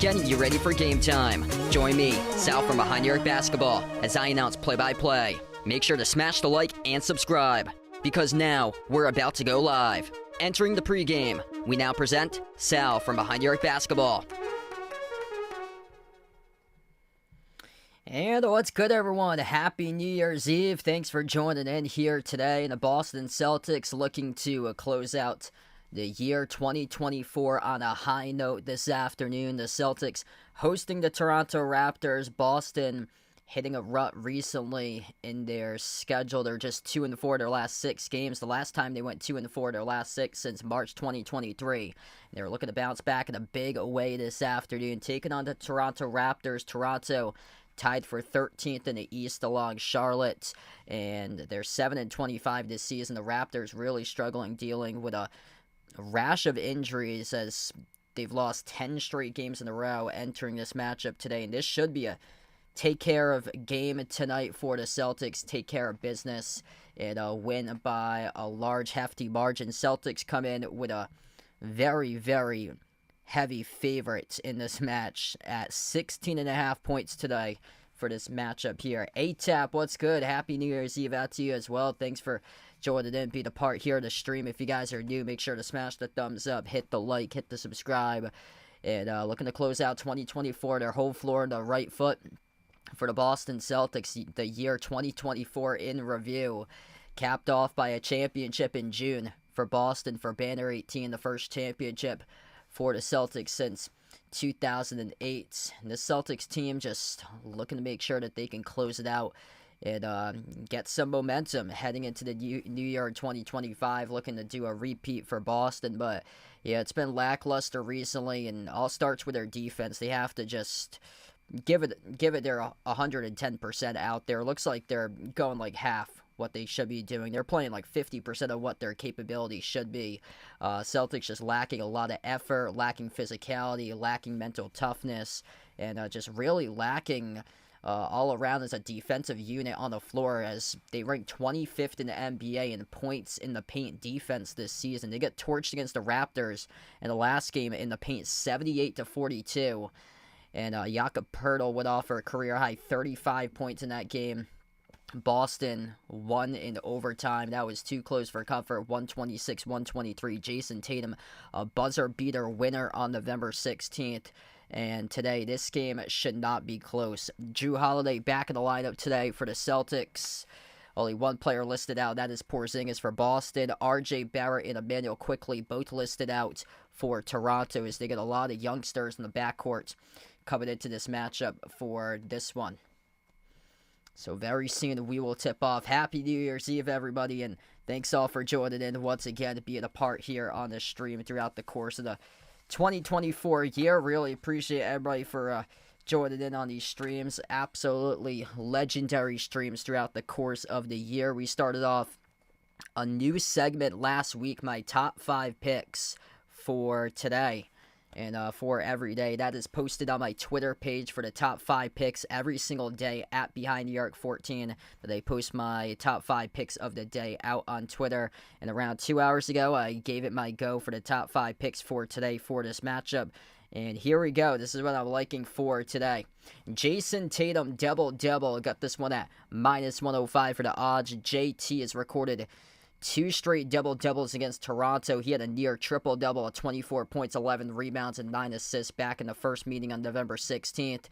Getting you ready for game time. Join me, Sal from Behind the Arc Basketball, as I announce play-by-play. Make sure to smash the like and subscribe, because now we're about to go live. Entering the pregame, we now present Sal from Behind the Arc Basketball. And what's good, everyone? Happy New Year's Eve. Thanks for joining in here today. The Boston Celtics looking to close out the year 2024 on a high note this afternoon. The Celtics hosting the Toronto Raptors. Boston hitting a rut recently in their schedule. They're just 2-4 their last 6 games. The last time they went 2-4 their last 6 since March 2023. They're looking to bounce back in a big way this afternoon, taking on the Toronto Raptors. Toronto tied for 13th in the East along Charlotte, and they're 7-25 this season. The Raptors really struggling, dealing with a rash of injuries as they've lost 10 straight games in a row entering this matchup today, and this should be a take care of game tonight for the Celtics. Take care of business and win by a large, hefty margin. Celtics come in with a very, very heavy favorite in this match at 16.5 points today for this matchup here. ATAP, what's good? Happy New Year's Eve out to you as well. Thanks for joining in, be the part here of the stream. If you guys are new, make sure to smash the thumbs up, hit the like, hit the subscribe, and looking to close out 2024, their whole floor on the right foot for the Boston Celtics. The year 2024 in review, capped off by a championship in June for Boston for Banner 18, the first championship for the Celtics since 2008. And the Celtics team just looking to make sure that they can close it out and get some momentum heading into the new year 2025, looking to do a repeat for Boston. But yeah, it's been lackluster recently, and all starts with their defense. They have to just give it their 110% out there. It looks like they're going like half what they should be doing. They're playing like 50% of what their capability should be. Celtics just lacking a lot of effort, lacking physicality, lacking mental toughness, and just really lacking all around as a defensive unit on the floor, as they rank 25th in the NBA in points in the paint defense this season. They get torched against the Raptors in the last game in the paint, 78-42. And Jakob Poeltl would offer a career-high 35 points in that game. Boston won in overtime. That was too close for comfort, 126-123. Jason Tatum, a buzzer-beater winner on November 16th. And today, this game should not be close. Jrue Holiday back in the lineup today for the Celtics, Only one player listed out. That is Porzingis for Boston. R.J. Barrett and Emmanuel Quickley both listed out for Toronto as they get a lot of youngsters in the backcourt coming into this matchup for this one. So very soon we will tip off. Happy New Year's Eve, everybody, and thanks all for joining in once again to being a part here on this stream throughout the course of the 2024 year. Really appreciate everybody for joining in on these streams. Absolutely legendary streams throughout the course of the year. We started off a new segment last week, my top 5 picks for today and for every day. That is posted on my Twitter page for the top 5 picks every single day at behindthearc14. They post my top 5 picks of the day out on Twitter. And around 2 hours ago, I gave it my go for the top 5 picks for today for this matchup. And here we go. This is what I'm liking for today. Jason Tatum, double-double. Got this one at -105 for the odds. JT has recorded 2 straight double-doubles against Toronto. He had a near triple-double of 24 points, 11 rebounds, and 9 assists back in the first meeting on November 16th.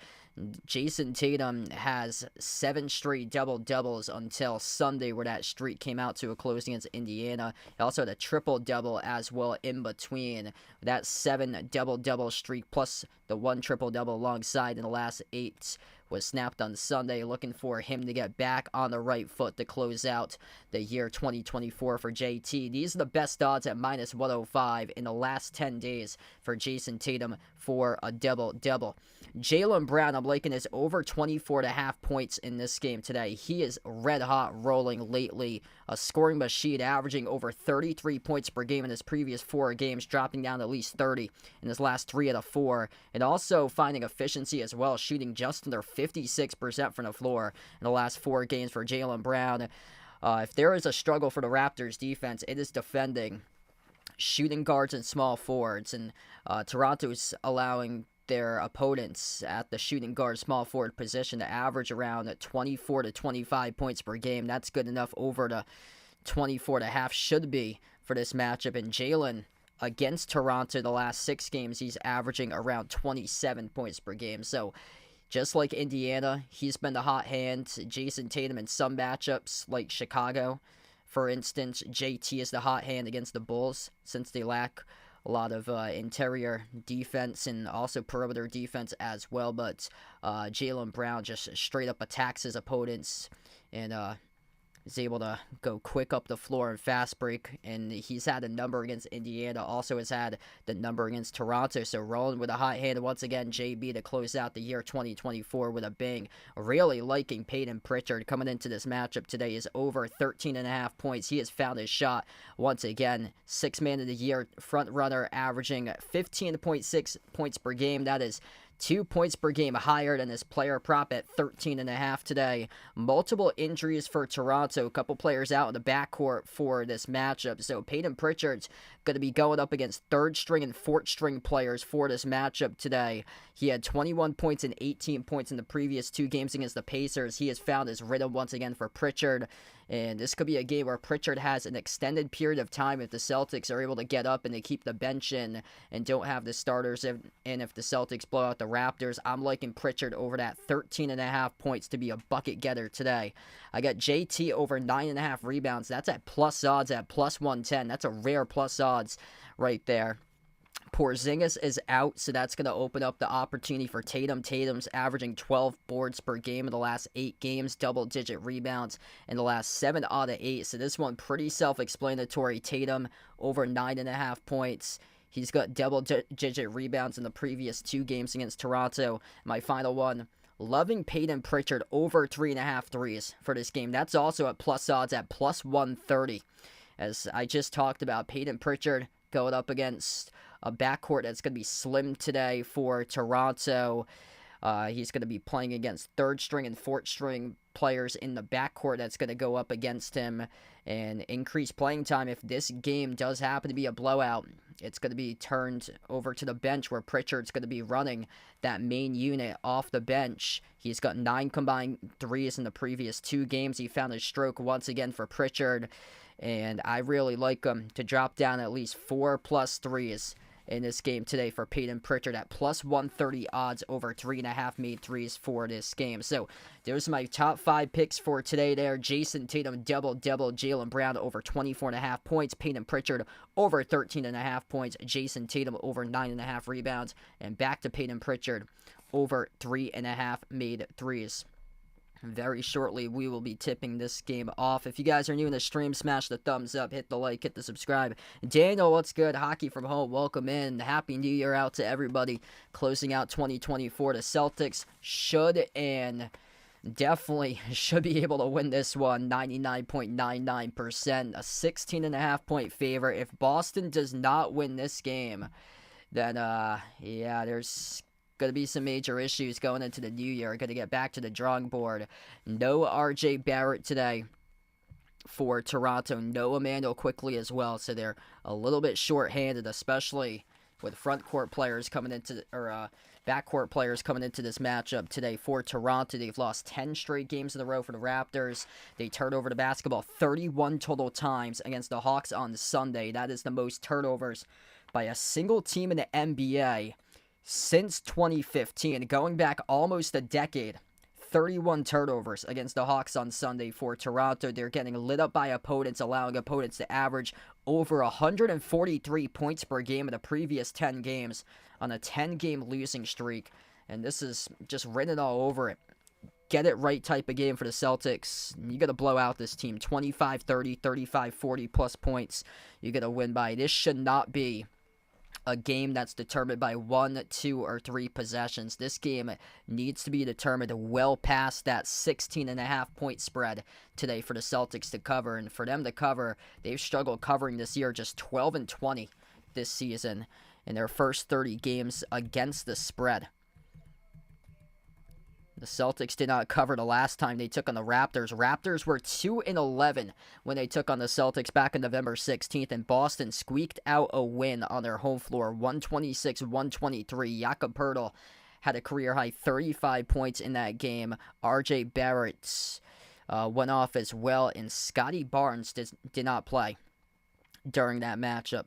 Jason Tatum has 7 straight double-doubles until Sunday, where that streak came out to a close against Indiana. He also had a triple-double as well in between. That 7 double-double streak plus the 1 triple-double alongside in the last 8 was snapped on Sunday. Looking for him to get back on the right foot to close out the year 2024 for JT. These are the best odds at -105 in the last 10 days for Jason Tatum for a double-double. Jaylen Brown, I'm liking his over 24.5 points in this game today. He is red hot rolling lately. A scoring machine, averaging over 33 points per game in his previous 4 games, dropping down to at least 30 in his last 3 out of 4. And also finding efficiency as well, shooting just under 56% from the floor in the last 4 games for Jaylen Brown. If there is a struggle for the Raptors defense, it is defending shooting guards and small forwards. And Toronto's allowing their opponents at the shooting guard small forward position to average around 24 to 25 points per game. That's good enough. Over to 24.5 should be for this matchup. And Jaylen against Toronto the last 6 games, he's averaging around 27 points per game. So just like Indiana, he's been the hot hand. Jason Tatum in some matchups like Chicago, for instance, JT is the hot hand against the Bulls since they lack a lot of interior defense and also perimeter defense as well. But Jaylen Brown just straight up attacks his opponents and is able to go quick up the floor and fast break. And he's had a number against Indiana, also has had the number against Toronto. So rolling with a hot hand once again, JB to close out the year 2024 with a bang. Really liking Peyton Pritchard coming into this matchup today is over 13.5 points. He has found his shot once again. 6th man of the year front runner, averaging 15.6 points per game. That is 2 points per game higher than his player prop at 13.5 today. Multiple injuries for Toronto. A couple players out in the backcourt for this matchup. So Peyton Pritchard's going to be going up against 3rd string and 4th string players for this matchup today. He had 21 points and 18 points in the previous 2 games against the Pacers. He has found his rhythm once again for Pritchard. And this could be a game where Pritchard has an extended period of time if the Celtics are able to get up and they keep the bench in and don't have the starters in. If the Celtics blow out the Raptors, I'm liking Pritchard over that 13.5 points to be a bucket getter today. I got JT over 9.5 rebounds. That's at plus odds at +110. That's a rare plus odds right there. Porzingis is out, so that's going to open up the opportunity for Tatum. Tatum's averaging 12 boards per game in the last 8 games, double-digit rebounds in the last 7 out of 8. So this one pretty self-explanatory. Tatum over 9.5 points. He's got double-digit rebounds in the previous 2 games against Toronto. My final one, loving Peyton Pritchard over 3.5 threes for this game. That's also at plus odds at +130. As I just talked about, Peyton Pritchard going up against a backcourt that's going to be slim today for Toronto. He's going to be playing against 3rd string and 4th string players in the backcourt that's going to go up against him and increase playing time. If this game does happen to be a blowout, it's going to be turned over to the bench where Pritchard's going to be running that main unit off the bench. He's got 9 combined threes in the previous 2 games. He found his stroke once again for Pritchard, and I really like him to drop down at least 4+ threes in this game today for Peyton Pritchard at plus 130 odds over 3.5 made threes for this game. So there's my top 5 picks for today there. Jason Tatum double-double, Jaylen Brown over 24.5 points, Peyton Pritchard over 13.5 points, Jason Tatum over 9.5 rebounds, and back to Peyton Pritchard over 3.5 made threes. Very shortly, we will be tipping this game off. If you guys are new in the stream, smash the thumbs up, hit the like, hit the subscribe. Daniel, what's good? Hockey from home, welcome in. Happy New Year out to everybody. Closing out 2024, the Celtics should and definitely should be able to win this one. 99.99%, a 16.5 point favor. If Boston does not win this game, then yeah, there's going to be some major issues going into the new year. Going to get back to the drawing board. No RJ Barrett today for Toronto. No Emmanuel Quickly as well. So they're a little bit short-handed, especially with front court players coming into, or backcourt players coming into this matchup today for Toronto. They've lost 10 straight games in a row for the Raptors. They turned over the basketball 31 total times against the Hawks on Sunday. That is the most turnovers by a single team in the NBA since 2015, going back almost a decade. 31 turnovers against the Hawks on Sunday for Toronto. They're getting lit up by opponents, allowing opponents to average over 143 points per game in the previous 10 games on a 10-game losing streak. And this is just written all over it. Get it right type of game for the Celtics. You got to blow out this team. 25-30, 35-40 plus points. You got to win by. This should not be a game that's determined by 1, 2, or 3 possessions. This game needs to be determined well past that 16.5 point spread today for the Celtics to cover. And for them to cover, they've struggled covering this year, just 12-20 this season in their first 30 games against the spread. The Celtics did not cover the last time they took on the Raptors. Raptors were 2-11 when they took on the Celtics back on November 16th, and Boston squeaked out a win on their home floor, 126-123. Jakob Poeltl had a career-high 35 points in that game. RJ Barrett went off as well, and Scotty Barnes did not play during that matchup.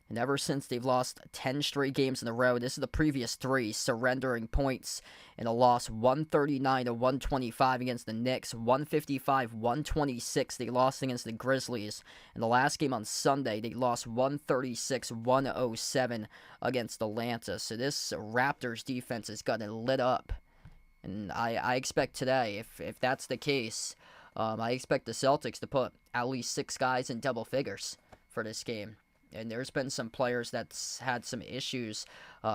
And ever since they've lost 10 straight games in a row, this is the previous 3, surrendering points in a loss 139-125 against the Knicks, 155-126 they lost against the Grizzlies. In the last game on Sunday, they lost 136-107 against Atlanta. So this Raptors defense has gotten lit up. And I expect today, if that's the case, I expect the Celtics to put at least 6 guys in double figures for this game. And there's been some players that's had some issues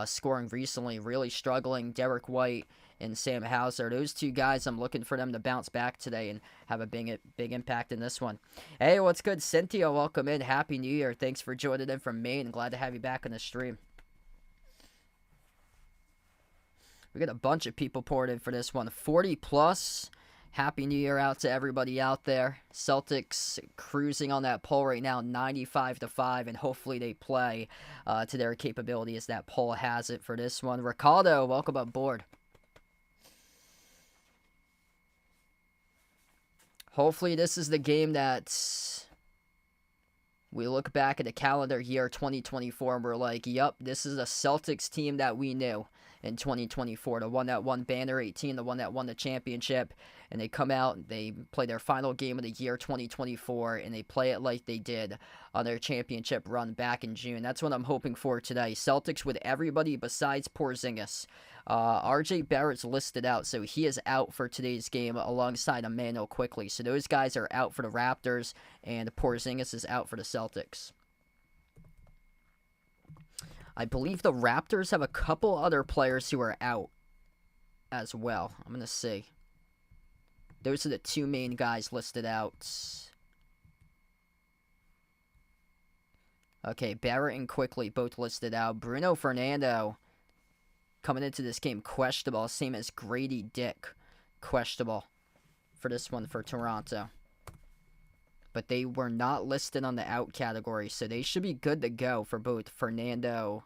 scoring recently, really struggling. Derek White and Sam Hauser. Those 2 guys, I'm looking for them to bounce back today and have a big impact in this one. Hey, what's good? Cynthia, welcome in. Happy New Year. Thanks for joining in from Maine. Glad to have you back on the stream. We got a bunch of people poured in for this one. 40 plus. Happy New Year out to everybody out there. Celtics cruising on that poll right now, 95-5, and hopefully they play to their capability as that poll has it for this one. Ricardo, welcome aboard. Hopefully this is the game that we look back at the calendar year 2024 and we're like, yep, this is a Celtics team that we knew in 2024. The one that won Banner 18, the one that won the championship. And they come out, they play their final game of the year 2024, and they play it like they did on their championship run back in June. That's what I'm hoping for today. Celtics with everybody besides Porzingis. RJ Barrett's listed out, so he is out for today's game alongside Emmanuel Quickly. So those guys are out for the Raptors, and Porzingis is out for the Celtics. I believe the Raptors have a couple other players who are out as well. I'm going to see. Those are the 2 main guys listed out. Okay, Barrett and Quickly both listed out. Bruno Fernando coming into this game questionable. Same as Grady Dick. Questionable for this one for Toronto. But they were not listed on the out category, so they should be good to go for both Fernando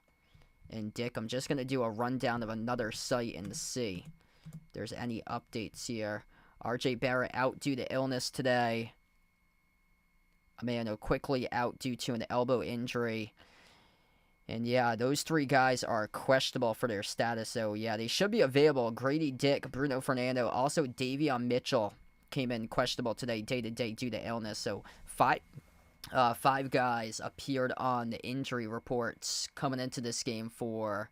and Dick. I'm just going to do a rundown of another site and see if there's any updates here. RJ Barrett out due to illness today. Emmanuel Quickly out due to an elbow injury. And yeah, those three guys are questionable for their status. So yeah, they should be available. Grady Dick, Bruno Fernando, also Davion Mitchell came in questionable today, day to day due to illness. So five guys appeared on the injury reports coming into this game for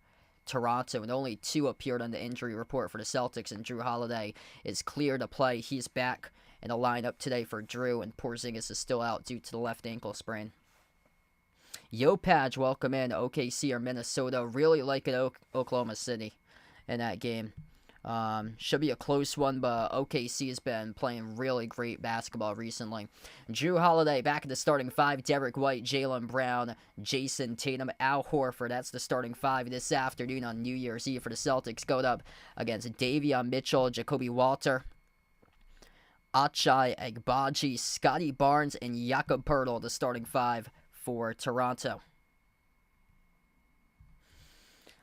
Toronto, and only two appeared on the injury report for the Celtics. And Drew Holiday is clear to play. He's back in the lineup today for Drew, and Porzingis is still out due to the left ankle sprain. Yopaj, welcome in. OKC or Minnesota. Really liking Oklahoma City in that game. Should be a close one, but OKC has been playing really great basketball recently. Drew Holiday back in the starting five. Derek White, Jaylen Brown, Jason Tatum, Al Horford. That's the starting five this afternoon on New Year's Eve for the Celtics. Going up against Davion Mitchell, Jacoby Walter, Ochai Agbaji, Scotty Barnes, and Jakob Poeltl, the starting five for Toronto.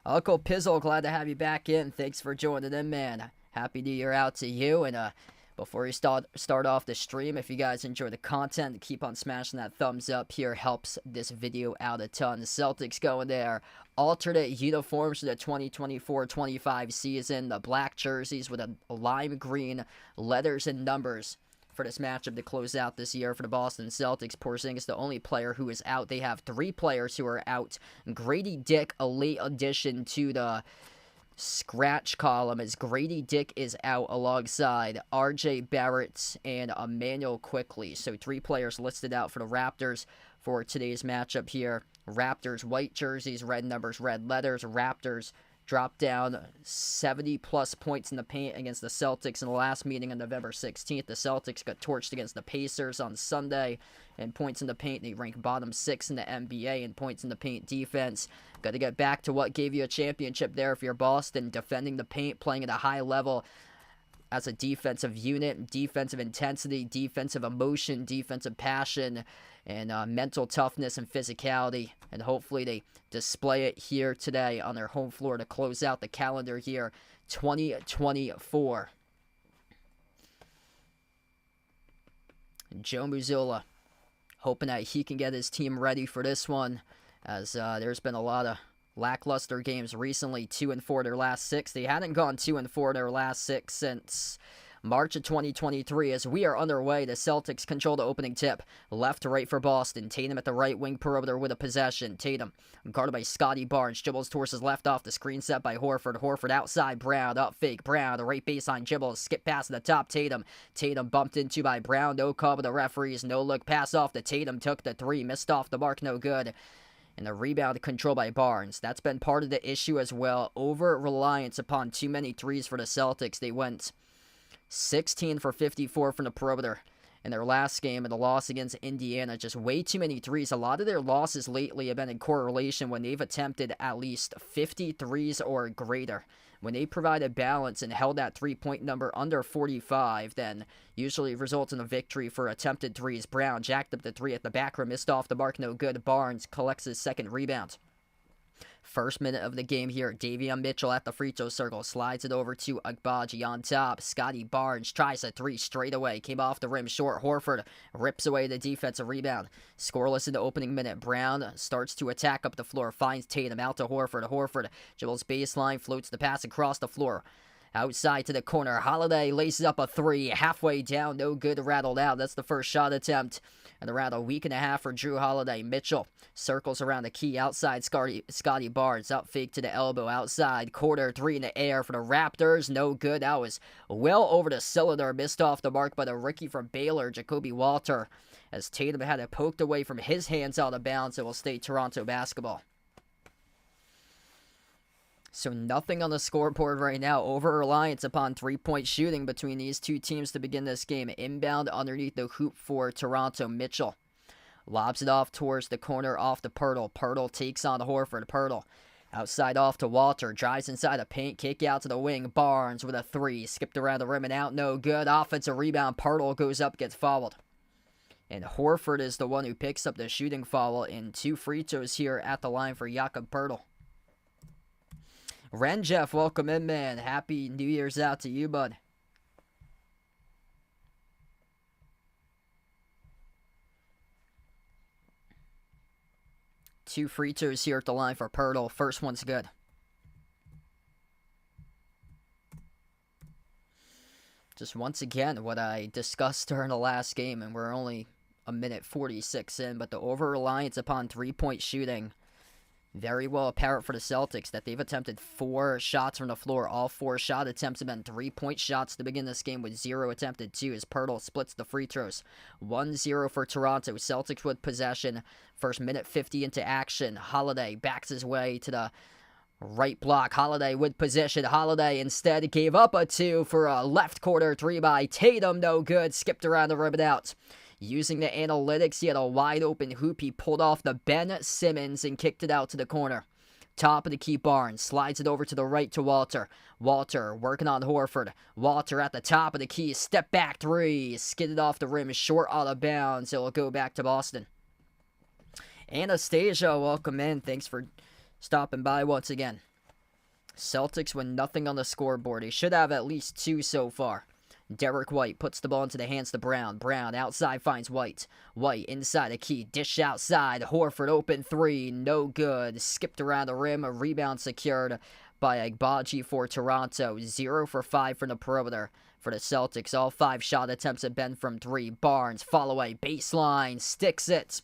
Uncle Pizzle, glad to have you back in. Thanks for joining in, man. Happy New Year out to you. And before you start off the stream, if you guys enjoy the content, keep on smashing that thumbs up here. Helps this video out a ton. The Celtics going there. Alternate uniforms for the 2024-25 season. The black jerseys with a lime green letters and numbers for this matchup to close out this year for the Boston Celtics. Porzingis, the only player who is out. They have three players who are out. Grady Dick, a late addition to the scratch column, as Grady Dick is out alongside RJ Barrett and Emmanuel Quickley. So three players listed out for the Raptors for today's matchup here. Raptors, white jerseys, red numbers, red letters. Raptors dropped down 70-plus points in the paint against the Celtics in the last meeting on November 16th. The Celtics got torched against the Pacers on Sunday in points in the paint. They rank bottom 6 in the NBA in points in the paint defense. Got to get back to what gave you a championship there if you're Boston, defending the paint, playing at a high level as a defensive unit, defensive intensity, defensive emotion, defensive passion, and mental toughness and physicality. And hopefully they display it here today on their home floor to close out the calendar year 2024. Joe Mazzulla hoping that he can get his team ready for this one, as there's been a lot of lackluster games recently. 2-4 their last 6. They hadn't gone 2-4 their last 6 since March of 2023. As we are underway, the Celtics control the opening tip. Left to right for Boston. Tatum at the right wing perimeter with a possession. Tatum guarded by Scotty Barnes. Dribbles towards his left off the screen set by Horford. Horford outside Brown. Up fake Brown. The right baseline dribbles. Skip pass to the top. Tatum. Tatum bumped into by Brown. No call with the referees. No look pass off to Tatum. Took the three. Missed off the mark. No good. And the rebound control by Barnes. That's been part of the issue as well. Over-reliance upon too many threes for the Celtics. They went 16 for 54 from the perimeter in their last game, and the loss against Indiana. Just way too many threes. A lot of their losses lately have been in correlation when they've attempted at least 50 threes or greater. When they provided balance and held that three-point number under 45, then usually results in a victory for attempted threes. Brown jacked up the three at the back rim, missed off the mark, no good. Barnes collects his second rebound. First minute of the game here, Davion Mitchell at the free throw circle, slides it over to Agbaji on top. Scotty Barnes tries a three straight away, came off the rim short. Horford rips away the defensive rebound. Scoreless in the opening minute. Brown starts to attack up the floor, finds Tatum out to Horford. Horford dribbles baseline, floats the pass across the floor. Outside to the corner, Holiday laces up a three, halfway down, no good, rattled out. That's the first shot attempt. And around a week and a half for Drew Holiday. Mitchell circles around the key outside. Scotty Barnes out fake to the elbow outside. Quarter three in the air for the Raptors. No good. That was well over the cylinder. Missed off the mark by the rookie from Baylor, Jacoby Walter, as Tatum had it poked away from his hands out of bounds. It will stay Toronto basketball. So nothing on the scoreboard right now. Over-reliance upon three-point shooting between these two teams to begin this game. Inbound underneath the hoop for Toronto. Mitchell lobs it off towards the corner off to Poeltl. Poeltl takes on Horford. Poeltl outside off to Walter. Drives inside the paint. Kick out to the wing. Barnes with a three. Skipped around the rim and out. No good. Offensive rebound. Poeltl goes up, gets fouled. And Horford is the one who picks up the shooting foul. And two free throws here at the line for Jakob Poeltl. Ren Jeff, welcome in, man. Happy New Year's out to you, bud. 2 free throws here at the line for Pirtle. First one's good. Just once again, what I discussed during the last game, and we're only a minute 46 in, but the over-reliance upon three-point shooting, very well apparent for the Celtics, that they've attempted 4 shots from the floor. All 4 shot attempts have been three-point shots to begin this game, with 0 attempted 2 as Pirtle splits the free throws. 1-0 for Toronto. Celtics with possession. First minute 50 into action. Holiday backs his way to the right block. Holiday with possession. Holiday instead gave up a 2 for a left corner 3 by Tatum. No good. Skipped around the rim and out. Using the analytics, he had a wide open hoop. He pulled off the Ben Simmons and kicked it out to the corner. Top of the key, Barnes slides it over to the right to Walter. Walter working on Horford. Walter at the top of the key. Step back 3. Skidded off the rim. Short out of bounds. It'll go back to Boston. Anastasia, welcome in. Thanks for stopping by once again. Celtics with nothing on the scoreboard. He should have at least 2 so far. Derek White puts the ball into the hands to Brown. Brown outside finds White. White inside the key. Dish outside. Horford open 3. No good. Skipped around the rim. A rebound secured by Agbaji for Toronto. 0 for 5 from the perimeter for the Celtics. All 5 shot attempts have been from 3. Barnes follow away. Baseline. Sticks it.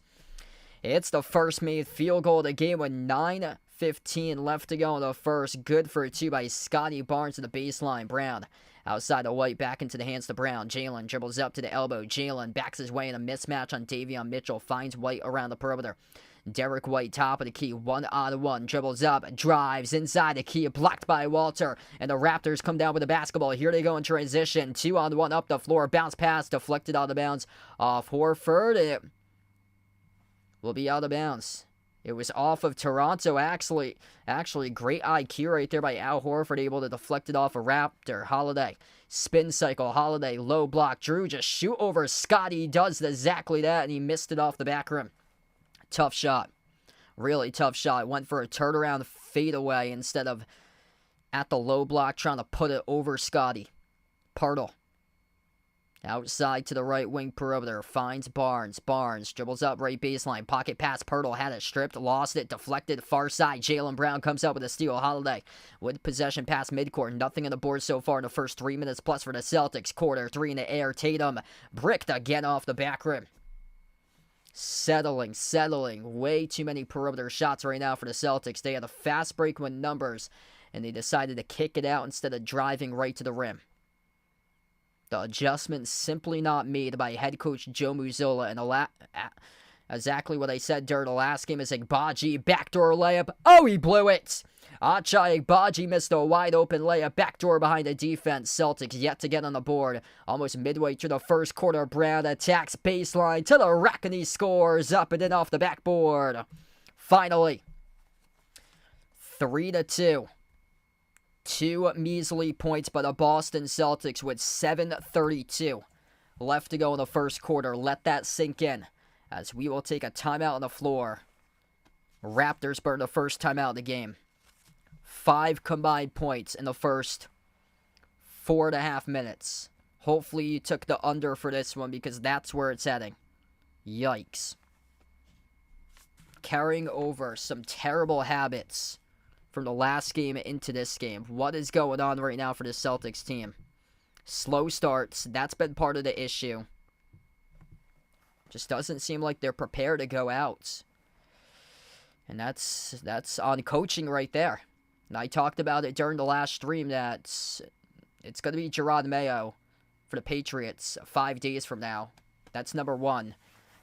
It's the first made field goal of the game with 9:15 left to go in the first. Good for 2 by Scotty Barnes to the baseline. Brown outside the White, back into the hands to Brown. Jalen dribbles up to the elbow. Jalen backs his way in a mismatch on Davion Mitchell. Finds White around the perimeter. Derek White, top of the key, 1-on-1. Dribbles up, drives inside the key, blocked by Walter. And the Raptors come down with the basketball. Here they go in transition. 2-on-1 up the floor. Bounce pass, deflected out of bounds off Horford. It will be out of bounds. It was off of Toronto, actually. Great IQ right there by Al Horford, able to deflect it off a Raptor. Holiday, spin cycle. Holiday, low block. Drew just shoot over Scotty. Does exactly that, and he missed it off the back rim. Tough shot. Really tough shot. Went for a turnaround fadeaway instead of at the low block trying to put it over Scotty. Pirtle. Outside to the right wing perimeter. Finds Barnes. Barnes dribbles up right baseline. Pocket pass. Pirtle had it stripped. Lost it. Deflected. Far side. Jalen Brown comes up with a steal. Holiday with possession pass midcourt. Nothing on the board so far in the first 3 minutes plus for the Celtics. Quarter 3 in the air. Tatum bricked again off the back rim. Settling. Way too many perimeter shots right now for the Celtics. They had a fast break with numbers, and they decided to kick it out instead of driving right to the rim. The adjustment simply not made by head coach Joe Mazzulla, and exactly what I said during the last game is Agbaji, backdoor layup. Oh, he blew it! Achai Agbaji missed a wide open layup, backdoor behind the defense. Celtics yet to get on the board. Almost midway through the first quarter, Brown attacks baseline to the rack and he scores up and in off the backboard. Finally, 3-2. 2 measly points by the Boston Celtics with 7:32 left to go in the first quarter. Let that sink in as we will take a timeout on the floor. Raptors burn the first timeout of the game. 5 combined points in the first 4.5 minutes. Hopefully you took the under for this one because that's where it's heading. Yikes. Carrying over some terrible habits from the last game into this game. What is going on right now for the Celtics team? Slow starts. That's been part of the issue. Just doesn't seem like they're prepared to go out. And that's on coaching right there. And I talked about it during the last stream that it's going to be Gerard Mayo for the Patriots 5 days from now. That's number 1.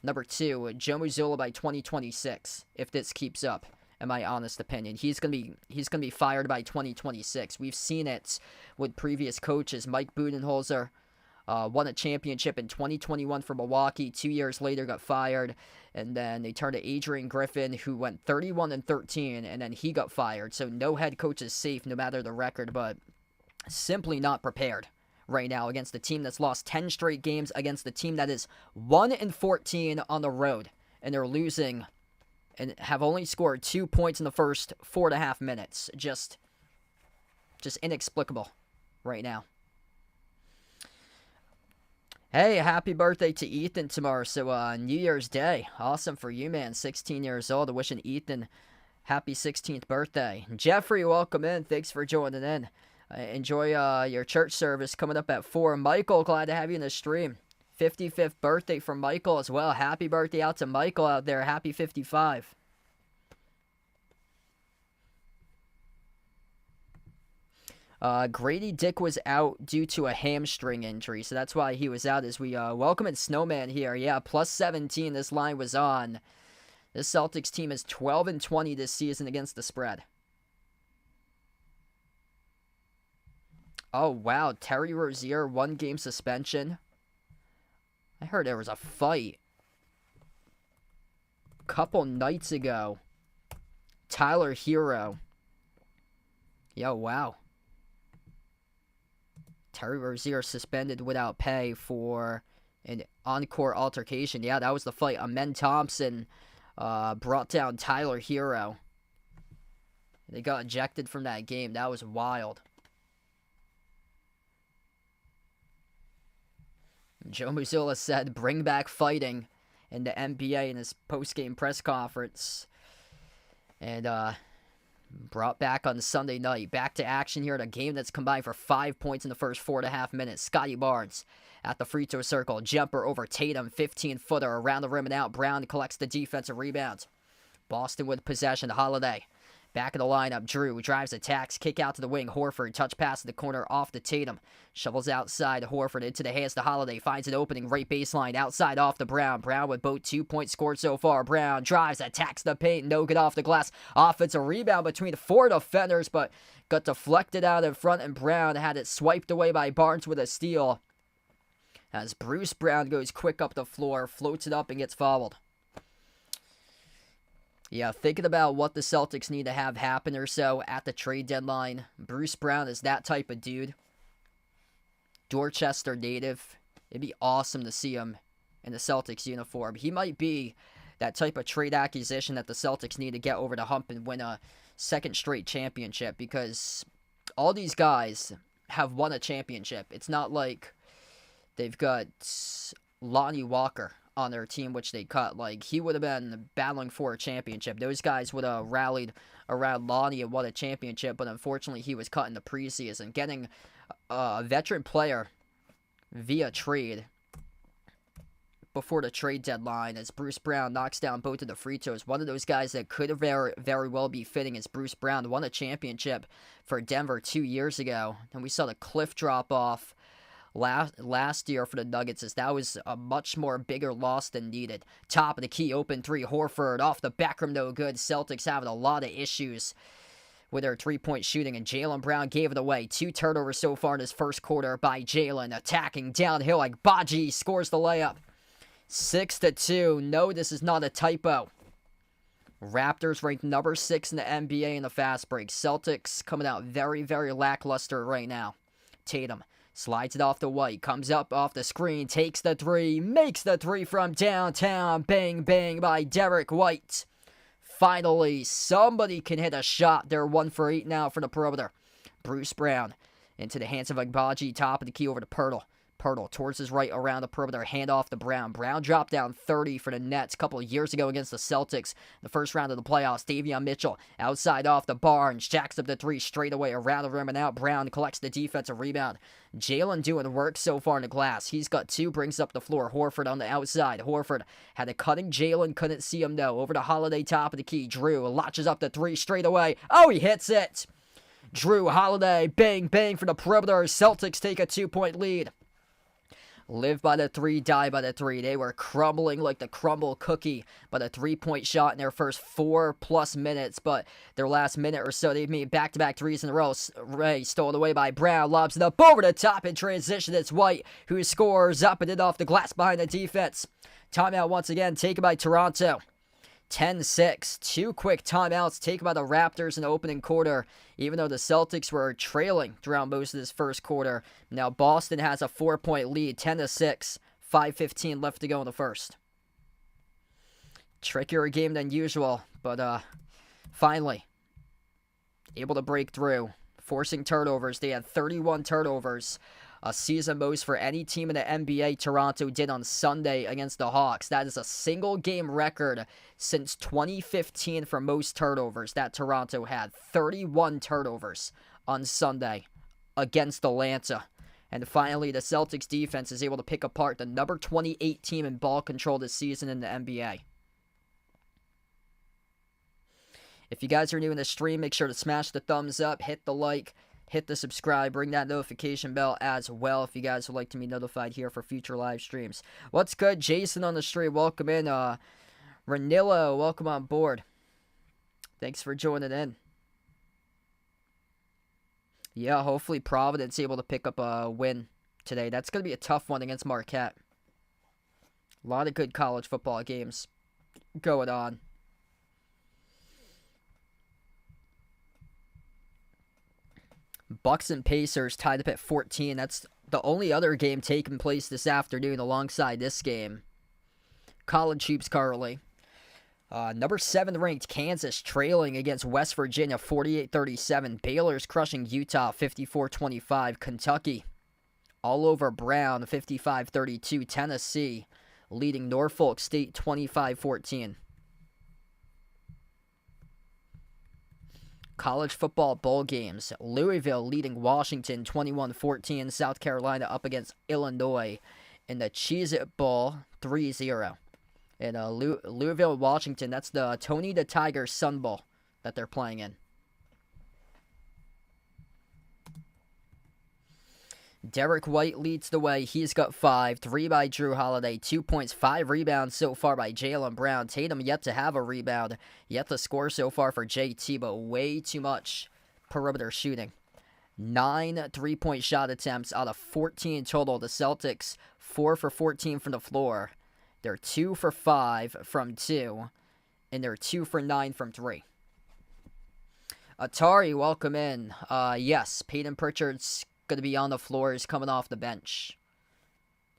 Number 2, Joe Mazzulla by 2026, if this keeps up. In my honest opinion, he's gonna be fired by 2026. We've seen it with previous coaches. Mike Budenholzer won a championship in 2021 for Milwaukee. 2 years later, got fired, and then they turned to Adrian Griffin, who went 31-13, and then he got fired. So no head coach is safe, no matter the record, but simply not prepared right now against a team that's lost 10 straight games, against a team that is 1-14 on the road, and they're losing and have only scored 2 points in the first 4.5 minutes. Just inexplicable right now. Hey, happy birthday to Ethan tomorrow. So, New Year's Day. Awesome for you, man. 16 years old. Wishing Ethan happy 16th birthday. Jeffrey, welcome in. Thanks for joining in. Enjoy your church service coming up at 4. Michael, glad to have you in the stream. 55th birthday for Michael as well. Happy birthday out to Michael out there. Happy 55. Grady Dick was out due to a hamstring injury, so that's why he was out. As we welcome in Snowman here. Yeah, plus 17 this line was on. This Celtics team is 12-20 this season against the spread. Oh, wow. Terry Rozier, 1-game suspension. I heard there was a fight a couple nights ago. Tyler Hero. Yo, wow. Terry Rozier suspended without pay for an on-court altercation. Yeah, that was the fight. Amen Thompson brought down Tyler Hero. They got ejected from that game. That was wild. Joe Mazzulla said, bring back fighting in the NBA in his post-game press conference. And brought back on Sunday night. Back to action here in a game that's combined for 5 points in the first 4.5 minutes. Scotty Barnes at the free throw circle. Jumper over Tatum. 15-footer around the rim and out. Brown collects the defensive rebound. Boston with possession. Holiday back in the lineup. Drew drives, attacks, kick out to the wing. Horford, touch pass to the corner off to Tatum. Shovels outside. Horford into the hands to Holiday. Finds an opening right baseline. Outside off to Brown. Brown with both 2 points scored so far. Brown drives, attacks the paint. No good off the glass. Offensive rebound between 4 defenders, but got deflected out in front, and Brown had it swiped away by Barnes with a steal. As Bruce Brown goes quick up the floor, floats it up, and gets fouled. Yeah, thinking about what the Celtics need to have happen or so at the trade deadline. Bruce Brown is that type of dude. Dorchester native. It'd be awesome to see him in the Celtics uniform. He might be that type of trade acquisition that the Celtics need to get over the hump and win a second straight championship, because all these guys have won a championship. It's not like they've got Lonnie Walker on their team, which they cut. Like, he would have been battling for a championship. Those guys would have rallied around Lonnie and won a championship, but unfortunately he was cut in the preseason. Getting a veteran player via trade before the trade deadline, as Bruce Brown knocks down both of the free throws. One of those guys that could very, very well be fitting is Bruce Brown. Won a championship for Denver 2 years ago, and we saw the cliff drop off last year for the Nuggets, as that was a much more bigger loss than needed. Top of the key, open three, Horford off the back rim, no good. Celtics having a lot of issues with their three-point shooting, and Jaylen Brown gave it away. 2 turnovers so far in his first quarter by Jaylen. Attacking downhill like Baji scores the layup. 6-2. No, this is not a typo. Raptors ranked number 6 in the NBA in the fast break. Celtics coming out very, very lackluster right now. Tatum slides it off to White, comes up off the screen, takes the three, makes the three from downtown. Bang, bang by Derek White. Finally, somebody can hit a shot. They're 1 for 8 now for the perimeter. Bruce Brown into the hands of Agbaji, top of the key over to Pirtle. Pirtle towards his right around the perimeter, hand off to Brown. Brown dropped down 30 for the Nets a couple of years ago against the Celtics. The first round of the playoffs, Davion Mitchell outside off the Barnes, jacks up the 3 straight away around the rim and out. Brown collects the defensive rebound. Jaylen doing work so far in the glass. He's got 2, brings up the floor. Horford on the outside. Horford had a cutting Jaylen, couldn't see him though. Over to Holiday, top of the key. Drew latches up the 3 straight away. Oh, he hits it! Drew Holiday, bang, bang for the perimeter. Celtics take a 2-point lead. Live by the 3, die by the 3. They were crumbling like the crumble cookie by the 3-point shot in their first 4+ minutes, but their last minute or so, they made back-to-back 3s in a row. Ray stole it away by Brown, lobs it up over the top in transition. It's White who scores up and in off the glass behind the defense. Timeout once again, taken by Toronto. 10-6. 2 quick timeouts taken by the Raptors in the opening quarter, even though the Celtics were trailing throughout most of this first quarter. Now Boston has a 4-point lead, 10-6. 5:15 left to go in the first. Trickier game than usual, but finally able to break through, forcing turnovers. They had 31 turnovers A season most for any team in the NBA. Toronto did on Sunday against the Hawks. That is a single game record since 2015 for most turnovers that Toronto had. 31 turnovers on Sunday against Atlanta. And finally, the Celtics defense is able to pick apart the number 28 team in ball control this season in the NBA. If you guys are new in the stream, make sure to smash the thumbs up, hit the like, hit the subscribe, ring that notification bell as well if you guys would like to be notified here for future live streams. What's good? Jason on the stream, welcome in. Ranillo, welcome on board. Thanks for joining in. Yeah, hopefully Providence able to pick up a win today. That's going to be a tough one against Marquette. A lot of good college football games going on. Bucks and Pacers tied up at 14. That's the only other game taking place this afternoon alongside this game. College hoops currently. Number 7 ranked Kansas trailing against West Virginia 48-37. Baylor's crushing Utah 54-25. Kentucky all over Brown 55-32. Tennessee leading Norfolk State 25-14. College football bowl games. Louisville leading Washington 21-14. South Carolina up against Illinois in the Cheez-It Bowl 3-0. And Louisville, Washington, that's the Tony the Tiger Sun Bowl that they're playing in. Derek White leads the way. He's got 5. 3 by Drew Holiday. 2 points, 5 rebounds so far by Jaylen Brown. Tatum yet to have a rebound. Yet to score so far for JT, but way too much perimeter shooting. 9 3-point shot attempts out of 14 total. The Celtics 4 for 14 from the floor. They're 2 for 5 from 2. And they're 2 for 9 from 3. Atari, welcome in. Yes, Peyton Pritchard's going to be on the floor. He's coming off the bench.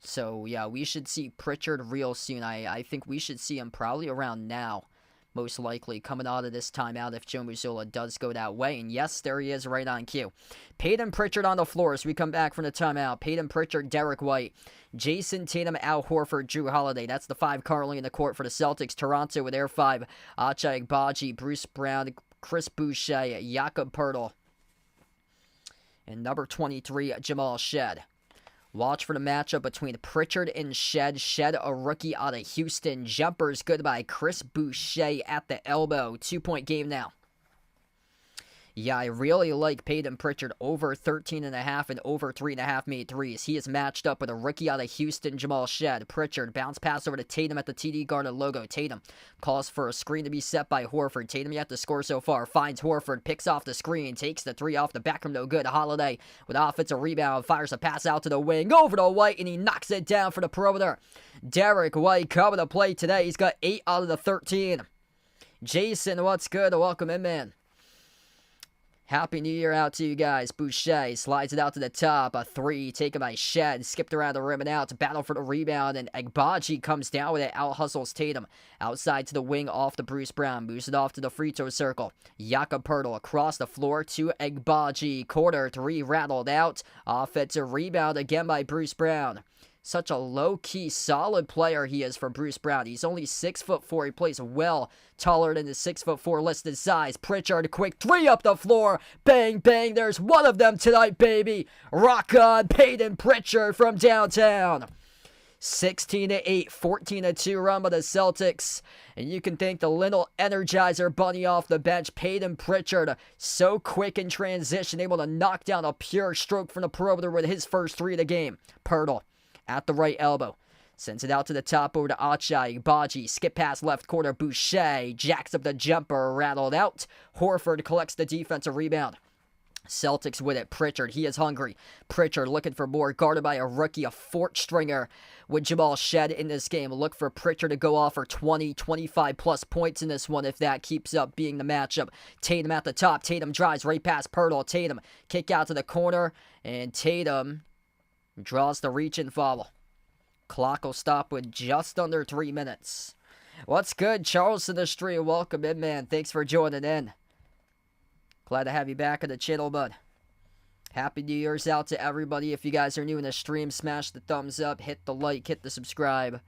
So, yeah, we should see Pritchard real soon. I think we should see him probably around now, most likely, coming out of this timeout if Joe Mazzulla does go that way. And yes, there he is right on cue. Peyton Pritchard on the floor as we come back from the timeout. Peyton Pritchard, Derek White, Jason Tatum, Al Horford, Drew Holiday. That's the 5 currently in the court for the Celtics. Toronto with their 5. Ochai Agbaji, Bruce Brown, Chris Boucher, Jakob Poeltl. And number 23, Jamal Shed. Watch for the matchup between Pritchard and Shed. Shed, a rookie out of Houston. Jumpers good by Chris Boucher at the elbow. 2-point game now. Yeah, I really like Peyton Pritchard over 13.5 and over 3.5 made threes. He is matched up with a rookie out of Houston, Jamal Shed. Pritchard, bounce pass over to Tatum at the TD Garden logo. Tatum calls for a screen to be set by Horford. Tatum yet to score so far. Finds Horford, picks off the screen, takes the 3 off the back from no good. Holiday with offensive rebound, fires a pass out to the wing, over to White, and he knocks it down for the perimeter. Derek White coming to play today. He's got 8 out of the 13. Jason, what's good? Welcome in, man. Happy New Year out to you guys. Boucher slides it out to the top. A 3 taken by Shed. Skipped around the rim and out to battle for the rebound. And Agbaji comes down with it. Out hustles Tatum. Outside to the wing off to Bruce Brown. Moves it off to the free throw circle. Jakob Poeltl across the floor to Agbaji. Quarter 3 rattled out. Offensive rebound again by Bruce Brown. Such a low-key, solid player he is for Bruce Brown. He's only 6'4". He plays well taller than his 6'4" listed size. Pritchard, a quick 3 up the floor. Bang, bang. There's one of them tonight, baby. Rock on, Peyton Pritchard from downtown. 16-8, 14-2 run by the Celtics. And you can thank the little Energizer Bunny off the bench. Peyton Pritchard, so quick in transition, able to knock down a pure stroke from the perimeter with his first 3 of the game. Poeltl at the right elbow. Sends it out to the top over to Ochai Agbaji. Skip pass left corner. Boucher jacks up the jumper. Rattled out. Horford collects the defensive rebound. Celtics with it. Pritchard, he is hungry. Pritchard looking for more. Guarded by a rookie, a Fort Stringer with Jamal Shed in this game. Look for Pritchard to go off for 20, 25 plus points in this one if that keeps up being the matchup. Tatum at the top. Tatum drives right past Poeltl. Tatum kick out to the corner. And Tatum draws the reach and foul. Clock will stop with just under 3 minutes. What's good? Charles in the street. Welcome in, man. Thanks for joining in. Glad to have you back on the channel, bud. Happy New Year's out to everybody. If you guys are new in the stream, smash the thumbs up, hit the like, hit the subscribe.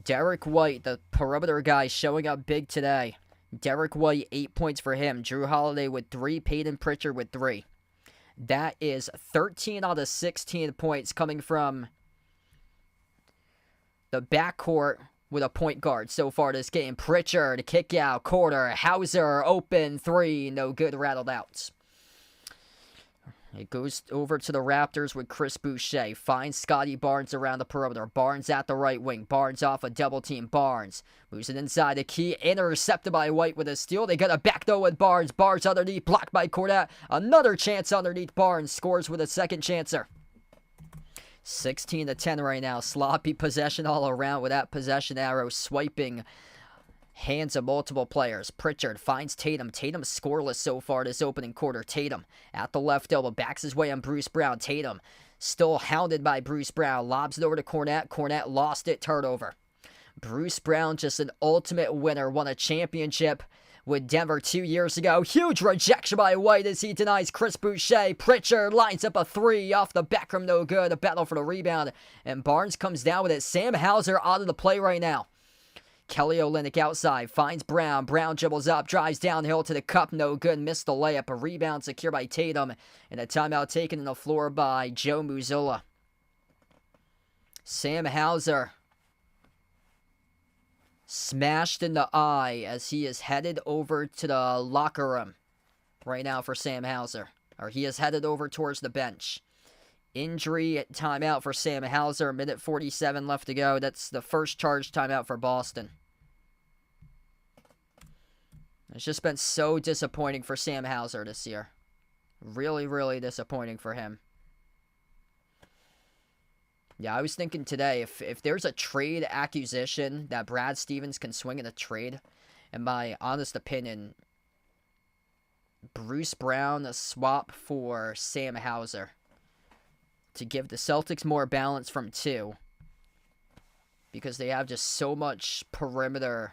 Derek White, the perimeter guy, showing up big today. Derek White, 8 points for him. Drew Holiday with 3, Peyton Pritchard with 3. That is 13 out of 16 points coming from the backcourt with a point guard so far this game. Pritchard, kick out, quarter. Hauser, open, 3, no good, rattled out. It goes over to the Raptors with Chris Boucher. Finds Scotty Barnes around the perimeter. Barnes at the right wing. Barnes off a double team. Barnes moves it inside the key. Intercepted by White with a steal. They got a back though with Barnes. Barnes underneath. Blocked by Cornette. Another chance underneath. Barnes scores with a second chancer. 16-10 right now. Sloppy possession all around with that possession arrow swiping hands of multiple players. Pritchard finds Tatum. Tatum scoreless so far this opening quarter. Tatum at the left elbow. Backs his way on Bruce Brown. Tatum still hounded by Bruce Brown. Lobs it over to Cornette. Cornette lost it. Turnover. Bruce Brown, just an ultimate winner. Won a championship with Denver 2 years ago. Huge rejection by White as he denies Chris Boucher. Pritchard lines up a 3 off the back rim. No good. A battle for the rebound. And Barnes comes down with it. Sam Hauser out of the play right now. Kelly Olynyk outside, finds Brown. Brown dribbles up, drives downhill to the cup, no good, missed the layup. A rebound secured by Tatum, and a timeout taken on the floor by Joe Mazzulla. Sam Hauser smashed in the eye as he is headed over to the locker room right now for Sam Hauser. Or he is headed over towards the bench. Injury timeout for Sam Hauser. 1:47 left to go. That's the first charge timeout for Boston. It's just been so disappointing for Sam Hauser this year. Really, really disappointing for him. Yeah, I was thinking today, if there's a trade acquisition that Brad Stevens can swing in a trade, in my honest opinion, Bruce Brown a swap for Sam Hauser to give the Celtics more balance from 2, because they have just so much perimeter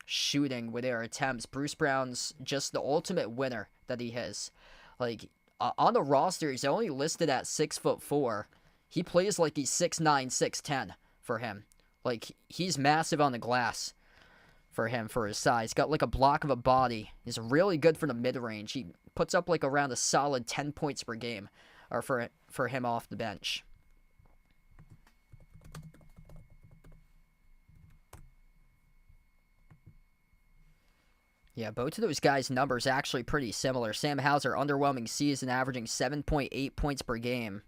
shooting with their attempts. Bruce Brown's just the ultimate winner that he is. Like, on the roster, he's only listed at 6'4". He plays like he's 6'9", 6'10" for him. Like, he's massive on the glass for him, for his size. Got like a block of a body. He's really good for the mid-range. He puts up like around a solid 10 points per game. Or for him off the bench. Yeah, both of those guys' numbers actually pretty similar. Sam Hauser, underwhelming season, averaging 7.8 points per game.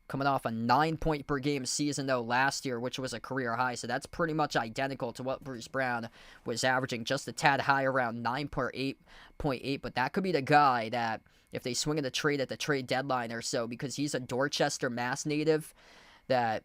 Coming off a 9-point per game season, though, last year, which was a career high. So that's pretty much identical to what Bruce Brown was averaging. Just a tad high, around 9.8. But that could be the guy that, if they swing in the trade at the trade deadline or so, because he's a Dorchester, Mass native, that,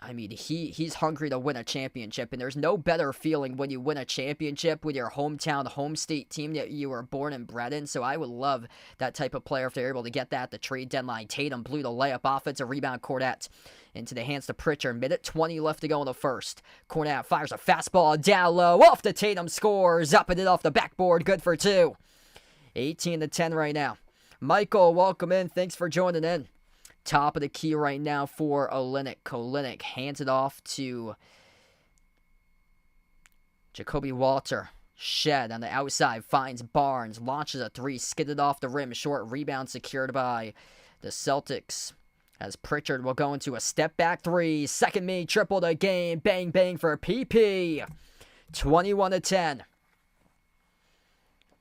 I mean, he's hungry to win a championship, and there's no better feeling when you win a championship with your hometown, home state team that you were born and bred in. So I would love that type of player if they're able to get that at the trade deadline. Tatum blew the layup, offensive rebound, Cornette into the hands to Pritchard. 1:20 left to go in the first. Cornette fires a fastball down low, off to Tatum, scores, up and in off the backboard, good for 2. 18-10 right now. Michael, welcome in. Thanks for joining in. Top of the key right now for Olynyk. Olynyk hands it off to Jacoby Walter. Shed on the outside, finds Barnes, launches a 3, skidded off the rim. Short rebound secured by the Celtics, as Pritchard will go into a step back 3. Second made, triple the game. Bang, bang for PP. 21-10.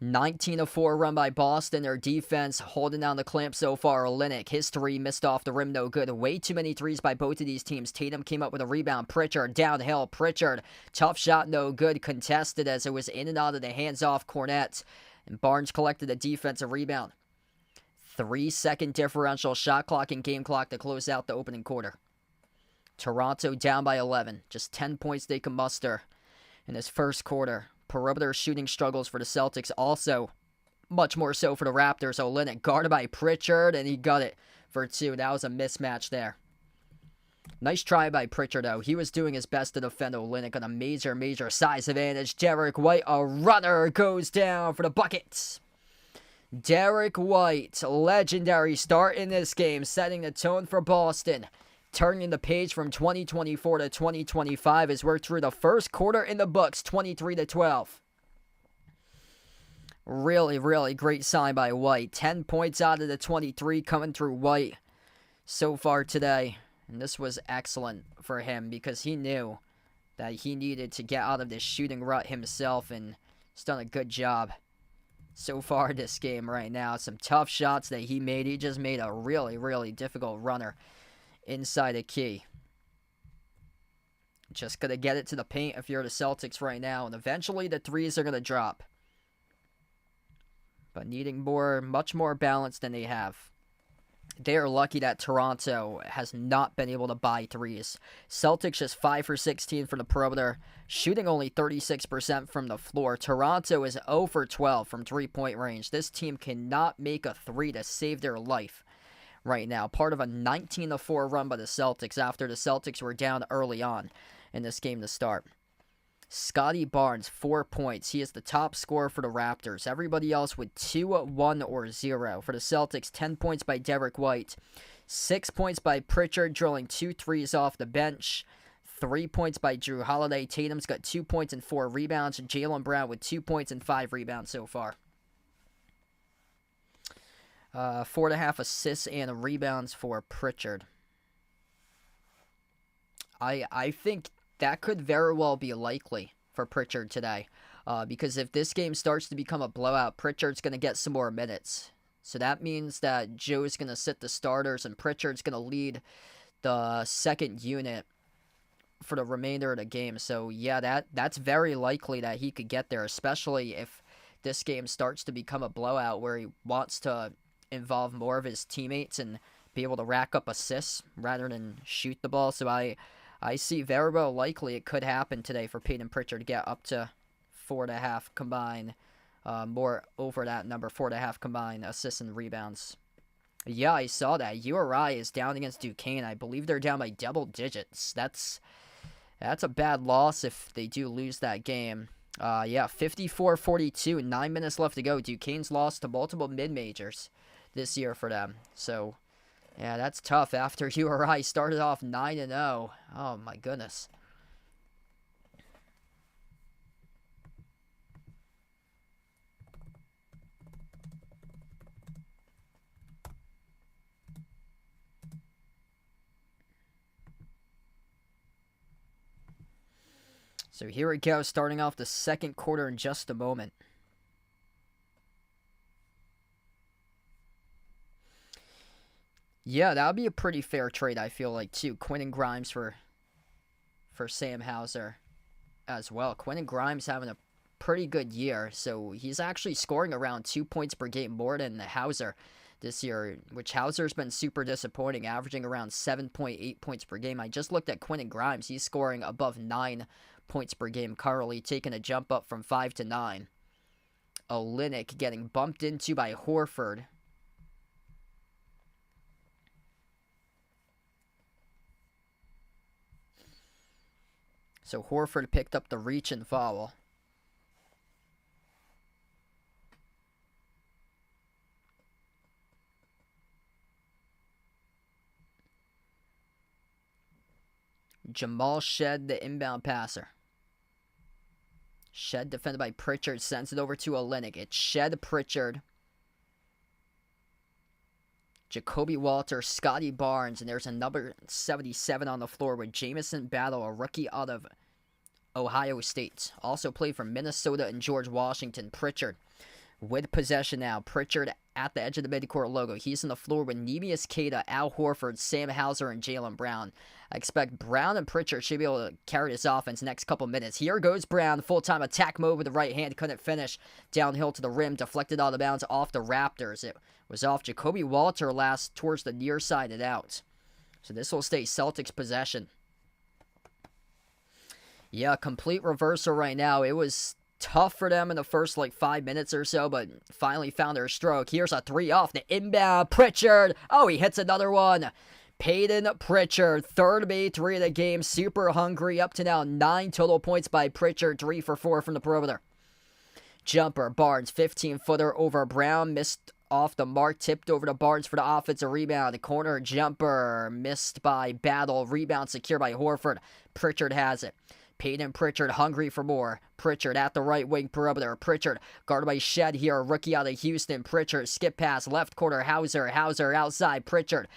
19-4 run by Boston. Their defense holding down the clamp so far. Olynyk, his 3 missed off the rim, no good. Way too many threes by both of these teams. Tatum came up with a rebound. Pritchard downhill. Pritchard, tough shot, no good. Contested as it was in and out of the hands off Cornette. And Barnes collected a defensive rebound. 3-second differential shot clock and game clock to close out the opening quarter. Toronto down by 11. Just 10 points they can muster in this first quarter. Perimeter shooting struggles for the Celtics, also much more so for the Raptors. Olynyk guarded by Pritchard, and he got it for 2. That was a mismatch there. Nice try by Pritchard, though. He was doing his best to defend Olynyk on a major size advantage. Derek White, a runner, goes down for the bucket. Derek White, legendary start in this game, setting the tone for Boston. Turning the page from 2024 to 2025 as we're through the first quarter in the books, 23-12. Really, really great sign by White. 10 points out of the 23 coming through White so far today. And this was excellent for him because he knew that he needed to get out of this shooting rut himself, and he's done a good job so far this game right now. Some tough shots that he made. He just made a really, really difficult runner inside the key. Just going to get it to the paint if you're the Celtics right now, and eventually the threes are going to drop. But needing much more balance than they have. They are lucky that Toronto has not been able to buy threes. Celtics just 5 for 16 from the perimeter, shooting only 36% from the floor. Toronto is 0 for 12 from three-point range. This team cannot make a three to save their life right now. Part of a 19-4 run by the Celtics after the Celtics were down early on in this game to start. Scotty Barnes, 4 points. He is the top scorer for the Raptors. Everybody else with 2, 1, or 0. For the Celtics, 10 points by Derek White. 6 points by Pritchard, drilling 2 threes off the bench. 3 points by Drew Holiday. Tatum's got 2 points and 4 rebounds. Jaylen Brown with 2 points and 5 rebounds so far. 4.5 assists and rebounds for Pritchard. I think that could very well be likely for Pritchard today. Because if this game starts to become a blowout, Pritchard's going to get some more minutes. So that means that Joe's going to sit the starters and Pritchard's going to lead the second unit for the remainder of the game. So yeah, that's very likely that he could get there, especially if this game starts to become a blowout where he wants to involve more of his teammates and be able to rack up assists rather than shoot the ball. So I see very well likely it could happen today for Peyton Pritchard to get up to 4.5 combined, more over that number, 4.5 combined assists and rebounds. Yeah, I saw that. URI is down against Duquesne. I believe they're down by double digits. That's a bad loss if they do lose that game. Yeah, 54-42, 9 minutes left to go. Duquesne's lost to multiple mid-majors this year for them. So yeah, that's tough after URI started off 9-0. Oh, my goodness. So here we go, starting off the second quarter in just a moment. Yeah, that would be a pretty fair trade, I feel like, too. Quentin Grimes for Sam Hauser as well. Quentin Grimes having a pretty good year, so he's actually scoring around 2 points per game more than Hauser this year, which Hauser's been super disappointing, averaging around 7.8 points per game. I just looked at Quentin Grimes. He's scoring above 9 points per game currently, taking a jump up from 5 to 9. Olynyk getting bumped into by Horford. So Horford picked up the reach and foul. Jamal Shed, the inbound passer. Shed defended by Pritchard, sends it over to Olynyk. It's Shed, Pritchard, Jacoby Walter, Scotty Barnes, and there's a number 77 on the floor with Jamison Battle, a rookie out of Ohio State. Also played for Minnesota and George Washington. Pritchard with possession now. Pritchard at the edge of the midcourt logo. He's on the floor with Neemias Queta, Al Horford, Sam Hauser, and Jaylen Brown. I expect Brown and Pritchard should be able to carry this offense next couple minutes. Here goes Brown, full-time attack mode with the right hand. Couldn't finish. Downhill to the rim, deflected out of bounds off the Raptors. It was off Jacoby Walter last towards the near side and out. So this will stay Celtics possession. Yeah, complete reversal right now. It was tough for them in the first 5 minutes or so, but finally found their stroke. Here's a three off the inbound. Pritchard. Oh, he hits another one. Peyton Pritchard, third made three of the game. Super hungry. Up to now 9 total points by Pritchard. 3 for 4 from the perimeter. Jumper, Barnes, 15-footer over Brown, missed off the mark, tipped over to Barnes for the offensive rebound. The corner jumper, missed by Battle, rebound secured by Horford. Pritchard has it. Peyton Pritchard hungry for more. Pritchard at the right wing perimeter. Pritchard guarded by Shed here. Rookie out of Houston. Pritchard skip pass left corner. Hauser outside. Pritchard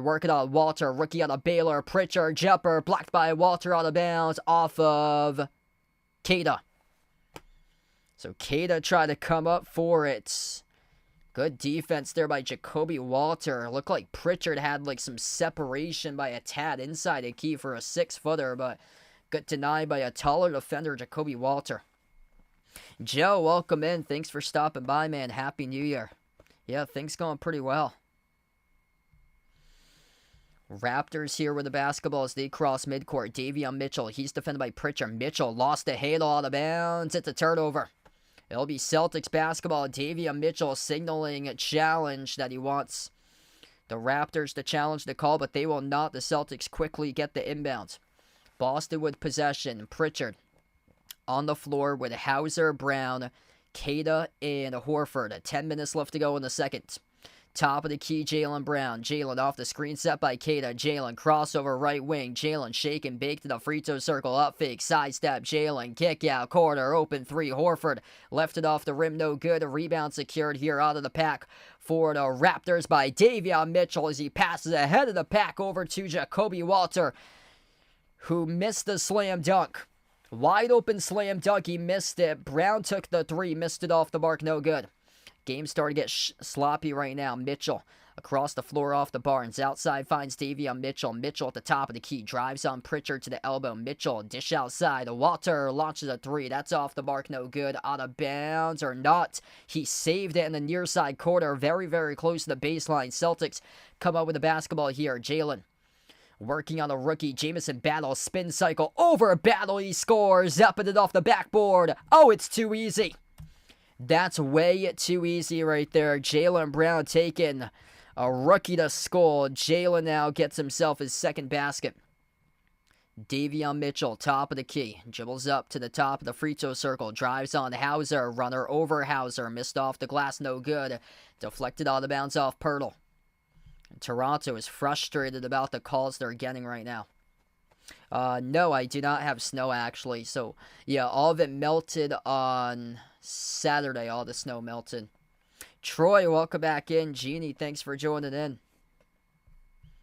working on Walter. Rookie out of Baylor. Pritchard jumper blocked by Walter out of bounds off of Keita. So Keita tried to come up for it. Good defense there by Jacoby Walter. Looked like Pritchard had like some separation by a tad inside the key for a 6-footer, but got denied by a taller defender, Jacoby Walter. Joe, welcome in. Thanks for stopping by, man. Happy New Year. Yeah, things going pretty well. Raptors here with the basketball as they cross midcourt. Davion Mitchell, he's defended by Pritchard. Mitchell lost the handle out of bounds. It's a turnover. It'll be Celtics basketball. Davion Mitchell signaling a challenge that he wants the Raptors to challenge the call, but they will not. The Celtics quickly get the inbounds. Boston with possession. Pritchard on the floor with Hauser, Brown, Keita, and Horford. 10 minutes left to go in the second. Top of the key, Jaylen Brown. Jaylen off the screen set by Keita. Jaylen crossover right wing. Jaylen shake and bake to the free throw circle. Up fake, sidestep. Jaylen kick out, corner, open three. Horford left it off the rim, no good. A rebound secured here out of the pack for the Raptors by Davion Mitchell as he passes ahead of the pack over to Jacoby Walter, who missed the slam dunk. Wide open slam dunk, he missed it. Brown took the three, missed it off the mark, no good. Game starting to get sloppy right now. Mitchell across the floor off the Barnes. Outside finds Davion Mitchell. Mitchell at the top of the key. Drives on Pritchard to the elbow. Mitchell dish outside. Walter launches a three. That's off the mark. No good. Out of bounds or not. He saved it in the near side corner. Very, very close to the baseline. Celtics come up with the basketball here. Jaylen working on a rookie. Jamison Battle. Spin cycle over Battle. He scores. Zapping it off the backboard. Oh, it's too easy. That's way too easy right there. Jaylen Brown taking a rookie to skull. Jaylen now gets himself his second basket. Davion Mitchell, top of the key. Dribbles up to the top of the free throw circle. Drives on Hauser. Runner over Hauser. Missed off the glass. No good. Deflected out of bounds off Pirtle. Toronto is frustrated about the calls they're getting right now. No, I do not have snow actually. So, yeah, all of it melted on Saturday. All the snow melted. Troy, welcome back in. Jeannie, thanks for joining in.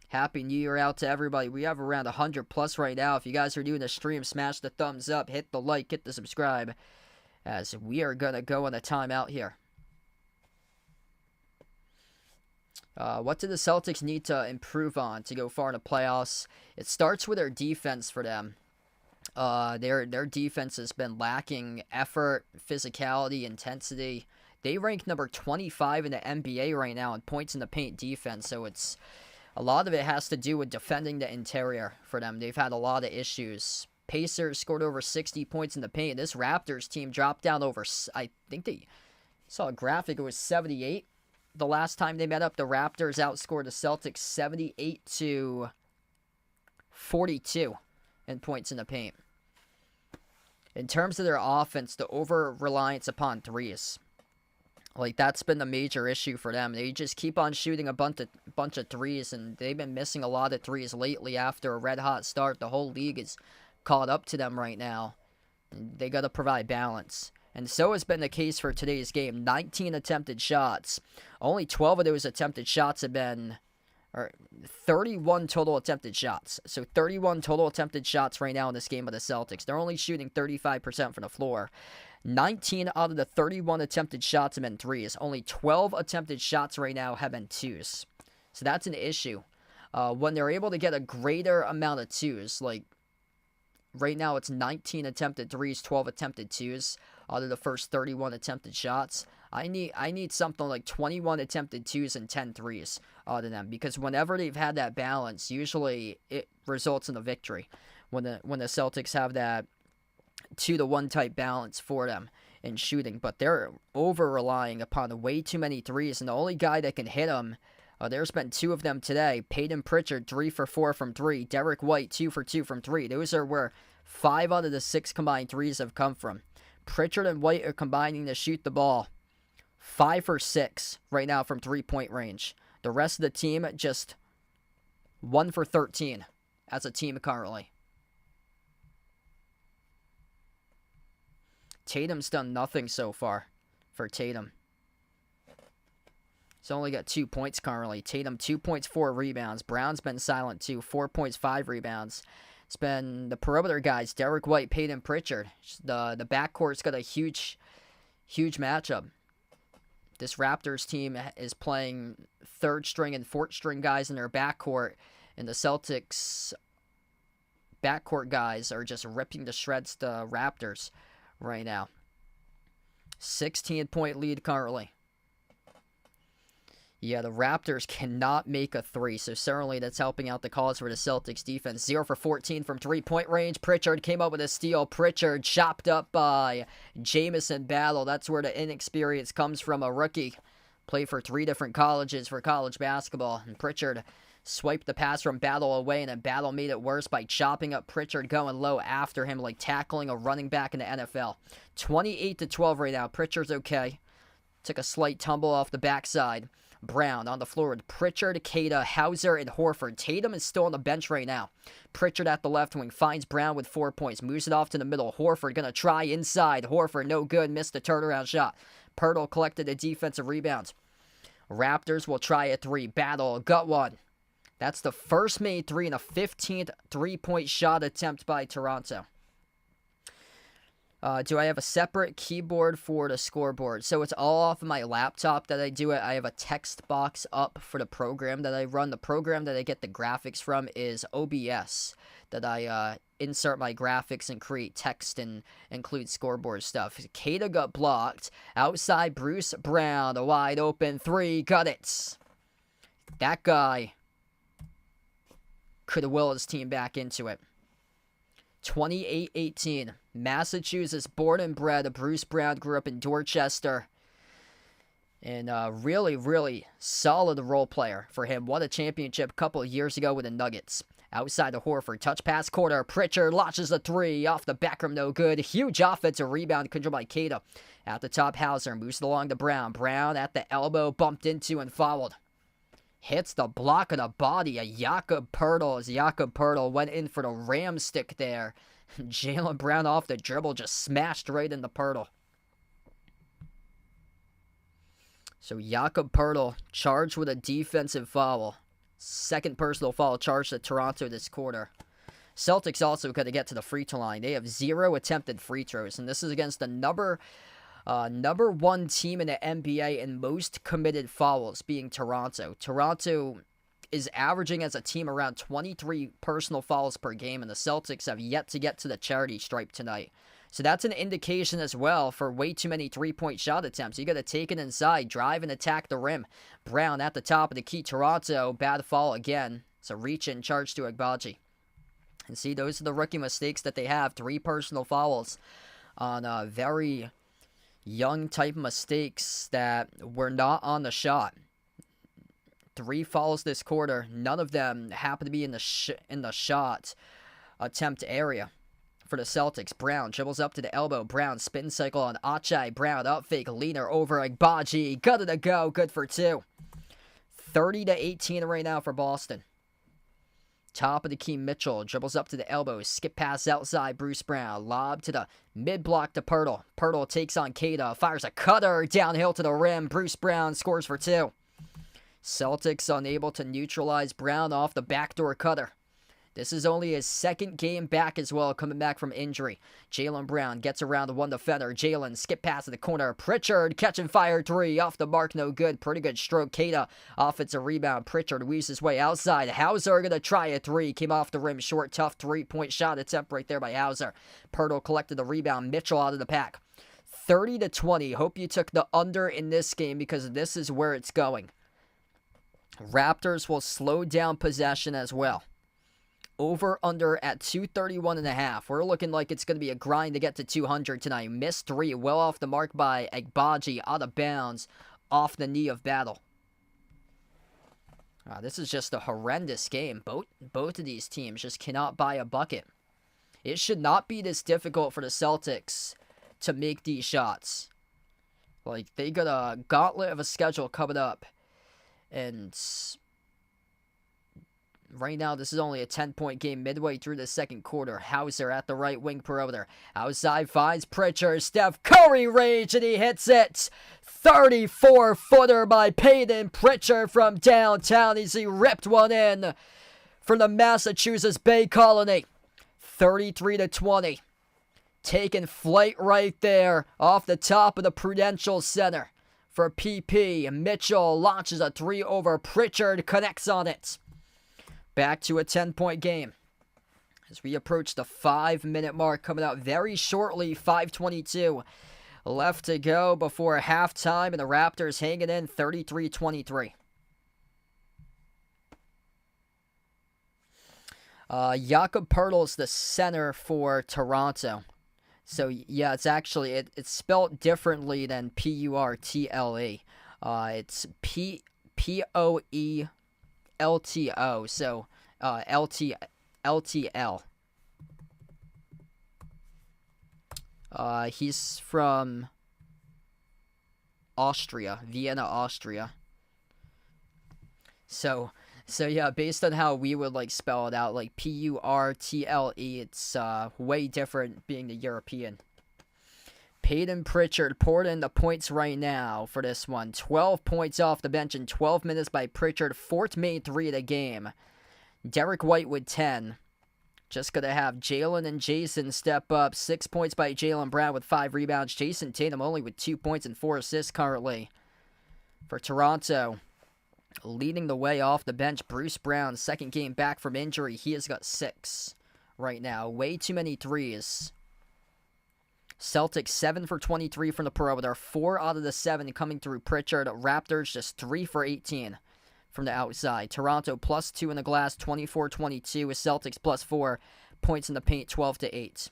Happy New Year out to everybody. We have around 100 plus right now. If you guys are doing the stream, smash the thumbs up, hit the like, hit the subscribe, as we are going to go on a timeout here. What do the Celtics need to improve on to go far in the playoffs? It starts with their defense for them. Their defense has been lacking effort, physicality, intensity. They rank number 25 in the NBA right now in points in the paint defense, so it's a lot of it has to do with defending the interior for them. They've had a lot of issues. Pacers scored over 60 points in the paint. This Raptors team dropped down over, I think they saw a graphic, it was 78. The last time they met up, the Raptors outscored the Celtics 78-42 in points in the paint. In terms of their offense, the over-reliance upon threes, like that's been the major issue for them. They just keep on shooting a bunch of threes, and they've been missing a lot of threes lately after a red-hot start. The whole league is caught up to them right now. They got to provide balance. And so has been the case for today's game. 19 attempted shots. Only 12 of those attempted shots have been, or 31 total attempted shots. So 31 total attempted shots right now in this game of the Celtics. They're only shooting 35% from the floor. 19 out of the 31 attempted shots have been threes. Only 12 attempted shots right now have been twos. So that's an issue. When they're able to get a greater amount of twos, like right now it's 19 attempted threes, 12 attempted twos out of the first 31 attempted shots. I need something like 21 attempted twos and 10 threes out of them, because whenever they've had that balance, usually it results in a victory. When the Celtics have that 2-to-1 type balance for them in shooting, but they're over-relying upon way too many threes, and the only guy that can hit them, there's been 2 of them today. Peyton Pritchard, 3 for 4 from 3. Derek White, 2 for 2 from 3. Those are where 5 out of the 6 combined threes have come from. Pritchard and White are combining to shoot the ball. 5 for 6 right now from three-point range. The rest of the team just 1 for 13 as a team currently. Tatum's done nothing so far for Tatum. He's only got 2 points currently. Tatum, 2 points, 4 rebounds. Brown's been silent too. 4 points, 5 rebounds. It's been the perimeter guys, Derek White, Peyton Pritchard. The backcourt's got a huge matchup. This Raptors team is playing third string and fourth string guys in their backcourt, and the Celtics backcourt guys are just ripping to shreds the Raptors right now. 16-point lead currently. Yeah, the Raptors cannot make a three, so certainly that's helping out the cause for the Celtics defense. 0 for 14 from three-point range. Pritchard came up with a steal. Pritchard chopped up by Jamison Battle. That's where the inexperience comes from. A rookie. Played for 3 different colleges for college basketball. And Pritchard swiped the pass from Battle away, and then Battle made it worse by chopping up Pritchard going low after him, like tackling a running back in the NFL. 28-12 right now. Pritchard's okay. Took a slight tumble off the backside. Brown on the floor with Pritchard, Keita, Hauser, and Horford. Tatum is still on the bench right now. Pritchard at the left wing finds Brown with 4 points. Moves it off to the middle. Horford going to try inside. Horford, no good. Missed the turnaround shot. Pirtle collected a defensive rebound. Raptors will try a 3. Battle, got one. That's the first made 3 and a 15th three-point shot attempt by Toronto. Do I have a separate keyboard for the scoreboard? So it's all off of my laptop that I do it. I have a text box up for the program that I run. The program that I get the graphics from is OBS, that I insert my graphics and create text and include scoreboard stuff. Keita got blocked. Outside, Bruce Brown, a wide open 3, got it. That guy could will his team back into it. 28-18. Massachusetts, born and bred. Bruce Brown grew up in Dorchester. And really, really solid role player for him. Won a championship a couple of years ago with the Nuggets. Outside of Horford. Touch pass corner. Pritchard launches a 3. Off the back rim, no good. Huge offensive rebound controlled by Keita. At the top, Hauser moves it along to Brown. Brown at the elbow, bumped into and fouled. Hits the block of the body of Jakob Poeltl as Jakob Poeltl went in for the ram stick there. Jaylen Brown off the dribble just smashed right into Poeltl. So Jakob Poeltl charged with a defensive foul. Second personal foul charged at Toronto this quarter. Celtics also got to get to the free throw line. They have 0 attempted free throws, and this is against the number 1 team in the NBA in most committed fouls, being Toronto. Toronto is averaging as a team around 23 personal fouls per game, and the Celtics have yet to get to the charity stripe tonight. So that's an indication as well for way too many three-point shot attempts. You got to take it inside, drive and attack the rim. Brown at the top of the key. Toronto, bad foul again. It's a reach in charge to Agbaji. And see, those are the rookie mistakes that they have. 3 personal fouls on very young type mistakes that were not on the shot. 3 fouls this quarter. None of them happen to be in the shot attempt area for the Celtics. Brown dribbles up to the elbow. Brown spin cycle on Achai. Brown up fake leaner over Agbaji. Got it to go. Good for 2. 30-18 right now for Boston. Top of the key, Mitchell dribbles up to the elbow. Skip pass outside, Bruce Brown. Lob to the mid-block to Poeltl. Poeltl takes on Keita. Fires a cutter downhill to the rim. Bruce Brown scores for 2. Celtics unable to neutralize Brown off the backdoor cutter. This is only his second game back as well, coming back from injury. Jaylen Brown gets around the one defender. Jaylen skip pass to the corner. Pritchard catch and fire 3. Off the mark, no good. Pretty good stroke. Keita offensive rebound. Pritchard weaves his way outside. Hauser going to try a 3. Came off the rim. Short, tough 3-point shot attempt right there by Hauser. Poeltl collected the rebound. Mitchell out of the pack. 30-20. Hope you took the under in this game because this is where it's going. Raptors will slow down possession as well. Over under at 231.5. We're looking like it's going to be a grind to get to 200 tonight. Missed 3, well off the mark by Agbaji, out of bounds, off the knee of Battle. This is just a horrendous game. Both of these teams just cannot buy a bucket. It should not be this difficult for the Celtics to make these shots. Like, they got a gauntlet of a schedule coming up. And right now, this is only a 10-point game midway through the second quarter. Hauser at the right wing perimeter. Outside finds Pritchard. Steph Curry rage, and he hits it. 34-footer by Peyton Pritchard from downtown. He ripped one in from the Massachusetts Bay Colony. 33-20. Taking flight right there off the top of the Prudential Center for PP. Mitchell launches a three over Pritchard, connects on it. Back to a 10-point game as we approach the 5-minute mark, coming out very shortly. 5:22 left to go before halftime, and the Raptors hanging in 33-23. Jakob Poeltl's the center for Toronto. So, yeah, it's actually, it's spelled differently than P-U-R-T-L-E. It's P-O-E-L-T-O, so L-T-L. He's from Austria, Vienna, Austria. So yeah, based on how we would like spell it out, like P-U-R-T-L-E, it's way different being the European. Peyton Pritchard poured in the points right now for this one. 12 points off the bench in 12 minutes by Pritchard. Fourth made three of the game. Derek White with 10. Just going to have Jalen and Jason step up. 6 points by Jalen Brown with 5 rebounds. Jason Tatum only with 2 points and 4 assists currently for Toronto. Leading the way off the bench, Bruce Brown, second game back from injury. He has got 6 right now. Way too many threes. Celtics 7 for 23 from the perimeter. 4 out of the 7 coming through Pritchard. Raptors just 3 for 18 from the outside. Toronto plus 2 in the glass, 24-22. With Celtics plus 4 points in the paint, 12-8.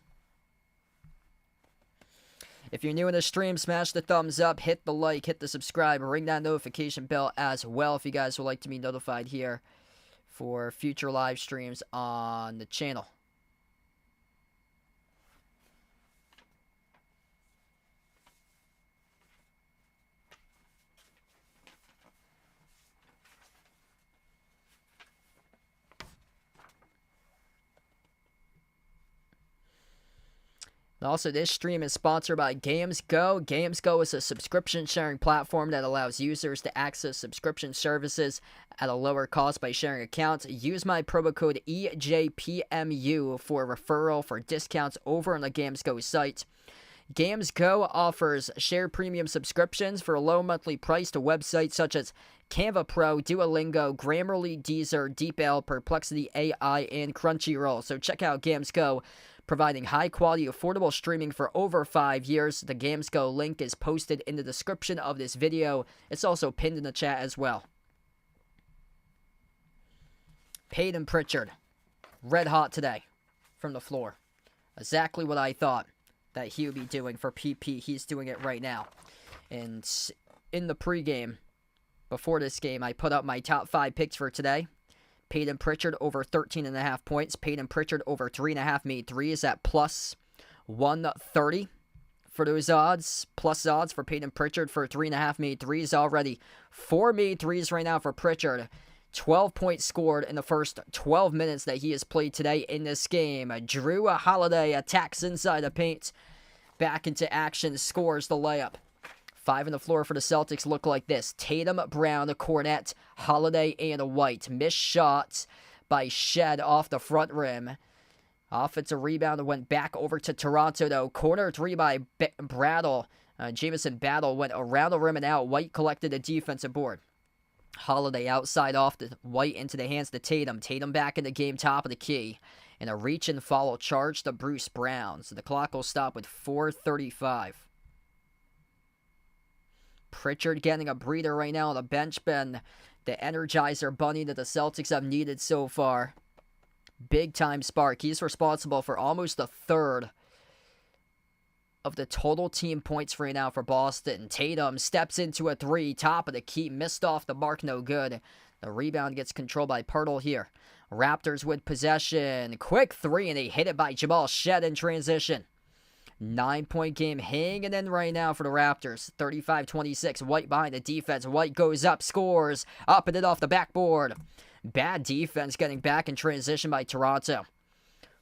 If you're new in the stream, smash the thumbs up, hit the like, hit the subscribe, ring that notification bell as well if you guys would like to be notified here for future live streams on the channel. Also, this stream is sponsored by GamesGo. GamesGo is a subscription sharing platform that allows users to access subscription services at a lower cost by sharing accounts. Use my promo code EJPMU for a referral for discounts over on the GamesGo site. GamesGo offers shared premium subscriptions for a low monthly price to websites such as Canva Pro, Duolingo, Grammarly, Deezer, DeepL, Perplexity AI, and Crunchyroll. So check out GamesGo, providing high-quality, affordable streaming for over 5 years. The GamesGo link is posted in the description of this video. It's also pinned in the chat as well. Peyton Pritchard, red hot today from the floor. Exactly what I thought that he would be doing for PP. He's doing it right now. And in the pregame, before this game, I put up my top 5 picks for today. Peyton Pritchard over 13.5 points. Peyton Pritchard over 3.5 made threes at plus 130 for those odds. Plus odds for Peyton Pritchard for 3.5 made threes already. 4 made threes right now for Pritchard. 12 points scored in the first 12 minutes that he has played today in this game. Drew Holiday attacks inside the paint. Back into action, scores the layup. 5 on the floor for the Celtics look like this. Tatum, Brown, Cornette, Holiday, and White. Missed shots by Shed off the front rim. Offensive rebound went back over to Toronto, though. Corner 3 by Brattle. Jamison Battle went around the rim and out. White collected a defensive board. Holiday outside off the White into the hands of Tatum. Tatum back in the game, top of the key. And a reach and follow charge to Bruce Brown. So the clock will stop with 4:35. Pritchard getting a breather right now on the bench. Been the Energizer Bunny that the Celtics have needed so far. Big time spark. He's responsible for almost a third of the total team points right now for Boston. Tatum steps into a 3, top of the key, missed off the mark, no good. The rebound gets controlled by Poeltl here. Raptors with possession. Quick 3, and they hit it by Jamal Shed in transition. 9-point game hanging in right now for the Raptors. 35-26. White behind the defense. White goes up, scores. Up and it off the backboard. Bad defense getting back in transition by Toronto.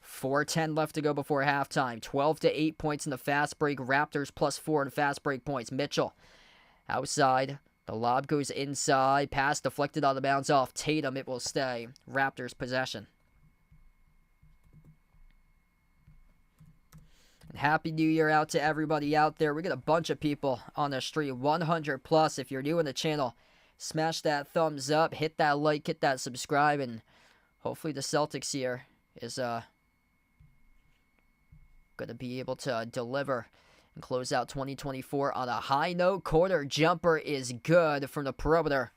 4:10 left to go before halftime. 12-8 points in the fast break. Raptors +4 in fast break points. Mitchell outside. The lob goes inside. Pass deflected out of bounds off Tatum. It will stay. Raptors possession. And Happy New Year out to everybody out there. We got a bunch of people on the stream. 100 plus. If you're new in the channel, smash that thumbs up. Hit that like. Hit that subscribe. And hopefully the Celtics here is going to be able to deliver and close out 2024 on a high note. Quarter jumper is good from the perimeter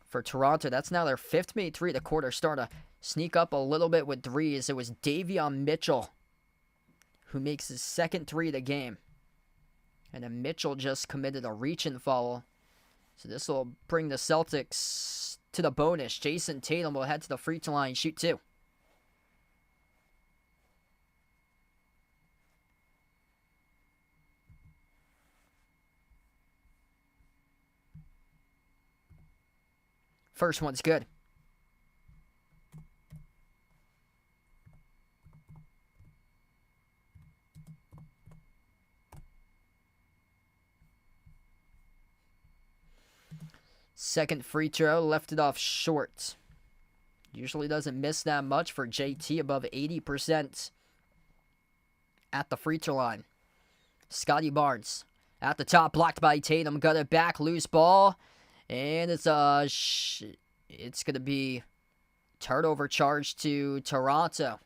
for Toronto. That's now their 5th made three. The quarter starting to sneak up a little bit with threes. It was Davion Mitchell who makes his 2nd three of the game. And then Mitchell just committed a reach-in foul. So this will bring the Celtics to the bonus. Jason Tatum will head to the free throw line, shoot 2. First one's good. Second free throw, left it off short. Usually doesn't miss that much for JT, above 80% at the free throw line. Scotty Barnes at the top, blocked by Tatum, got it back, loose ball. And it's going to be turnover charge to Toronto.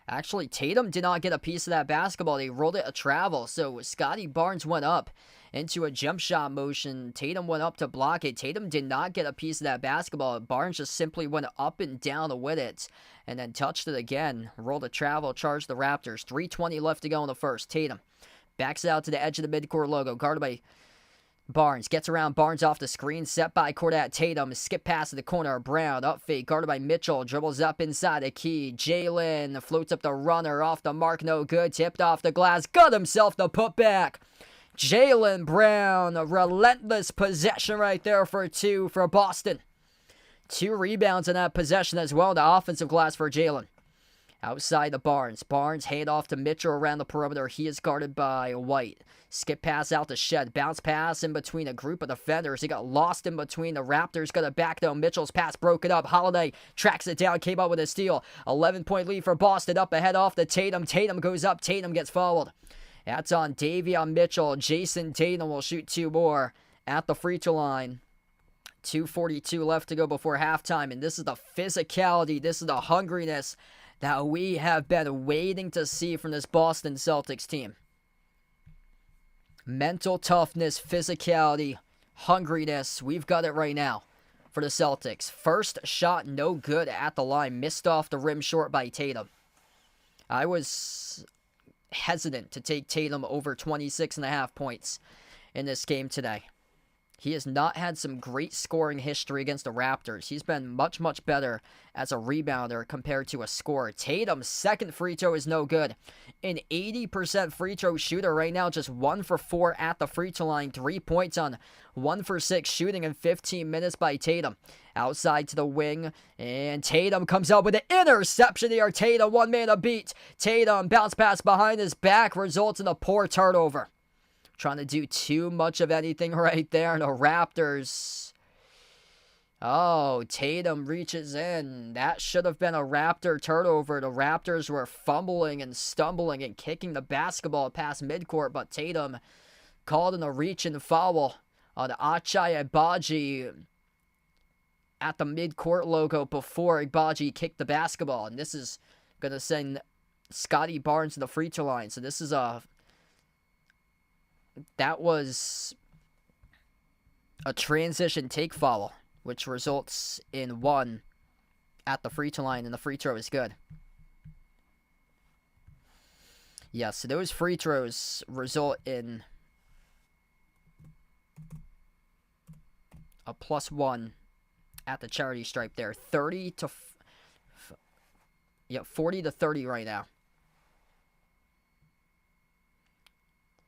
Actually, Tatum did not get a piece of that basketball. They rolled it a travel. So Scotty Barnes went up into a jump shot motion. Tatum went up to block it. Tatum did not get a piece of that basketball. Barnes just simply went up and down with it and then touched it again. Rolled a travel, charged the Raptors. 3:20 left to go in the first. Tatum backs out to the edge of the midcourt logo, guarded by Barnes. Gets around Barnes off the screen, set by Cordat Tatum. Skip pass to the corner. Brown up fake, guarded by Mitchell. Dribbles up inside the key. Jalen floats up the runner, off the mark, no good. Tipped off the glass, got himself the putback. Jalen Brown, a relentless possession right there for 2 for Boston. 2 rebounds in that possession as well. The offensive glass for Jalen. Outside the Barnes. Barnes hand off to Mitchell around the perimeter. He is guarded by White. Skip pass out to Shed. Bounce pass in between a group of defenders. He got lost in between. The Raptors got it back though. Mitchell's pass broken up. Holiday tracks it down. Came up with a steal. 11-point lead for Boston. Up ahead off the Tatum. Tatum goes up. Tatum gets fouled. That's on Davion Mitchell. Jason Tatum will shoot 2 more at the free throw line. 2:42 left to go before halftime. And this is the physicality. This is the hungriness that we have been waiting to see from this Boston Celtics team. Mental toughness, physicality, hungriness. We've got it right now for the Celtics. First shot, no good at the line. Missed off the rim short by Tatum. I was hesitant to take Tatum over 26.5 points in this game today. He has not had some great scoring history against the Raptors. He's been much, much better as a rebounder compared to a scorer. Tatum's 2nd free throw is no good. An 80% free throw shooter right now, just 1 for 4 at the free throw line. 3 points on 1 for 6 shooting in 15 minutes by Tatum. Outside to the wing, and Tatum comes out with an interception here. Tatum, 1 man a beat. Tatum bounce pass behind his back, results in a poor turnover. Trying to do too much of anything right there. And the Raptors. Oh, Tatum reaches in. That should have been a Raptor turnover. The Raptors were fumbling and stumbling and kicking the basketball past midcourt. But Tatum called in a reach and foul on Ochai Agbaji at the midcourt logo before Agbaji kicked the basketball. And this is going to send Scotty Barnes to the free throw line. So this is that was a transition take foul, which results in 1 at the free throw line, and the free throw is good. Yeah, so those free throws result in a +1 at the charity stripe there. 40 to 30 right now.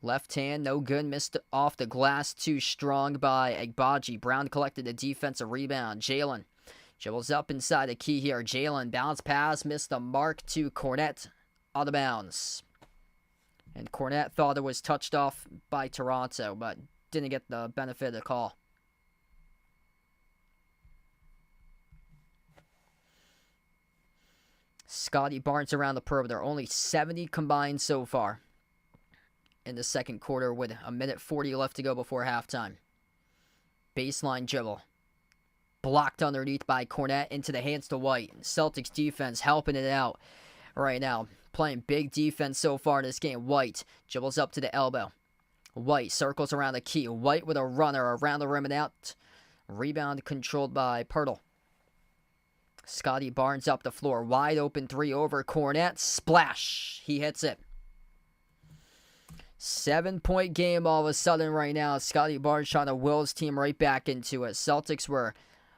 Left hand, no good. Missed off the glass, too strong by Agbaji. Brown collected the defensive rebound. Jalen dribbles up inside the key here. Jalen, bounce pass, missed the mark to Cornette. Out of bounds. And Cornette thought it was touched off by Toronto, but didn't get the benefit of the call. Scotty Barnes around the perimeter. Only 70 combined so far in the second quarter with a minute 40 left to go before halftime. Baseline dribble. Blocked underneath by Cornette into the hands to White. Celtics defense helping it out right now. Playing big defense so far in this game. White dribbles up to the elbow. White circles around the key. White with a runner around the rim and out. Rebound controlled by Pirtle. Scotty Barnes up the floor. Wide open three over Cornette. Splash. He hits it. 7-point game all of a sudden right now. Scotty Barnes trying to will his team right back into it. Celtics were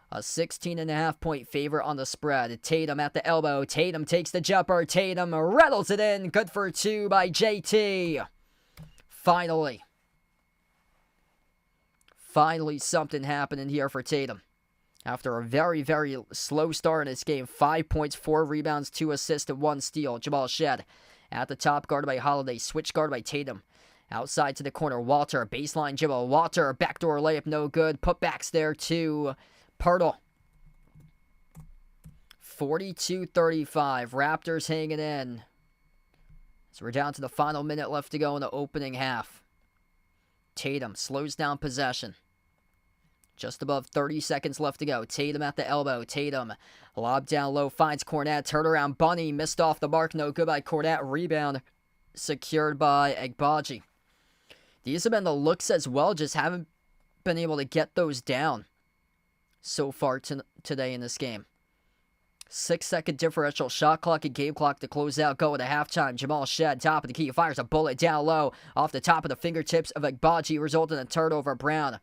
a 16.5-point favorite on the spread. Tatum at the elbow. Tatum takes the jumper. Tatum rattles it in. Good for two by JT. Finally something happening here for Tatum. After a very, very slow start in this game. 5 points, 4 rebounds, 2 assists, and 1 steal. Jamal Shed at the top, guarded by Holiday. Switch guard by Tatum. Outside to the corner, Walter. Baseline dribble. Walter, backdoor layup, no good. Putbacks there to Pirtle. 42-35. Raptors hanging in. So we're down to the final minute left to go in the opening half. Tatum slows down possession. Just above 30 seconds left to go. Tatum at the elbow. Tatum lob down low. Finds Cornette. Turnaround bunny. Missed off the mark. No good by Cornette. Rebound secured by Agbaji. These have been the looks as well. Just haven't been able to get those down so far today in this game. 6-second differential. Shot clock and game clock to close out. Go to halftime. Jamal Shed, top of the key. Fires a bullet down low. Off the top of the fingertips of Agbaji. Resulting in a turnover. Brown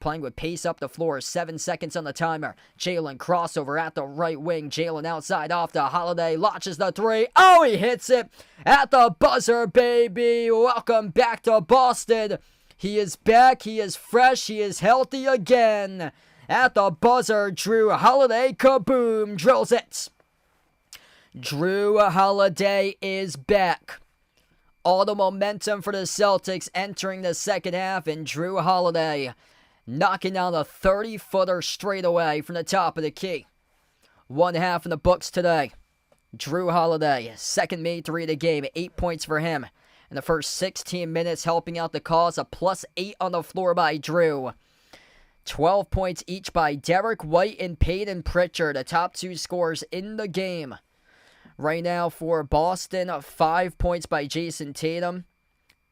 playing with pace up the floor. 7 seconds on the timer. Jalen crossover at the right wing. Jalen outside off the Holiday. Launches the three. Oh, he hits it at the buzzer, baby. Welcome back to Boston. He is back. He is fresh. He is healthy again. At the buzzer, Drew Holiday, kaboom, drills it. Drew Holiday is back. All the momentum for the Celtics entering the second half, and Drew Holiday knocking down a 30-footer straight away from the top of the key. 1 half in the books today. Drew Holiday, second made three of the game, 8 points for him. In the first 16 minutes, helping out the cause, a +8 on the floor by Drew. 12 points each by Derek White and Peyton Pritchard, the top 2 scorers in the game. Right now for Boston, 5 points by Jason Tatum.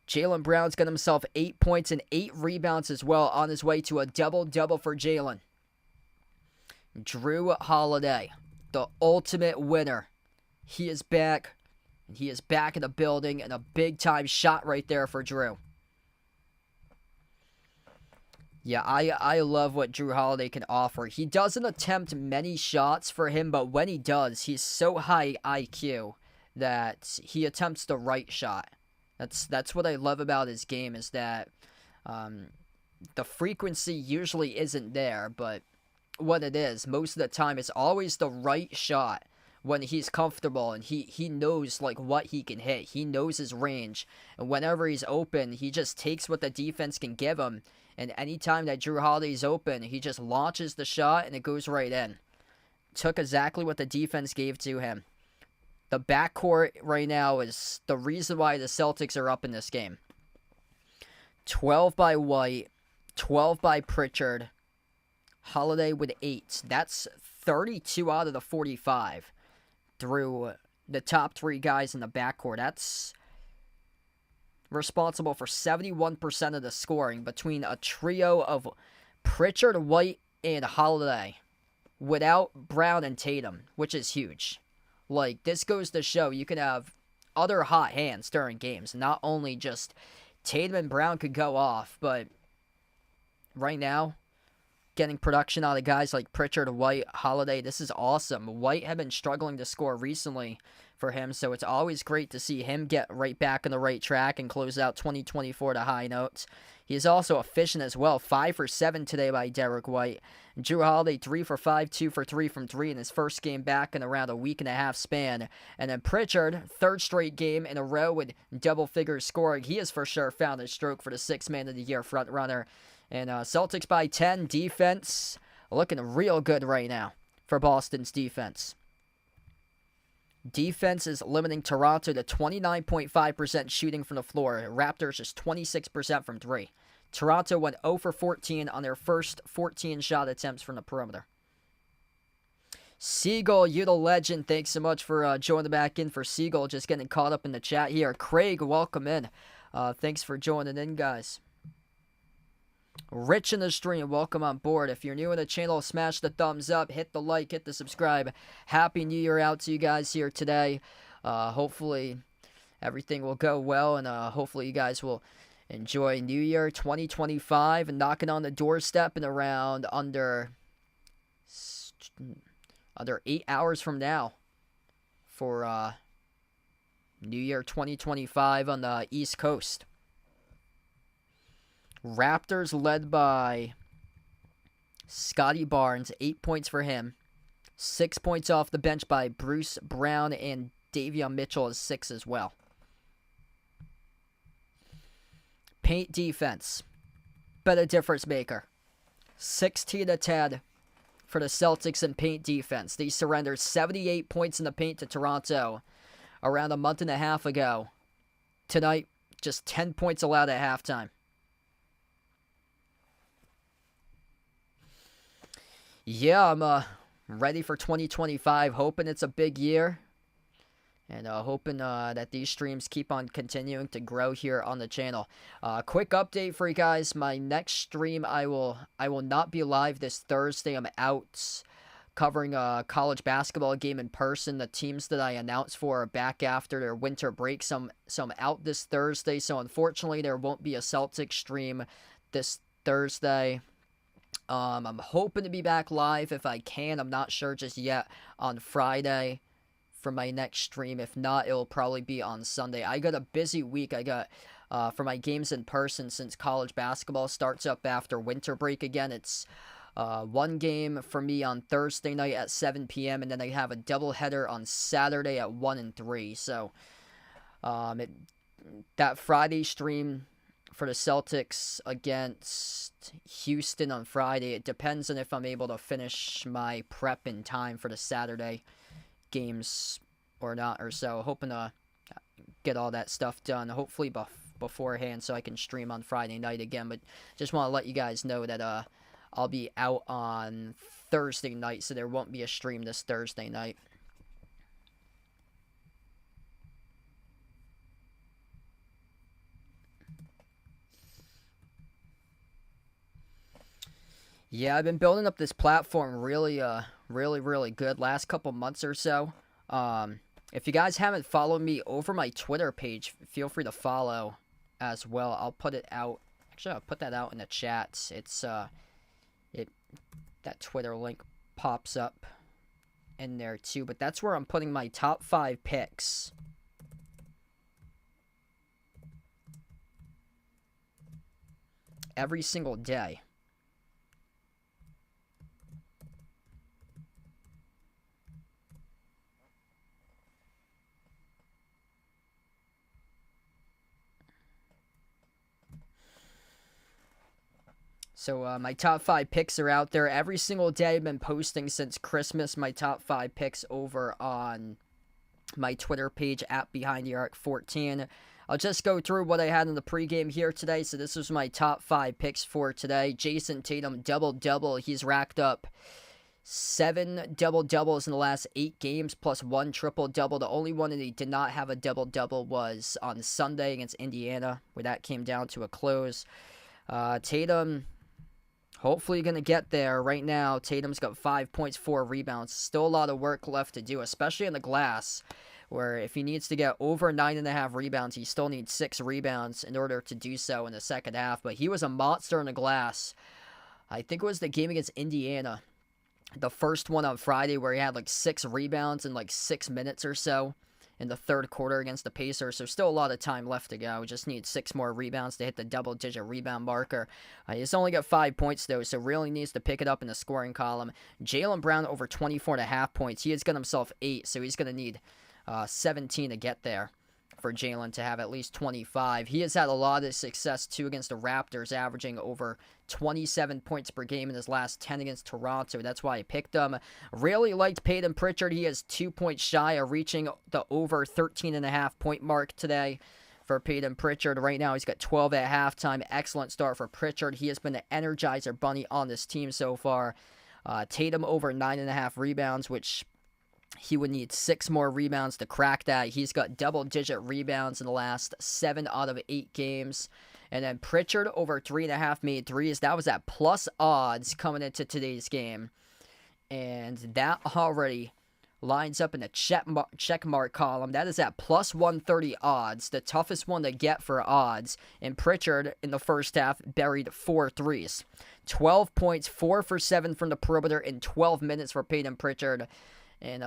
Jaylen Brown's got himself 8 points and 8 rebounds as well, on his way to a double-double for Jaylen. Drew Holiday, the ultimate winner. He is back, and he is back in the building, and a big-time shot right there for Drew. Yeah, I love what Drew Holiday can offer. He doesn't attempt many shots for him, but when he does, he's so high IQ that he attempts the right shot. That's what I love about his game, is that the frequency usually isn't there, but what it is, most of the time, it's always the right shot when he's comfortable, and he knows like what he can hit. He knows his range, and whenever he's open, he just takes what the defense can give him. And anytime that Drew Holiday's open, he just launches the shot and it goes right in. Took exactly what the defense gave to him. The backcourt right now is the reason why the Celtics are up in this game. 12 by White, 12 by Pritchard, Holiday with 8. That's 32 out of the 45 through the top 3 guys in the backcourt. That's responsible for 71% of the scoring between a trio of Pritchard, White, and Holiday without Brown and Tatum, which is huge. Like, this goes to show you can have other hot hands during games. Not only just Tatum and Brown could go off, but right now, getting production out of guys like Pritchard, White, Holiday. This is awesome. White had been struggling to score recently for him, so it's always great to see him get right back on the right track and close out 2024 to high notes. He is also efficient as well. 5 for 7 today by Derek White. Drew Holiday 3 for 5, 2 for 3 from 3 in his first game back in around a week and a half span. And then Pritchard, third straight game in a row with double figures scoring. He has for sure found his stroke for the 6th Man of the Year front runner. And Celtics by 10. Defense looking real good right now for Boston's defense. Defense is limiting Toronto to 29.5% shooting from the floor. Raptors just 26% from 3. Toronto went 0 for 14 on their first 14 shot attempts from the perimeter. Siegel, you the legend. Thanks so much for joining back in for Siegel. Just getting caught up in the chat here. Craig, welcome in. Thanks for joining in, guys. Rich in the stream, welcome on board. If you're new in the channel, smash the thumbs up, hit the like, hit the subscribe. Happy New Year out to you guys here today. Hopefully everything will go well, and hopefully you guys will enjoy New Year 2025 and knocking on the doorstep in around under 8 hours from now for New Year 2025 on the East Coast. Raptors led by Scotty Barnes, 8 points for him. 6 points off the bench by Bruce Brown, and Davion Mitchell is 6 as well. Paint defense, but a difference maker. 16-10 for the Celtics in paint defense. They surrendered 78 points in the paint to Toronto around a month and a half ago. Tonight, just 10 points allowed at halftime. Yeah, I'm ready for 2025. Hoping it's a big year. And hoping that these streams keep on continuing to grow here on the channel. Quick update for you guys. My next stream, I will not be live this Thursday. I'm out covering a college basketball game in person. The teams that I announced for are back after their winter break. So I'm out this Thursday. So unfortunately, there won't be a Celtics stream this Thursday. I'm hoping to be back live if I can. I'm not sure just yet on Friday for my next stream. If not, it'll probably be on Sunday. I got a busy week. I got for my games in person since college basketball starts up after winter break again. It's one game for me on Thursday night at 7 p.m. and then I have a doubleheader on Saturday at 1 and 3. So that Friday stream for the Celtics against Houston on Friday, it depends on if I'm able to finish my prep in time for the Saturday games or not, or so. Hoping to get all that stuff done, hopefully beforehand, so I can stream on Friday night again. But just want to let you guys know that I'll be out on Thursday night, so there won't be a stream this Thursday night. Yeah, I've been building up this platform really good last couple months or so. If you guys haven't followed me over my Twitter page, feel free to follow as well. I'll put it out. Actually, I'll put that out in the chat. It's that Twitter link pops up in there too. But that's where I'm putting my top 5 picks. Every single day. So my top 5 picks are out there every single day. I've been posting since Christmas my top 5 picks over on my Twitter page at behindthearc14. I'll just go through what I had in the pregame here today. So this was my top 5 picks for today. Jason Tatum, double-double. He's racked up 7 double-doubles in the last 8 games, plus 1 triple-double. The only one that he did not have a double-double was on Sunday against Indiana, where that came down to a close. Tatum, hopefully going to get there. Right now, Tatum's got 5 points, 4 rebounds. Still a lot of work left to do, especially in the glass, where if he needs to get over 9.5 rebounds, he still needs 6 rebounds in order to do so in the second half. But he was a monster in the glass. I think it was the game against Indiana. The first one on Friday where he had like 6 rebounds in like 6 minutes or so in the third quarter against the Pacers. So still a lot of time left to go. Just need 6 more rebounds to hit the double-digit rebound marker. He's only got 5 points, though, so really needs to pick it up in the scoring column. Jaylen Brown over 24.5 points. He has got himself 8, so he's going to need 17 to get there for Jaylen to have at least 25. He has had a lot of success, too, against the Raptors, averaging over 27 points per game in his last 10 against Toronto. That's why I picked him. Really liked Peyton Pritchard. He is 2 points shy of reaching the over 13.5 point mark today for Peyton Pritchard. Right now, he's got 12 at halftime. Excellent start for Pritchard. He has been the energizer bunny on this team so far. Tatum over 9.5 rebounds, which he would need 6 more rebounds to crack that. He's got double-digit rebounds in the last 7 out of 8 games. And then Pritchard over 3.5 made threes. That was at plus odds coming into today's game. And that already lines up in the check mark column. That is at plus 130 odds, the toughest one to get for odds. And Pritchard in the first half buried 4 threes. 12 points, 4 for 7 from the perimeter in 12 minutes for Peyton Pritchard. And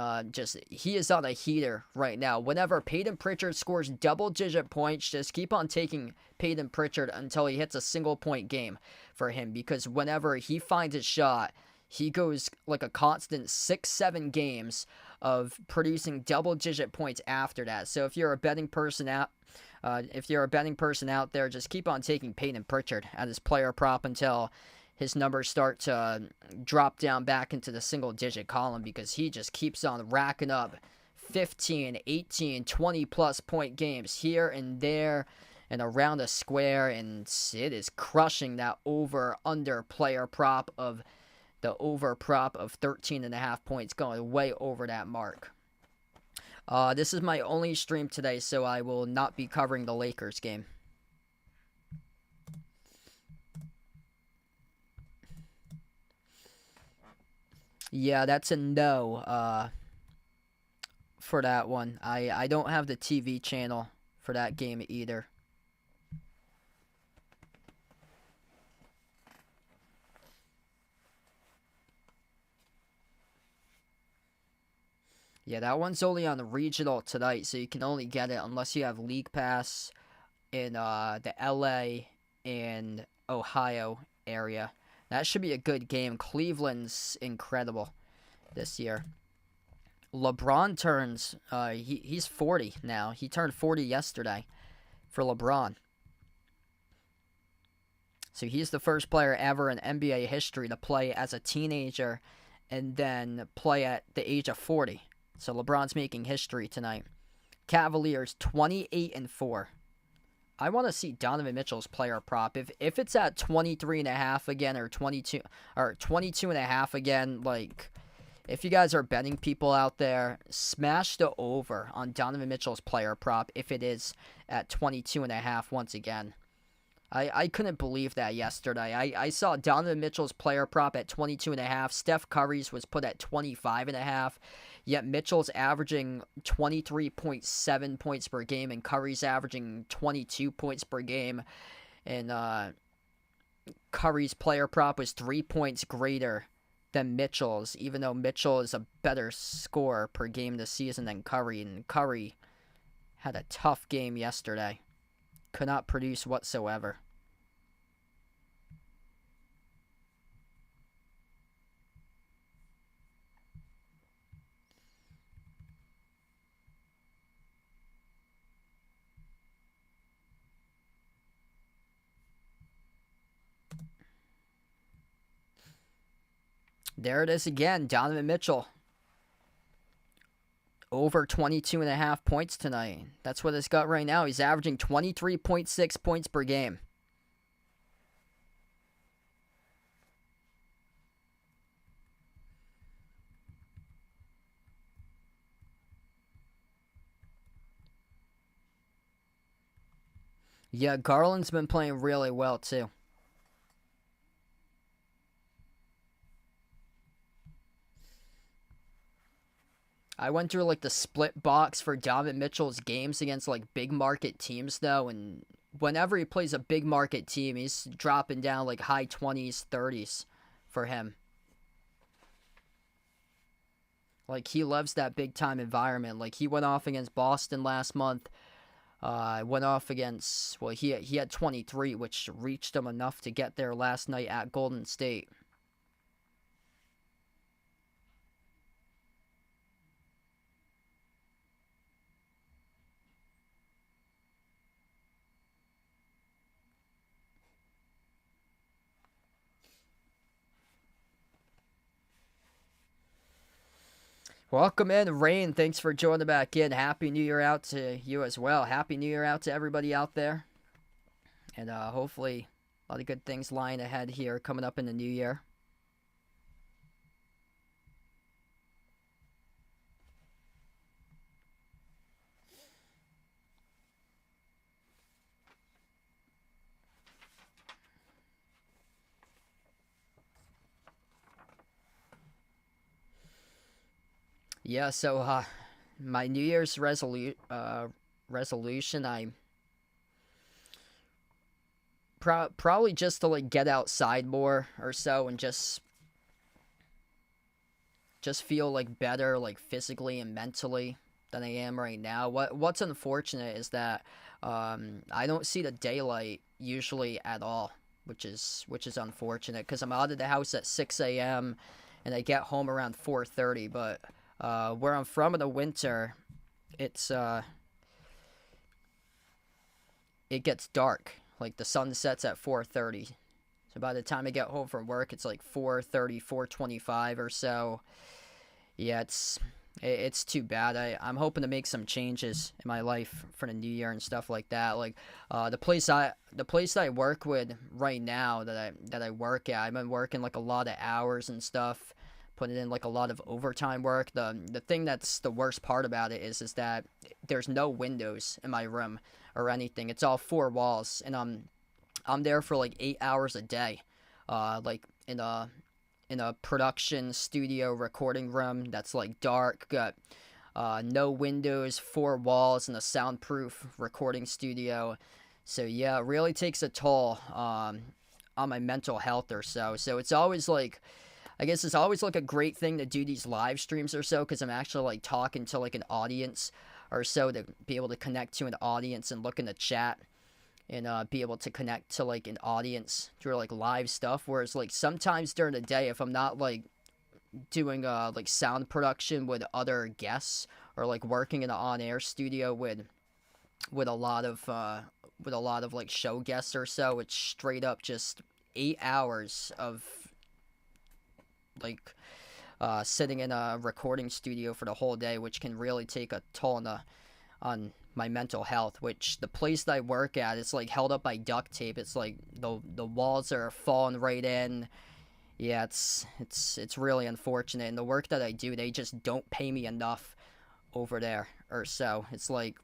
he is on a heater right now. Whenever Peyton Pritchard scores double-digit points, just keep on taking Peyton Pritchard until he hits a single-point game for him. Because whenever he finds his shot, he goes like a constant 6-7 games of producing double-digit points after that. So if you're a betting person out, there, just keep on taking Peyton Pritchard as his player prop until his numbers start to drop down back into the single-digit column, because he just keeps on racking up 15, 18, 20-plus point games here and there and around the square, and it is crushing that over-under player prop of the over prop of 13.5 points, going way over that mark. This is my only stream today, so I will not be covering the Lakers game. Yeah, that's a no for that one. I don't have the TV channel for that game either. Yeah, that one's only on the regional tonight, so you can only get it unless you have League Pass in the LA and Ohio area. That should be a good game. Cleveland's incredible this year. LeBron turns, he's 40 now. He turned 40 yesterday for LeBron. So he's the first player ever in NBA history to play as a teenager and then play at the age of 40. So LeBron's making history tonight. Cavaliers 28-4. I want to see Donovan Mitchell's player prop. If it's at 23.5 again, or 22.5 again, like, if you guys are betting people out there, smash the over on Donovan Mitchell's player prop if it is at 22.5 once again. I couldn't believe that yesterday. I saw Donovan Mitchell's player prop at 22.5. Steph Curry's was put at 25.5. Yet Mitchell's averaging 23.7 points per game, and Curry's averaging 22 points per game. And Curry's player prop was 3 points greater than Mitchell's, even though Mitchell is a better scorer per game this season than Curry. And Curry had a tough game yesterday. Could not produce whatsoever. There it is again, Donovan Mitchell. Over 22.5 points tonight. That's what it's got right now. He's averaging 23.6 points per game. Yeah, Garland's been playing really well, too. I went through, like, the split box for Donovan Mitchell's games against, like, big market teams, though, and whenever he plays a big market team, he's dropping down, like, high 20s, 30s for him. Like, he loves that big-time environment. Like, he went off against Boston last month. Went off against, well, he had 23, which reached him enough to get there last night at Golden State. Welcome in, Rain. Thanks for joining back in. Happy New Year out to you as well. Happy New Year out to everybody out there. And hopefully a lot of good things lying ahead here coming up in the new year. Yeah, so my New Year's resolution, I probably just to like get outside more or so, and just feel like better, like physically and mentally, than I am right now. What's unfortunate is that I don't see the daylight usually at all, which is unfortunate, because I'm out of the house at 6 a.m. and I get home around 4:30, but where I'm from in the winter, it gets dark. Like, the sun sets at 4:30. So by the time I get home from work, it's like 4:30, 4:25 or so. Yeah, it's too bad. I'm hoping to make some changes in my life for the new year and stuff like that. Like, the place that I work with right now, that I work at, I've been working like a lot of hours and stuff, putting in like a lot of overtime work. The thing that's the worst part about it is that there's no windows in my room or anything. It's all four walls, and I'm there for like 8 hours a day, like in a production studio recording room that's like dark, got no windows, four walls, and a soundproof recording studio. So yeah, it really takes a toll on my mental health or so. So it's always like, I guess it's always like a great thing to do these live streams or so, because I'm actually like talking to like an audience or so, to be able to connect to an audience and look in the chat, and be able to connect to like an audience through like live stuff. Whereas like sometimes during the day, if I'm not like doing like sound production with other guests, or like working in an on-air studio with a lot of like show guests or so, it's straight up just 8 hours of like sitting in a recording studio for the whole day, which can really take a toll on my mental health. Which the place that I work at, it's like held up by duct tape. It's like the walls are falling right in. Yeah, it's really unfortunate. And the work that I do, they just don't pay me enough over there or so. It's like,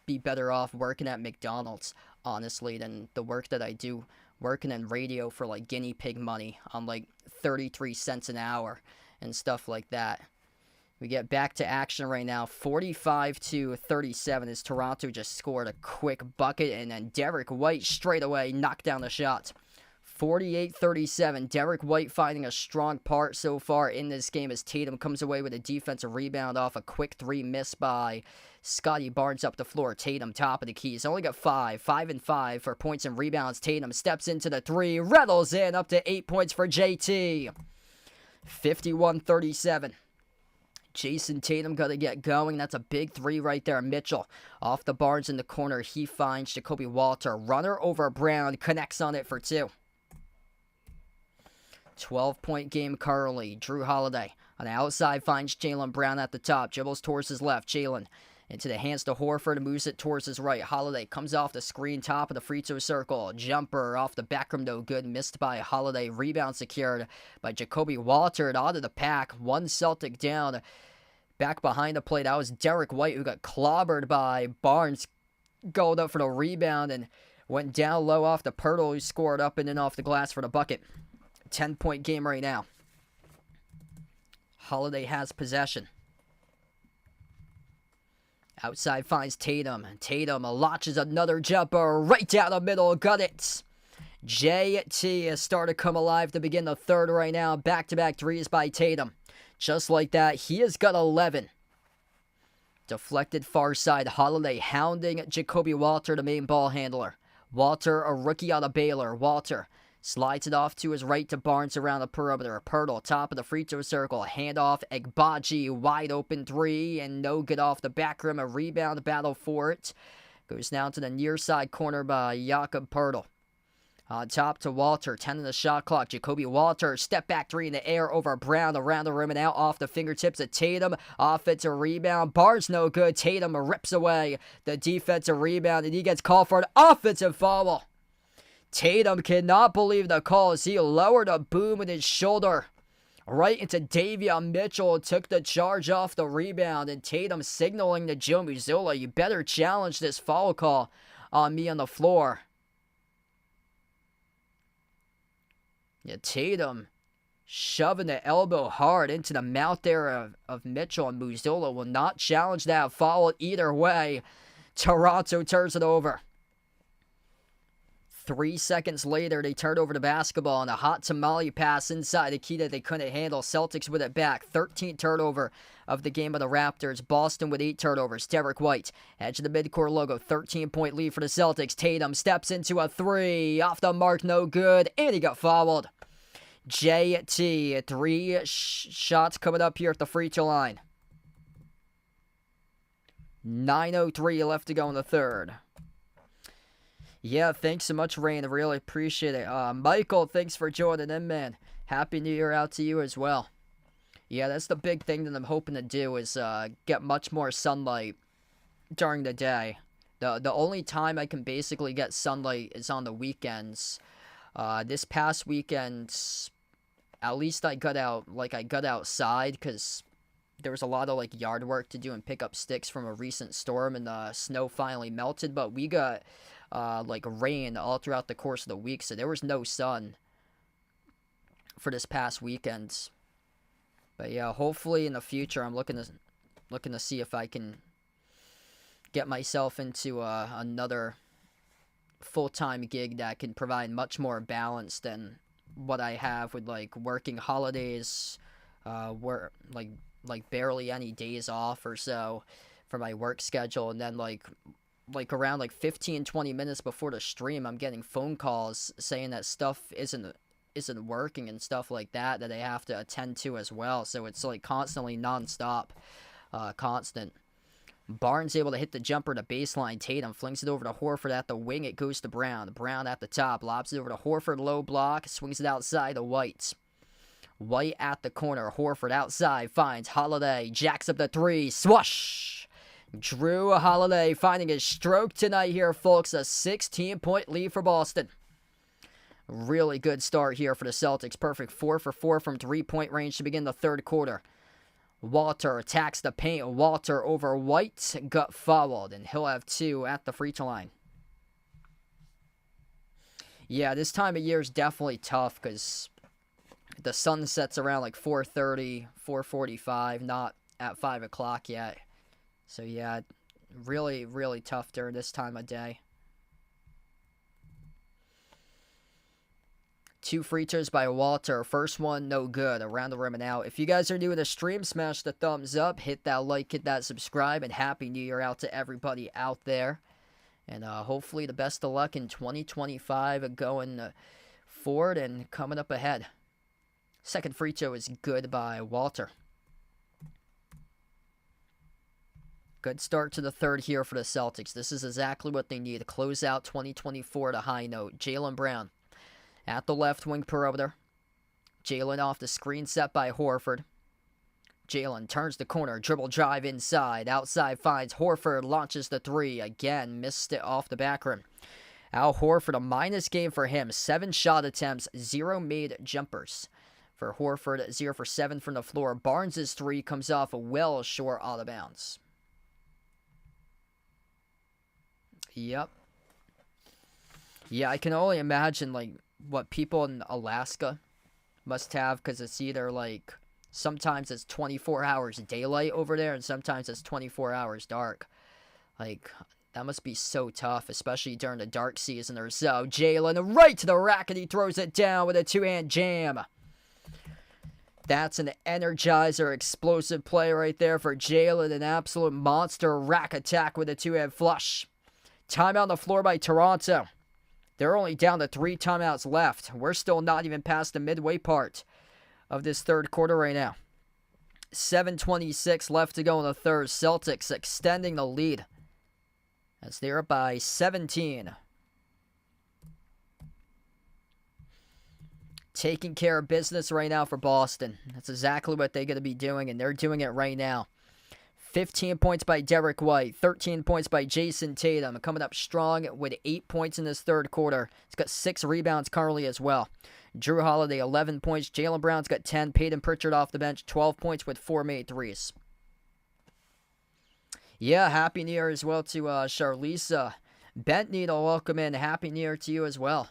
be better off working at McDonald's, honestly, than the work that I do working in radio for like guinea pig money on like 33 cents an hour and stuff like that. We get back to action right now. 45-37 as Toronto just scored a quick bucket, and then Derek White straight away knocked down the shot. 48-37. Derek White finding a strong part so far in this game, as Tatum comes away with a defensive rebound off a quick three missed by Scotty Barnes up the floor. Tatum, top of the key. He's only got 5 and 5 for points and rebounds. Tatum steps into the three, rattles in, up to 8 points for JT. 51-37. Jason Tatum got to get going. That's a big three right there. Mitchell off the Barnes in the corner. He finds Jacoby Walter. Runner over Brown. Connects on it for 2. 12-point game currently. Drew Holiday on the outside finds Jaylen Brown at the top. Dribbles towards his left. Jaylen into the hands to Horford, moves it towards his right. Holiday comes off the screen, top of the free throw circle. Jumper off the back rim, no good. Missed by Holiday. Rebound secured by Jacoby Walter. Out of the pack. One Celtic down. Back behind the plate. That was Derek White, who got clobbered by Barnes. Going up for the rebound and went down low off the Pirtle, who scored up and in off the glass for the bucket. 10-point game right now. Holiday has possession. Outside finds Tatum. Tatum launches another jumper right down the middle. Got it. JT has started to come alive to begin the third right now. Back-to-back threes by Tatum. Just like that, he has got 11. Deflected far side. Holiday hounding Jacoby Walter, the main ball handler. Walter, a rookie out of Baylor. Walter slides it off to his right to Barnes around the perimeter. Pirtle, top of the free throw circle. Handoff, Agbaji, wide open three, and no good off the back rim. A rebound battle for it. Goes down to the near side corner by Jakob Pirtle. On top to Walter, 10 in the shot clock. Jacoby Walter, step back three in the air over Brown, around the rim and out off the fingertips of Tatum. Offensive rebound. Barnes no good. Tatum rips away the defensive rebound, and he gets called for an offensive foul. Tatum cannot believe the call as he lowered a boom with his shoulder right into Davion Mitchell. Took the charge off the rebound, and Tatum signaling to Joe Mazzulla, you better challenge this foul call on me on the floor. Yeah, Tatum shoving the elbow hard into the mouth there of Mitchell, and Mazzulla will not challenge that foul either way. Toronto turns it over. 3 seconds later, they turn over the basketball, and a hot tamale pass inside the key that they couldn't handle. Celtics with it back. 13th turnover of the game of the Raptors. Boston with 8 turnovers. Derek White, edge of the midcourt logo. 13-point lead for the Celtics. Tatum steps into a three. Off the mark, no good, and he got fouled. JT, 3 shots coming up here at the free throw line. 9:03 left to go in the third. Yeah, thanks so much, Rain. I really appreciate it. Michael, thanks for joining in, man. Happy New Year out to you as well. Yeah, that's the big thing that I'm hoping to do is get much more sunlight during the day. The only time I can basically get sunlight is on the weekends. This past weekend, at least I got outside because there was a lot of yard work to do and pick up sticks from a recent storm, and the snow finally melted. But we got rain all throughout the course of the week, so there was no sun for this past weekend. But yeah, hopefully in the future, I'm looking to see if I can get myself into another full-time gig that can provide much more balance than what I have with working holidays, barely any days off or so for my work schedule, and then around 15-20 minutes before the stream, I'm getting phone calls saying that stuff isn't working and stuff like that I have to attend to as well. So it's constantly nonstop, constant. Barnes able to hit the jumper to baseline. Tatum flings it over to Horford at the wing. It goes to Brown. Brown at the top. Lobs it over to Horford. Low block. Swings it outside to White. White at the corner. Horford outside. Finds Holiday. Jacks up the three. Swoosh! Drew Holiday finding his stroke tonight here, folks. A 16-point lead for Boston. Really good start here for the Celtics. Perfect 4 for 4 from three-point range to begin the third quarter. Walter attacks the paint. Walter over White. Got fouled, and he'll have 2 at the free throw line. Yeah, this time of year is definitely tough because the sun sets around 4:30, 4:45, not at 5 o'clock yet. So yeah, really, really tough during this time of day. 2 free throws by Walter. First one, no good. Around the rim and out. If you guys are new to the stream, smash the thumbs up. Hit that like, hit that subscribe. And Happy New Year out to everybody out there. And hopefully the best of luck in 2025 going forward and coming up ahead. Second free throw is good by Walter. Good start to the third here for the Celtics. This is exactly what they need to close out 2024 at a high note. Jaylen Brown at the left wing perimeter. Jaylen off the screen set by Horford. Jaylen turns the corner, dribble drive inside. Outside finds Horford, launches the three. Again, missed it off the back rim. Al Horford, a minus game for him. 7 shot attempts, 0 made jumpers. For Horford, 0 for 7 from the floor. Barnes' 3 comes off well short out of bounds. Yep. Yeah, I can only imagine, what people in Alaska must have, because it's either, sometimes it's 24 hours daylight over there, and sometimes it's 24 hours dark. That must be so tough, especially during the dark season or so. Jalen right to the rack, and he throws it down with a two-hand jam. That's an energizer, explosive play right there for Jalen. An absolute monster rack attack with a two-hand flush. Timeout on the floor by Toronto. They're only down to 3 timeouts left. We're still not even past the midway part of this third quarter right now. 7:26 left to go in the third. Celtics extending the lead as they're up by 17. Taking care of business right now for Boston. That's exactly what they're going to be doing, and they're doing it right now. 15 points by Derek White, 13 points by Jason Tatum, coming up strong with 8 points in this third quarter. He's got 6 rebounds currently as well. Drew Holiday, 11 points. Jaylen Brown's got 10. Peyton Pritchard off the bench, 12 points with 4 made threes. Yeah, Happy New Year as well to Charlisa. Bent Needle, welcome in. Happy New Year to you as well.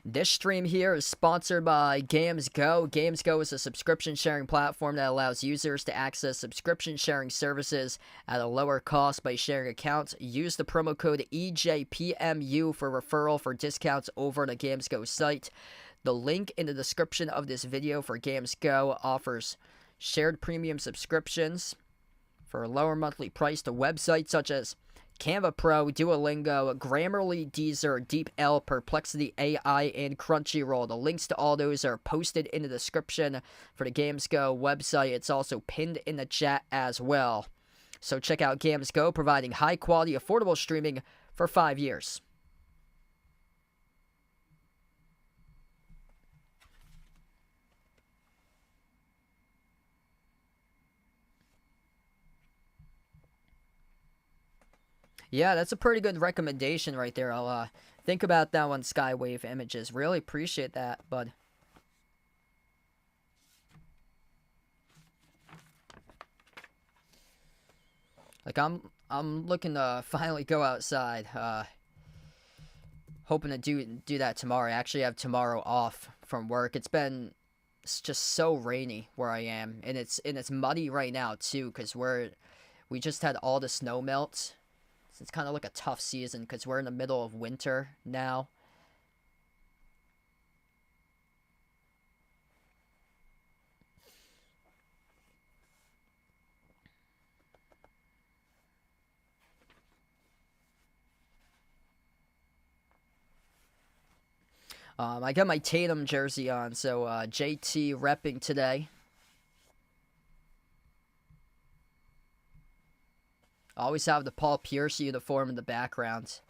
This stream here is sponsored by Games Go. Games Go is a subscription sharing platform that allows users to access subscription sharing services at a lower cost by sharing accounts. Use the promo code EJPMU for referral for discounts over the Games Go site. The link in the description of this video for Games Go offers shared premium subscriptions for a lower monthly price to websites such as Canva Pro, Duolingo, Grammarly, Deezer, DeepL, Perplexity AI, and Crunchyroll. The links to all those are posted in the description for the Games Go website. It's also pinned in the chat as well. So check out Games Go, providing high-quality, affordable streaming for 5 years. Yeah, that's a pretty good recommendation right there. I'll think about that one, Skywave Images. Really appreciate that, bud. Like, I'm looking to finally go outside. Hoping to do that tomorrow. I actually have tomorrow off from work. It's just so rainy where I am, and it's muddy right now too, because we just had all the snow melt. It's kind of like a tough season because we're in the middle of winter now. I got my Tatum jersey on, so JT repping today. Always have the Paul Pierce uniform in the background.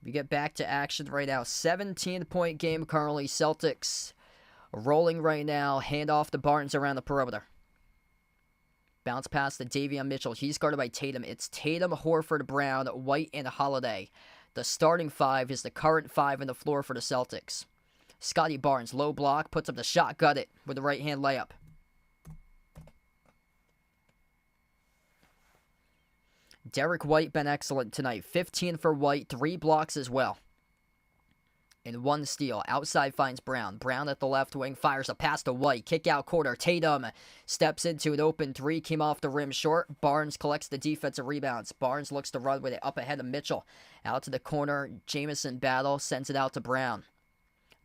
We get back to action right now. 17-point game currently. Celtics rolling right now. Hand off to Barnes around the perimeter. Bounce pass to Davion Mitchell. He's guarded by Tatum. It's Tatum, Horford, Brown, White, and Holiday. The starting 5 is the current 5 on the floor for the Celtics. Scotty Barnes, low block, puts up the shot, got it with the right-hand layup. Derek White been excellent tonight. 15 for White, 3 blocks as well. And 1 steal. Outside finds Brown. Brown at the left wing fires a pass to White. Kick out quarter. Tatum steps into an open 3. Came off the rim short. Barnes collects the defensive rebounds. Barnes looks to run with it up ahead of Mitchell. Out to the corner. Jamison battle. Sends it out to Brown.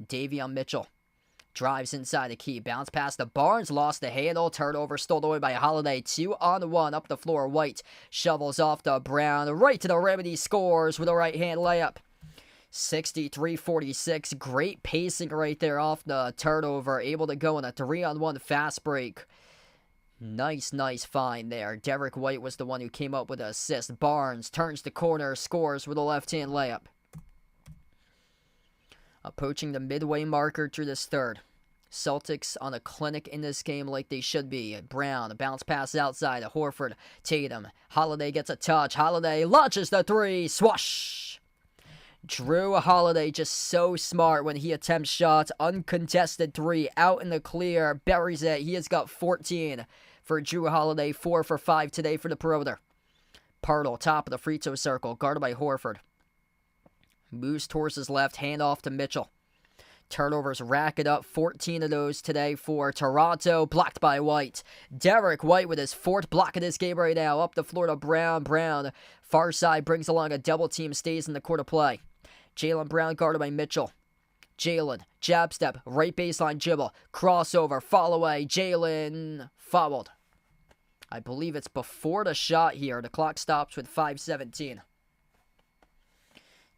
Davion Mitchell drives inside the key. Bounce pass to Barnes. Lost the handle. Turnover stolen away by Holiday. 2-on-1 up the floor. White shovels off to Brown. Right to the rim, and he scores with a right-hand layup. 63-46. Great pacing right there off the turnover. Able to go in a 3-on-1 fast break. Nice find there. Derek White was the one who came up with the assist. Barnes turns the corner. Scores with a left-hand layup. Approaching the midway marker through this third. Celtics on a clinic in this game like they should be. Brown, a bounce pass outside. Horford, Tatum. Holiday gets a touch. Holiday launches the 3. Swash! Drew Holiday just so smart when he attempts shots. Uncontested 3 out in the clear. Buries it. He has got 14 for Drew Holiday. 4 for 5 today for the perimeter. Pirtle, top of the free throw circle. Guarded by Horford. Moves towards his left, hand off to Mitchell. Turnovers rack it up, 14 of those today for Toronto, blocked by White. Derek White with his 4th block of this game right now, up the floor to Brown. Brown, far side, brings along a double team, stays in the court of play. Jaylen Brown guarded by Mitchell. Jaylen, jab step, right baseline dribble, crossover, fall away, Jaylen fouled. I believe it's before the shot here. The clock stops with 5:17.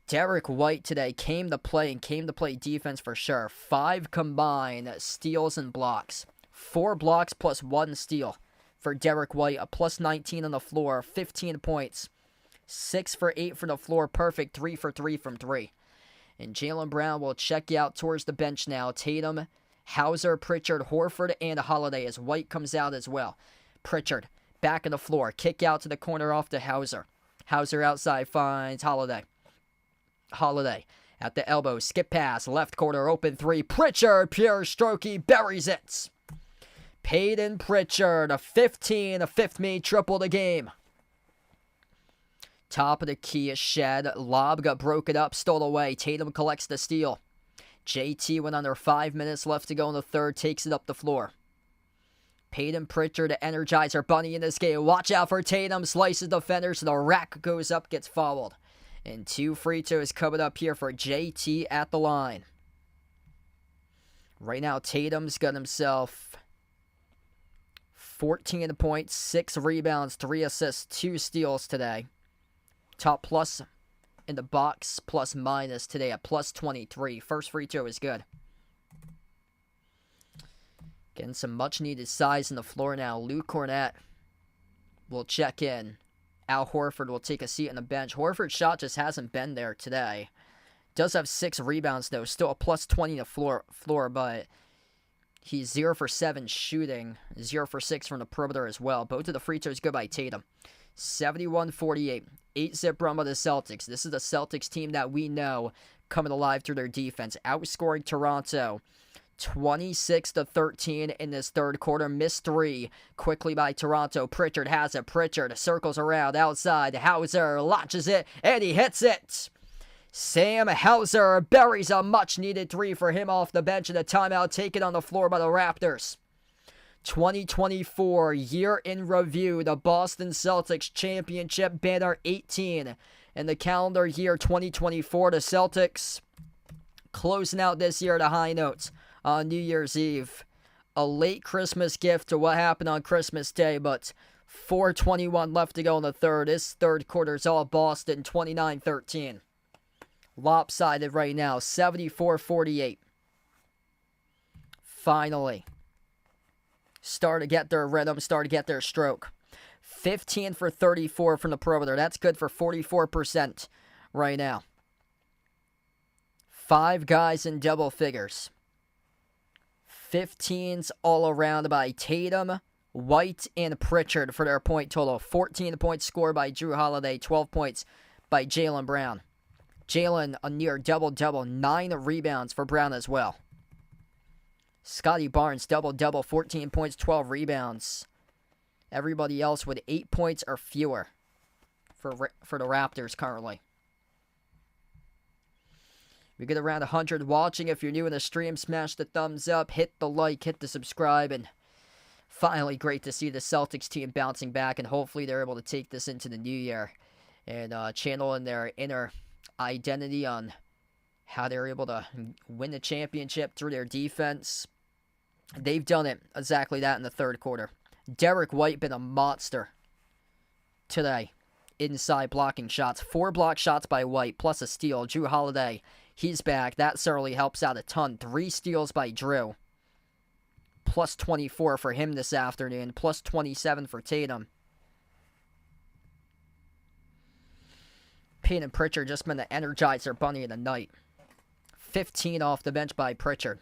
Derek White today came to play and came to play defense for sure. 5 combined steals and blocks. 4 blocks plus 1 steal for Derek White. A plus 19 on the floor, 15 points. 6 for 8 from the floor, perfect. 3 for 3 from 3. And Jaylen Brown will check out towards the bench now. Tatum, Hauser, Pritchard, Horford, and Holiday as White comes out as well. Pritchard, back on the floor. Kick out to the corner off to Hauser. Hauser outside finds Holiday. Holiday at the elbow, skip pass, left corner, open 3. Pritchard, pure strokey, buries it. Peyton Pritchard, a 15, a 5th made triple the game. Top of the key, Shed. Lob got broken up, stole away. Tatum collects the steal. JT went under 5 minutes left to go in the third, takes it up the floor. Peyton Pritchard to energize her bunny in this game. Watch out for Tatum, slices defenders, the rack goes up, gets fouled. And 2 free throws coming up here for JT at the line. Right now, Tatum's got himself 14 points, 6 rebounds, 3 assists, 2 steals today. Top plus in the box, plus minus today at plus 23. First free throw is good. Getting some much-needed size in the floor now. Luke Cornett will check in. Al Horford will take a seat on the bench. Horford's shot just hasn't been there today. Does have 6 rebounds, though. Still a plus 20 to floor, but he's 0 for 7 shooting. 0 for 6 from the perimeter as well. Both of the free throws go by Tatum. 71-48. 8-zip run by the Celtics. This is the Celtics team that we know coming alive through their defense. Outscoring Toronto 26-13 in this third quarter. Missed 3 quickly by Toronto. Pritchard has it. Pritchard circles around outside. Hauser launches it, and he hits it. Sam Hauser buries a much-needed 3 for him off the bench, and a timeout taken on the floor by the Raptors. 2024 year in review, the Boston Celtics championship, banner 18 in the calendar year 2024. The Celtics closing out this year at a high note on New Year's Eve. A late Christmas gift to what happened on Christmas Day, but 4:21 left to go in the third. This third quarter is all Boston, 29-13. Lopsided right now, 74-48. Finally start to get their rhythm, start to get their stroke. 15 for 34 from the perimeter. That's good for 44% right now. 5 guys in double figures. 15s all around by Tatum, White, and Pritchard for their point total. 14 points scored by Jrue Holiday, 12 points by Jaylen Brown. Jaylen a near double-double, 9 rebounds for Brown as well. Scotty Barnes, double-double, 14 points, 12 rebounds. Everybody else with 8 points or fewer for the Raptors currently. We get around 100 watching. If you're new in the stream, smash the thumbs up, hit the like, hit the subscribe, and finally great to see the Celtics team bouncing back, and hopefully they're able to take this into the new year and channel in their inner identity on how they're able to win the championship through their defense. They've done it exactly that in the third quarter. Derek White been a monster today. Inside blocking shots. 4 block shots by White, plus a steal. Jrue Holiday, he's back. That certainly helps out a ton. 3 steals by Jrue. Plus 24 for him this afternoon. Plus 27 for Tatum. Peyton Pritchard just been the energizer bunny of the night. 15 off the bench by Pritchard.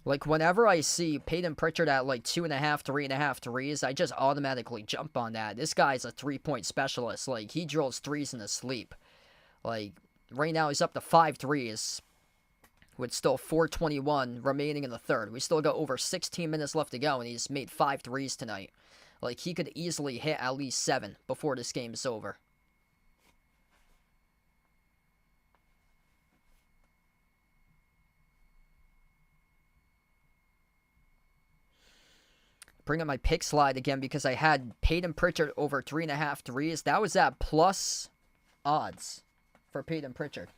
Like, whenever I see Peyton Pritchard at, 2.5, 3.5 threes, I just automatically jump on that. This guy's a 3-point specialist. He drills threes in his sleep. Right now he's up to 5 threes with still 4:21 remaining in the third. We still got over 16 minutes left to go, and he's made 5 threes tonight. He could easily hit at least 7 before this game is over. bring up my pick slide again because I had Peyton Pritchard over 3.5 threes. That was at plus odds for Peyton Pritchard.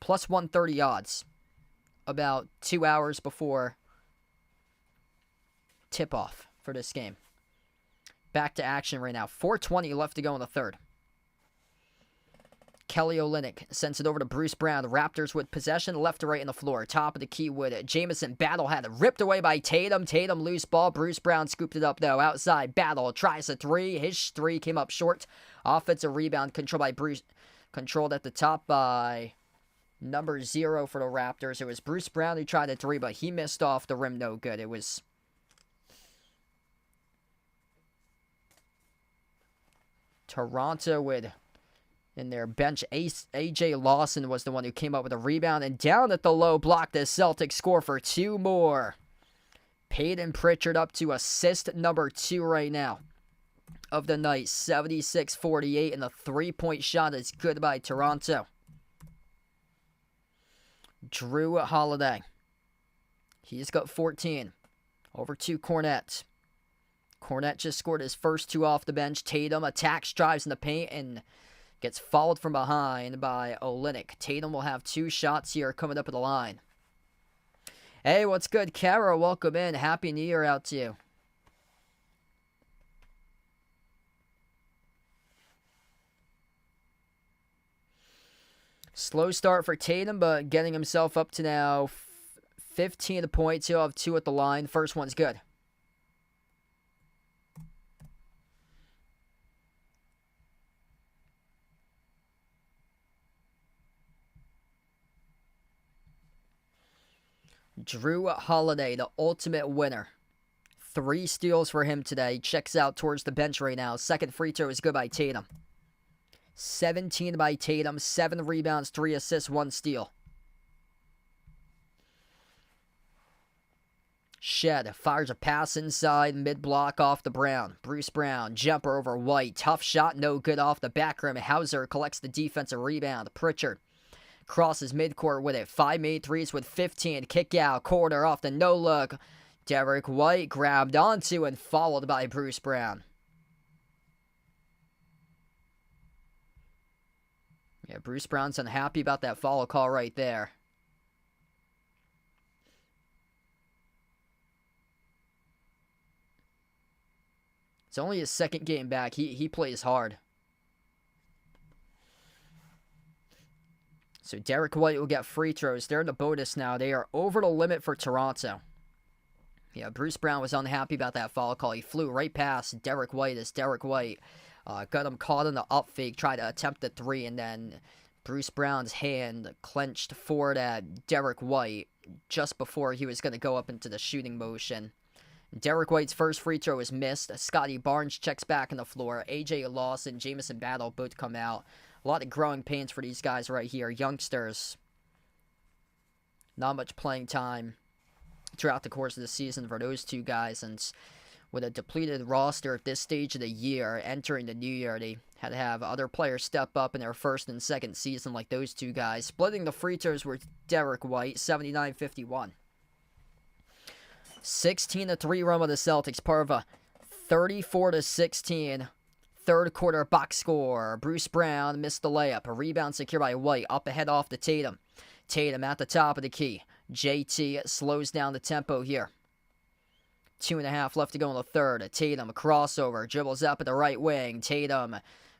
Plus 130 odds. About 2 hours before tip-off for this game. Back to action right now. 4:20 left to go in the third. Kelly Olynyk sends it over to Bruce Brown. The Raptors with possession left to right in the floor. Top of the key with Jamison. Battle had it ripped away by Tatum. Tatum loose ball. Bruce Brown scooped it up though. Outside. Battle tries a three. His three came up short. Offensive rebound controlled by Bruce. Controlled at the top by number 0 for the Raptors. It was Bruce Brown who tried a three, but he missed off the rim. No good. It was Toronto with in their bench. A.J. Lawson was the one who came up with a rebound. And down at the low block, the Celtics score for 2 more. Peyton Pritchard up to assist number 2 right now of the night. 76-48, and the three-point shot is good by Toronto. Drew Holiday. He's got 14. Over to Cornette. Cornette just scored his first 2 off the bench. Tatum attacks, drives in the paint, and gets fouled from behind by Olynyk. Tatum will have 2 shots here coming up at the line. Hey, what's good, Kara? Welcome in. Happy New Year out to you. Slow start for Tatum, but getting himself up to now 15 points. He'll have 2 at the line. First one's good. Drew Holiday, the ultimate winner. 3 steals for him today. Checks out towards the bench right now. Second free throw is good by Tatum. 17 by Tatum. 7 rebounds, 3 assists, 1 steal. Shed fires a pass inside, mid-block off the Brown. Bruce Brown, jumper over White. Tough shot, no good off the back rim. Hauser collects the defensive rebound. Pritchard crosses midcourt with it. 5 made threes with 15. Kick out, corner off the no-look. Derek White grabbed onto and followed by Bruce Brown. Yeah, Bruce Brown's unhappy about that foul call right there. It's only his second game back. He plays hard. So Derek White will get free throws. They're in the bonus now. They are over the limit for Toronto. Yeah, Bruce Brown was unhappy about that foul call. He flew right past Derek White as Derek White got him caught in the up fake, tried to attempt the 3, and then Bruce Brown's hand clenched forward at Derek White just before he was going to go up into the shooting motion. Derek White's first free throw is missed. Scotty Barnes checks back on the floor. A.J. Lawson, Jamison Battle both come out. A lot of growing pains for these guys right here. Youngsters. Not much playing time throughout the course of the season for those 2 guys. And with a depleted roster at this stage of the year, entering the new year, they had to have other players step up in their first and second season like those 2 guys. Splitting the free throws with Derek White, 79-51. 16-3 run with the Celtics, part of a 34-16 third quarter box score. Bruce Brown missed the layup. A rebound secured by White. Up ahead off to Tatum. Tatum at the top of the key. JT slows down the tempo here. 2.5 left to go in the third. Tatum, crossover. Dribbles up at the right wing. Tatum,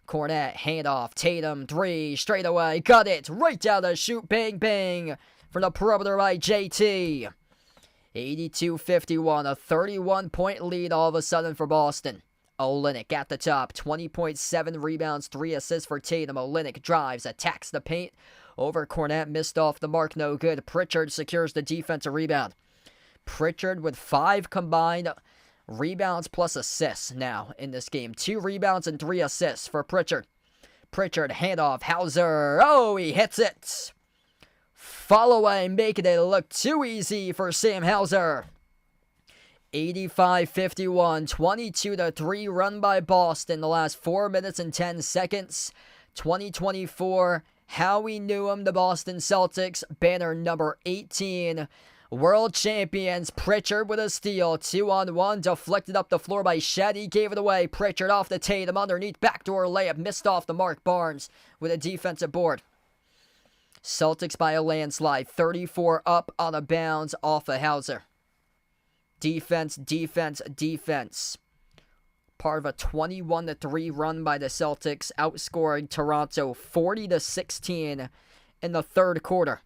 Cornette, handoff. Tatum, 3, straight away. Got it. Right down the shoot. Bang, bang. From the perimeter by JT. 82-51. A 31-point lead all of a sudden for Boston. Olynyk at the top, 20.7 rebounds, 3 assists for Tatum. Olynyk drives, attacks the paint. Over Cornette, missed off the mark, no good. Pritchard secures the defensive rebound. Pritchard with 5 combined rebounds plus assists now in this game. 2 rebounds and 3 assists for Pritchard. Pritchard, handoff, Hauser. Oh, he hits it. Fall away, making it look too easy for Sam Hauser. 85-51, 22-3 run by Boston the last 4 minutes and 10 seconds. 2024, how we knew them, the Boston Celtics, banner number 18. World champions. Pritchard with a steal. 2-on-1. Deflected up the floor by Shed. He gave it away. Pritchard off the Tatum. Underneath. Backdoor layup. Missed off the mark. Barnes with a defensive board. Celtics by a landslide. 34 up on a bounce off of Hauser. Defense, defense, defense. Part of a 21-3 run by the Celtics, outscoring Toronto 40-16 in the third quarter.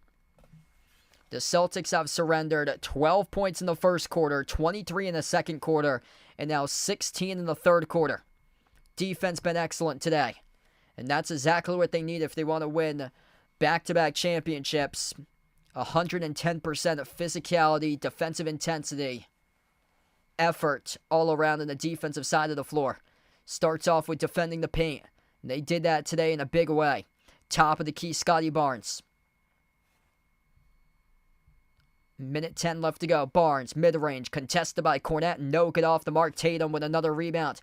The Celtics have surrendered 12 points in the first quarter, 23 in the second quarter, and now 16 in the third quarter. Defense been excellent today. And that's exactly what they need if they want to win back-to-back championships. 110% of physicality, defensive intensity, effort all around on the defensive side of the floor. Starts off with defending the paint. And they did that today in a big way. Top of the key, Scotty Barnes. Minute 10 left to go. Barnes, mid-range, contested by Cornette. No good off the mark. Tatum with another rebound.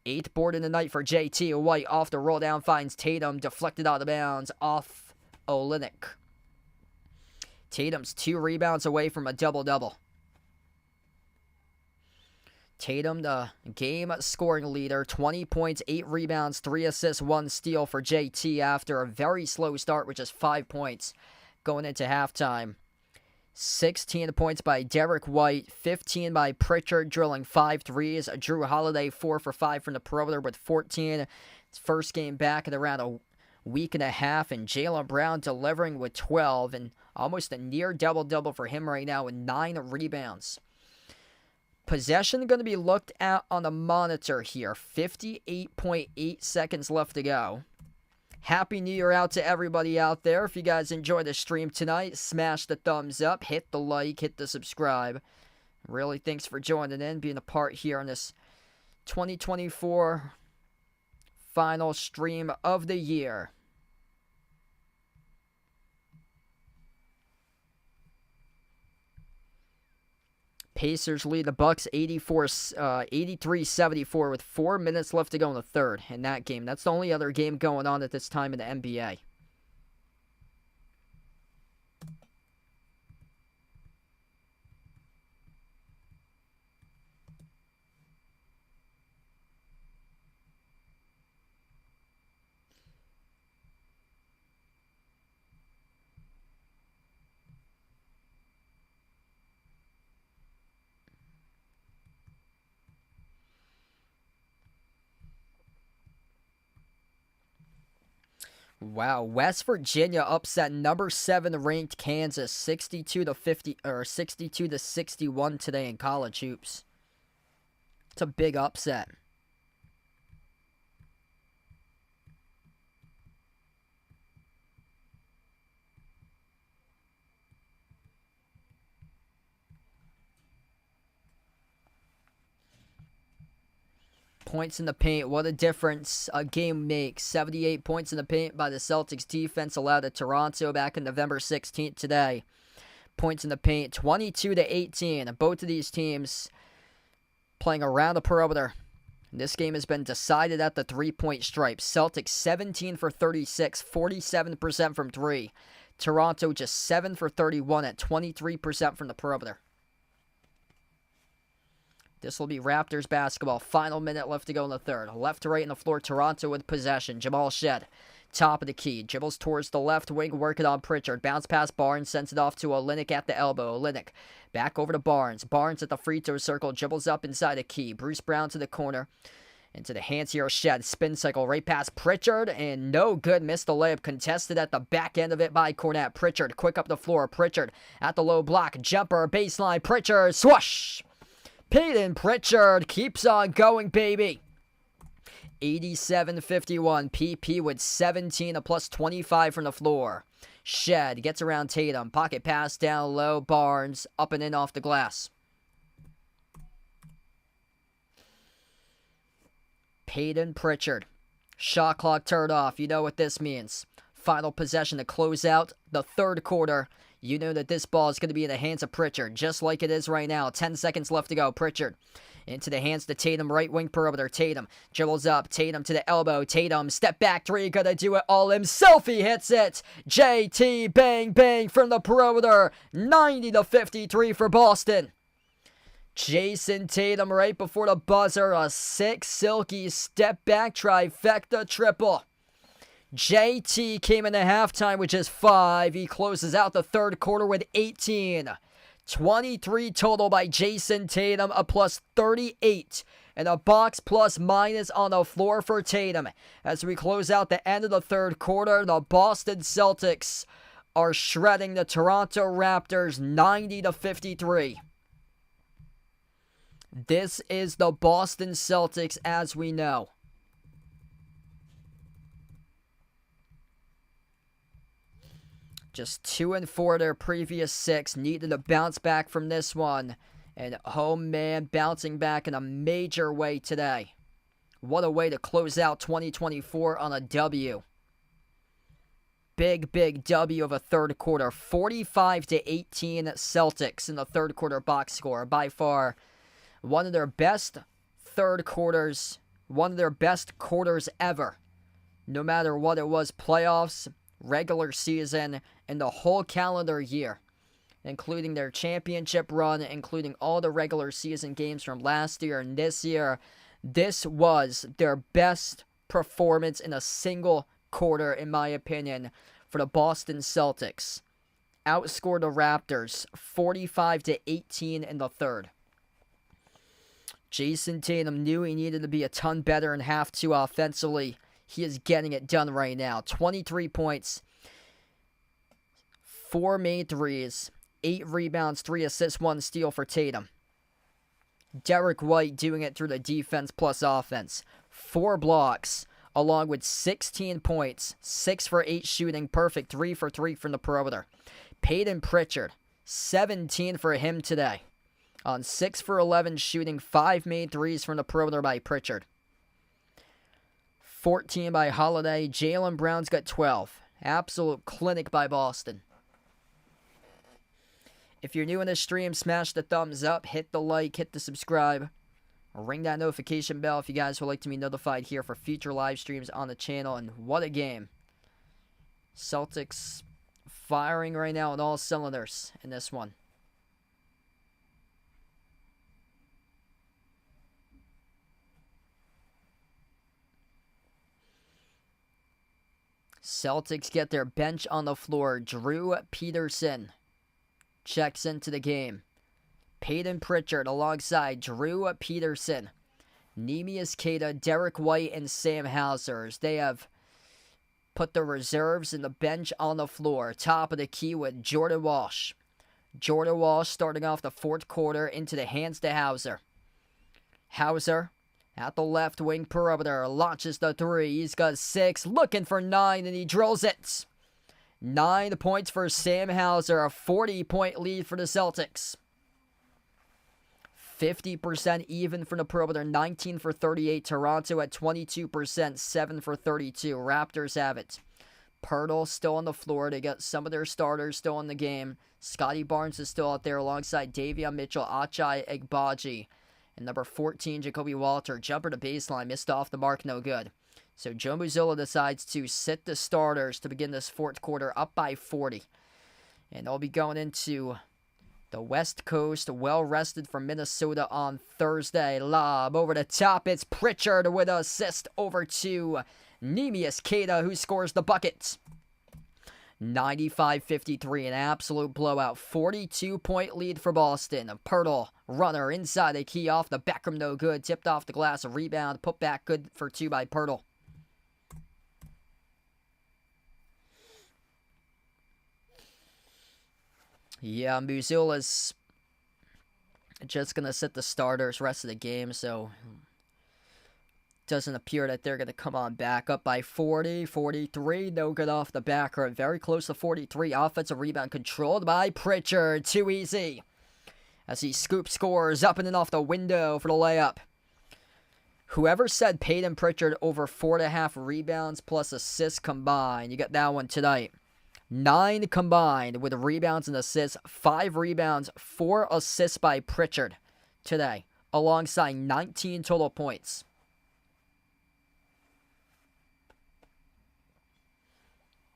8th board in the night for JT. White off the roll down finds Tatum. Deflected out of bounds off Olynyk. Tatum's 2 rebounds away from a double-double. Tatum, the game scoring leader, 20 points, 8 rebounds, 3 assists, 1 steal for JT after a very slow start with just 5 points going into halftime. 16 points by Derek White, 15 by Pritchard, drilling 5 threes. Drew Holiday, 4 for 5 from the perimeter with 14. His first game back in around a week and a half, and Jaylen Brown delivering with 12, and almost a near double-double for him right now with 9 rebounds. Possession going to be looked at on the monitor here. 58.8 seconds left to go. Happy New Year out to everybody out there. If you guys enjoyed the stream tonight, smash the thumbs up, hit the like, hit the subscribe. Really, thanks for joining in, being a part here on this 2024 final stream of the year. Pacers lead the Bucks 83-74 with 4 minutes left to go in the third in that game. That's the only other game going on at this time in the NBA. Wow, West Virginia upset number 7 ranked Kansas 62-61 today in college hoops. It's a big upset. Points in the paint, what a difference a game makes. 78 points in the paint by the Celtics defense allowed at Toronto back on November 16th today. Points in the paint, 22-18. Both of these teams playing around the perimeter. This game has been decided at the three-point stripe. Celtics 17 for 36, 47% from 3. Toronto just 7 for 31 at 23% from the perimeter. This will be Raptors basketball. Final minute left to go in the third. Left to right in the floor, Toronto with possession. Jamal Shed, top of the key. Dribbles towards the left wing, working on Pritchard. Bounce past Barnes, sends it off to Olynyk at the elbow. Olynyk back over to Barnes. Barnes at the free throw circle, dribbles up inside the key. Bruce Brown to the corner. Into the hands here of Shed. Spin cycle right past Pritchard, and no good. Missed the layup. Contested at the back end of it by Cornette. Pritchard quick up the floor. Pritchard at the low block. Jumper, baseline. Pritchard, swoosh! Peyton Pritchard keeps on going, baby. 87-51. PP with 17, a plus 25 from the floor. Shed gets around Tatum. Pocket pass down low. Barnes up and in off the glass. Peyton Pritchard. Shot clock turned off. You know what this means. Final possession to close out the third quarter. you know that this ball is going to be in the hands of Pritchard, just like it is right now. 10 seconds left to go. Pritchard into the hands to Tatum, right wing perimeter. Tatum dribbles up. Tatum to the elbow. Tatum, step back three, gonna do it all himself. He hits it. JT, bang, bang from the perimeter. 90-53 for Boston. Jason Tatum right before the buzzer. A 6 silky step back trifecta triple. JT came into halftime with just 5. He closes out the third quarter with 18. 23 total by Jason Tatum, a plus 38. And a box plus minus on the floor for Tatum. As we close out the end of the third quarter, the Boston Celtics are shredding the Toronto Raptors 90-53. This is the Boston Celtics as we know. Just 2-4 their previous 6. Needed to bounce back from this one. And oh man, bouncing back in a major way today. What a way to close out 2024 on a W. Big W of a third quarter. 45-18 Celtics in the third quarter box score. By far one of their best third quarters. One of their best quarters ever. No matter what it was, playoffs, regular season, and the whole calendar year, including their championship run, including all the regular season games from last year and this year. This was their best performance in a single quarter, in my opinion, for the Boston Celtics. Outscored the Raptors 45-18 in the third. Jason Tatum knew he needed to be a ton better in half two offensively. He is getting it done right now. 23 points, 4 made threes, 8 rebounds, 3 assists, 1 steal for Tatum. Derek White doing it through the defense plus offense. 4 blocks, along with 16 points, 6 for 8 shooting, perfect, 3 for 3 from the perimeter. Peyton Pritchard, 17 for him today. On 6 for 11 shooting, 5 made threes from the perimeter by Pritchard. 14 by Holiday. Jaylen Brown's got 12. Absolute clinic by Boston. If you're new in the stream, smash the thumbs up, hit the like, hit the subscribe, ring that notification bell if you guys would like to be notified here for future live streams on the channel. And what a game. Celtics firing right now on all cylinders in this one. Celtics get their bench on the floor. Drew Peterson checks into the game. Peyton Pritchard alongside Drew Peterson. Neemias Queta, Derek White, and Sam Hauser. They have put the reserves and the bench on the floor. Top of the key with Jordan Walsh. Jordan Walsh starting off the fourth quarter into the hands to Hauser. Hauser at the left wing perimeter, launches the 3. He's got 6, looking for 9, and he drills it. 9 points for Sam Hauser, a 40-point lead for the Celtics. 50% even from the perimeter, 19 for 38. Toronto at 22%, 7 for 32. Raptors have it. Pirtle still on the floor. They got some of their starters still in the game. Scotty Barnes is still out there alongside Davion Mitchell, Ochai Agbaji. And number 14, Jacoby Walter, jumper to baseline, missed off the mark, no good. So Joe Mazzulla decides to sit the starters to begin this fourth quarter, up by 40. And they'll be going into the West Coast, well-rested from Minnesota on Thursday. Lob over the top, it's Pritchard with an assist over to Neemias Queta, who scores the bucket. 95-53, an absolute blowout. 42-point lead for Boston. Pirtle, runner inside the key, off the Beckham, no good. Tipped off the glass, a rebound, put back good for 2 by Pirtle. Yeah, Mazzulla's just going to sit the starters rest of the game, so doesn't appear that they're going to come on back. Up by 40, 43, no good off the backcourt. Very close to 43. Offensive rebound controlled by Pritchard. Too easy. As he scoop scores up and in off the window for the layup. Whoever said Peyton Pritchard over 4.5 rebounds plus assists combined, you got that one tonight. 9 combined with rebounds and assists. 5 rebounds, 4 assists by Pritchard today, alongside 19 total points.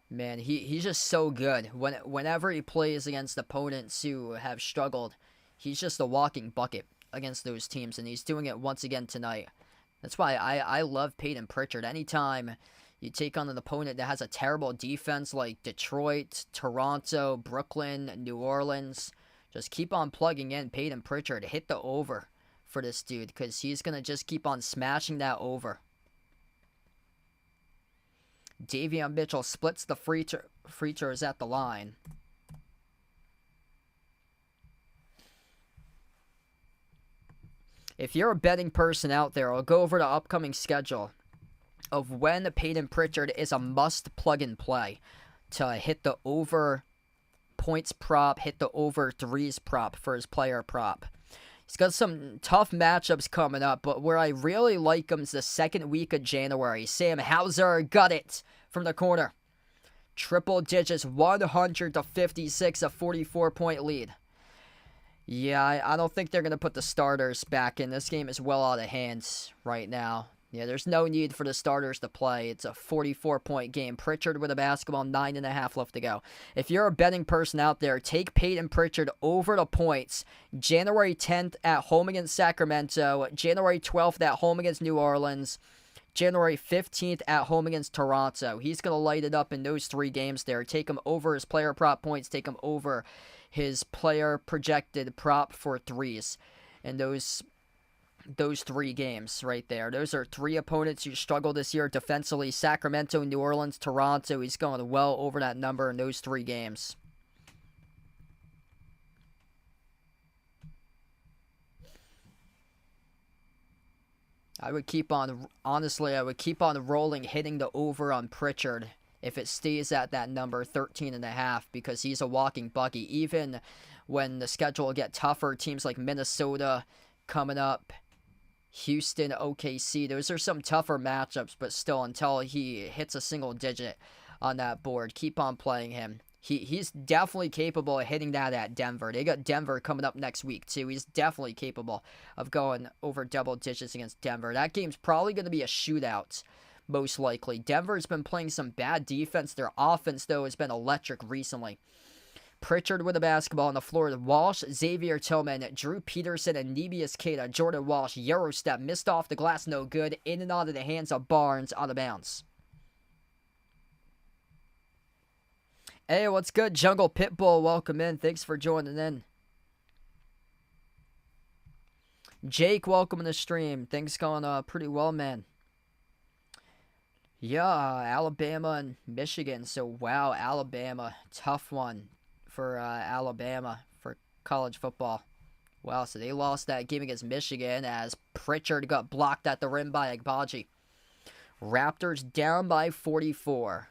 Man, he's just so good. Whenever he plays against opponents who have struggled, he's just a walking bucket against those teams, and he's doing it once again tonight. That's why I love Peyton Pritchard. Anytime you take on an opponent that has a terrible defense like Detroit, Toronto, Brooklyn, New Orleans, just keep on plugging in Peyton Pritchard. Hit the over for this dude, because he's going to just keep on smashing that over. Davion Mitchell splits the free throws at the line. If you're a betting person out there, I'll go over the upcoming schedule of when Peyton Pritchard is a must plug and play to hit the over points prop, hit the over threes prop for his player prop. He's got some tough matchups coming up, but where I really like him is the second week of January. Sam Hauser got it from the corner. Triple digits, 100-56, a 44-point lead. Yeah, I don't think they're going to put the starters back in. This game is well out of hands right now. Yeah, there's no need for the starters to play. It's a 44-point game. Pritchard with a basketball, 9.5 left to go. If you're a betting person out there, take Peyton Pritchard over the points. January 10th at home against Sacramento. January 12th at home against New Orleans. January 15th at home against Toronto. He's going to light it up in those 3 games there. Take him over his player prop points. Take him over his player projected prop for threes. And those 3 games right there. Those are 3 opponents who struggle this year defensively. Sacramento, New Orleans, Toronto. He's going well over that number in those 3 games. I would keep on rolling, hitting the over on Pritchard if it stays at that number, 13.5, because he's a walking bucket. Even when the schedule will get tougher, teams like Minnesota coming up, Houston, OKC, those are some tougher matchups, but still, until he hits a single digit on that board, keep on playing him. He's definitely capable of hitting that at Denver. They got Denver coming up next week, too. He's definitely capable of going over double digits against Denver. That game's probably going to be a shootout, most likely. Denver's been playing some bad defense. Their offense, though, has been electric recently. Pritchard with the basketball on the floor. Walsh, Xavier Tillman, Drew Peterson, and Neemias Queta. Jordan Walsh, Eurostep, missed off the glass, no good. In and out of the hands of Barnes, out of bounds. Hey, what's good? Jungle Pitbull, welcome in. Thanks for joining in. Jake, welcome to the stream. Things going pretty well, man. Yeah, Alabama and Michigan. So, wow, Alabama. Tough one for Alabama for college football. Wow, so they lost that game against Michigan as Pritchard got blocked at the rim by Agbaji. Raptors down by 44.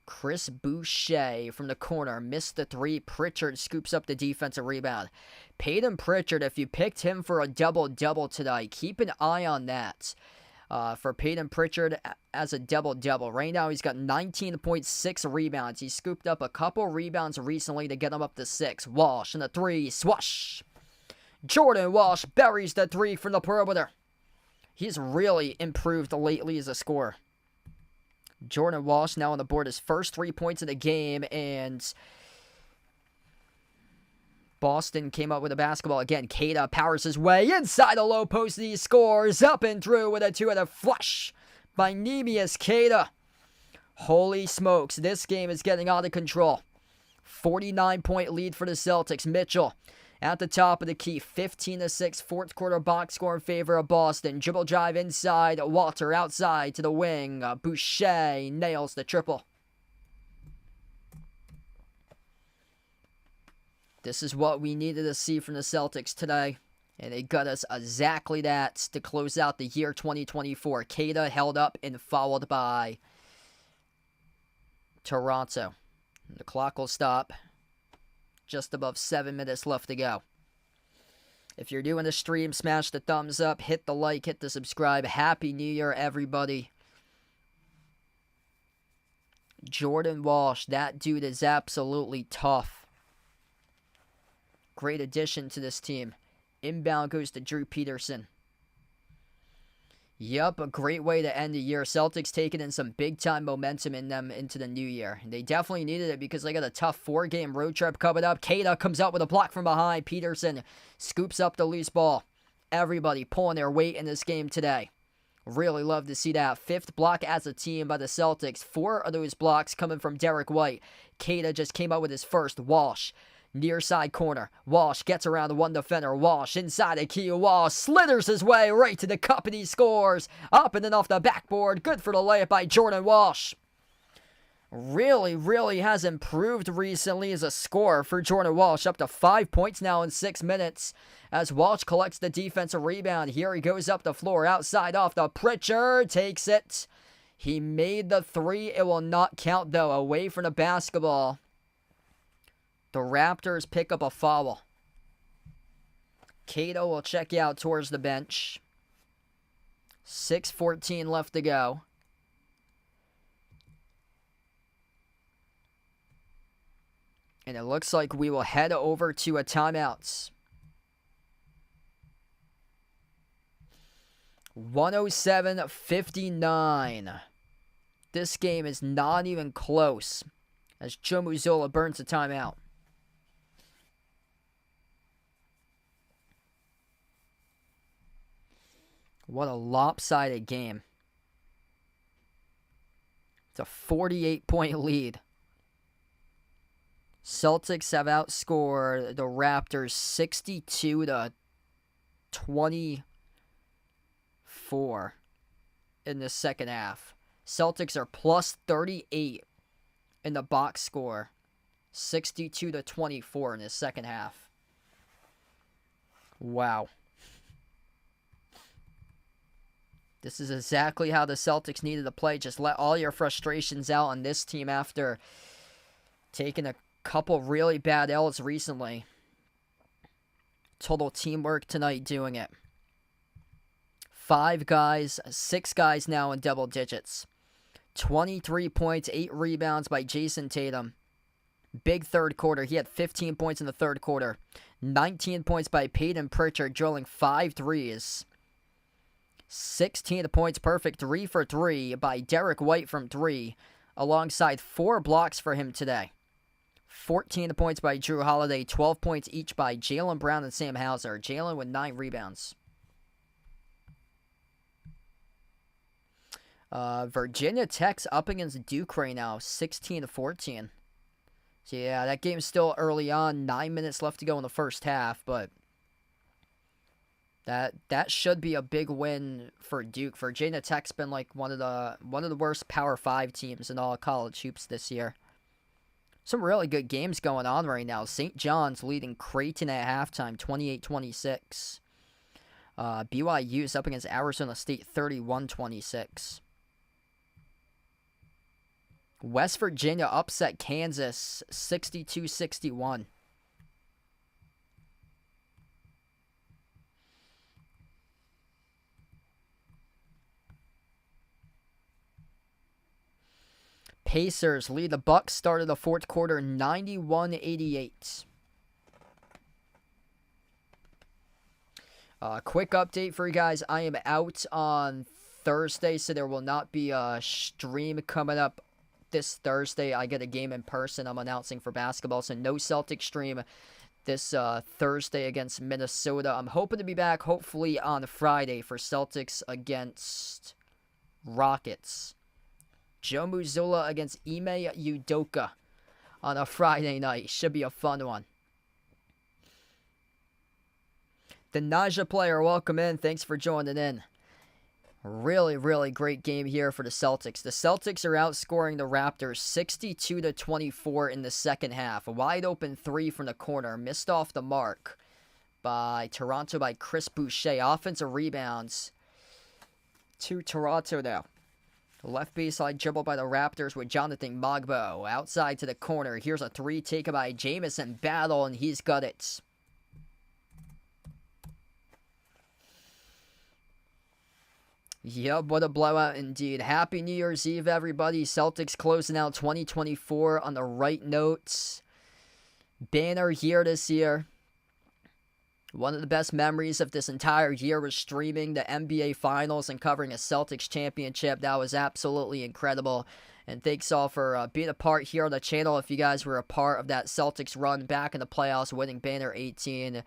Chris Boucher from the corner missed the 3. Pritchard scoops up the defensive rebound. Peyton Pritchard, if you picked him for a double-double tonight, keep an eye on that. For Peyton Pritchard as a double-double. Right now, he's got 19.6 rebounds. He scooped up a couple rebounds recently to get him up to 6. Walsh and the 3. Swash! Jordan Walsh buries the 3 from the perimeter. He's really improved lately as a scorer. Jordan Walsh now on the board, his first 3 points of the game, and Boston came up with a basketball again. Queta powers his way inside the low post, and he scores up and through with a 2-handed flush by Neemias Queta. Holy smokes, this game is getting out of control. 49-point lead for the Celtics. Mitchell at the top of the key, 15-6, fourth quarter box score in favor of Boston. Dribble drive inside, Walter outside to the wing. Boucher nails the triple. This is what we needed to see from the Celtics today, and they got us exactly that to close out the year 2024. Queta held up and followed by Toronto. The clock will stop. Just above 7 minutes left to go. If you're doing the stream, smash the thumbs up, hit the like, hit the subscribe. Happy New Year, everybody. Jordan Walsh. That dude is absolutely tough. Great addition to this team. Inbound goes to Drew Peterson. Yep, a great way to end the year. Celtics taking in some big-time momentum in them into the new year. They definitely needed it because they got a tough 4-game road trip coming up. Keita comes out with a block from behind. Peterson scoops up the loose ball. Everybody pulling their weight in this game today. Really love to see that. 5th block as a team by the Celtics. 4 of those blocks coming from Derek White. Keita just came out with his first. Walsh. Near side corner. Walsh gets around the one defender. Walsh inside the key. Walsh slithers his way right to the cup and he scores. Up and then off the backboard. Good for the layup by Jordan Walsh. Really has improved recently as a scorer for Jordan Walsh. Up to 5 points now in 6 minutes. As Walsh collects the defensive rebound. Here he goes up the floor. Outside off the Pritchard. Takes it. He made the 3. It will not count though. Away from the basketball. The Raptors pick up a foul. Keita will check out towards the bench. 6:14 left to go. And it looks like we will head over to a timeout. 107-59. This game is not even close as Joe Mazzulla burns a timeout. What a lopsided game. It's a 48-point lead. Celtics have outscored the Raptors 62-24 in the second half. Celtics are plus 38 in the box score. 62-24 in the second half. Wow. This is exactly how the Celtics needed to play. Just let all your frustrations out on this team after taking a couple really bad L's recently. Total teamwork tonight doing it. 6 guys now in double digits. 23 points, 8 rebounds by Jason Tatum. Big third quarter. He had 15 points in the third quarter. 19 points by Peyton Pritchard, drilling 5 threes. 16 points, perfect 3 for 3 by Derek White from 3, alongside 4 blocks for him today. 14 points by Drew Holiday, 12 points each by Jaylen Brown and Sam Hauser. Jaylen with 9 rebounds. Virginia Tech's up against Duke right now, 16-14. So yeah, that game's still early on, 9 minutes left to go in the first half, but that should be a big win for Duke. Virginia Tech's been like one of the worst Power 5 teams in all college hoops this year. Some really good games going on right now. St. John's leading Creighton at halftime, 28-26. BYU's up against Arizona State, 31-26. West Virginia upset Kansas, 62-61. Pacers lead the Bucks, start of the fourth quarter, 91-88. Quick update for you guys. I am out on Thursday, so there will not be a stream coming up this Thursday. I get a game in person I'm announcing for basketball, so no Celtic stream this Thursday against Minnesota. I'm hoping to be back hopefully on Friday for Celtics against Rockets. Joe Mazzulla against Ime Udoka on a Friday night. Should be a fun one. The Naja player, welcome in. Thanks for joining in. Really great game here for the Celtics. The Celtics are outscoring the Raptors 62-24 in the second half. A wide open 3 from the corner. Missed off the mark by Toronto by Chris Boucher. Offensive rebounds to Toronto now. Left baseline dribble by the Raptors with Jonathan Mogbo. Outside to the corner. Here's a 3 taken by Jamison Battle, and he's got it. Yep, what a blowout indeed. Happy New Year's Eve, everybody. Celtics closing out 2024 on the right notes. Banner year this year. One of the best memories of this entire year was streaming the NBA Finals and covering a Celtics championship. That was absolutely incredible. And thanks all for being a part here on the channel. If you guys were a part of that Celtics run back in the playoffs, winning Banner 18,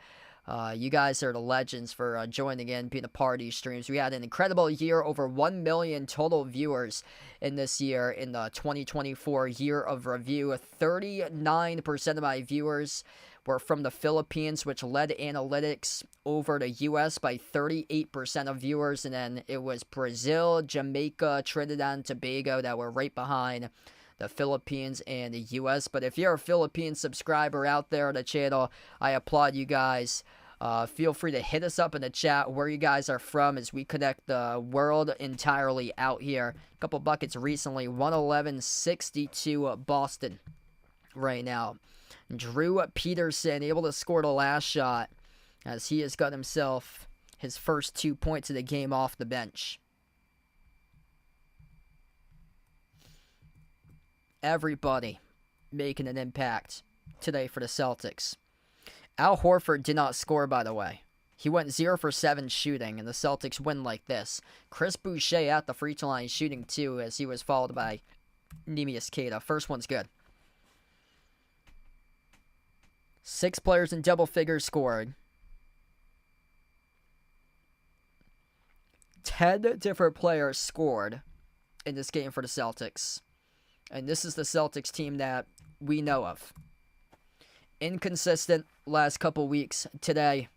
you guys are the legends for joining in, being a part of these streams. We had an incredible year, over 1 million total viewers in this year, in the 2024 year of review. 39% of my viewers were from the Philippines, which led analytics over the U.S. by 38% of viewers. And then it was Brazil, Jamaica, Trinidad, and Tobago that were right behind the Philippines and the U.S. But if you're a Philippine subscriber out there on the channel, I applaud you guys. Feel free to hit us up in the chat where you guys are from as we connect the world entirely out here. A couple buckets recently, 111-62 Boston right now. Drew Peterson able to score the last shot as he has got himself his first 2 points of the game off the bench. Everybody making an impact today for the Celtics. Al Horford did not score, by the way. He went 0 for 7 shooting, and the Celtics win like this. Chris Boucher at the free throw line shooting 2 as he was followed by Neemias Queta. First one's good. 6 players in double figures scored. 10 different players scored in this game for the Celtics. And this is the Celtics team that we know of. Inconsistent last couple weeks. Today,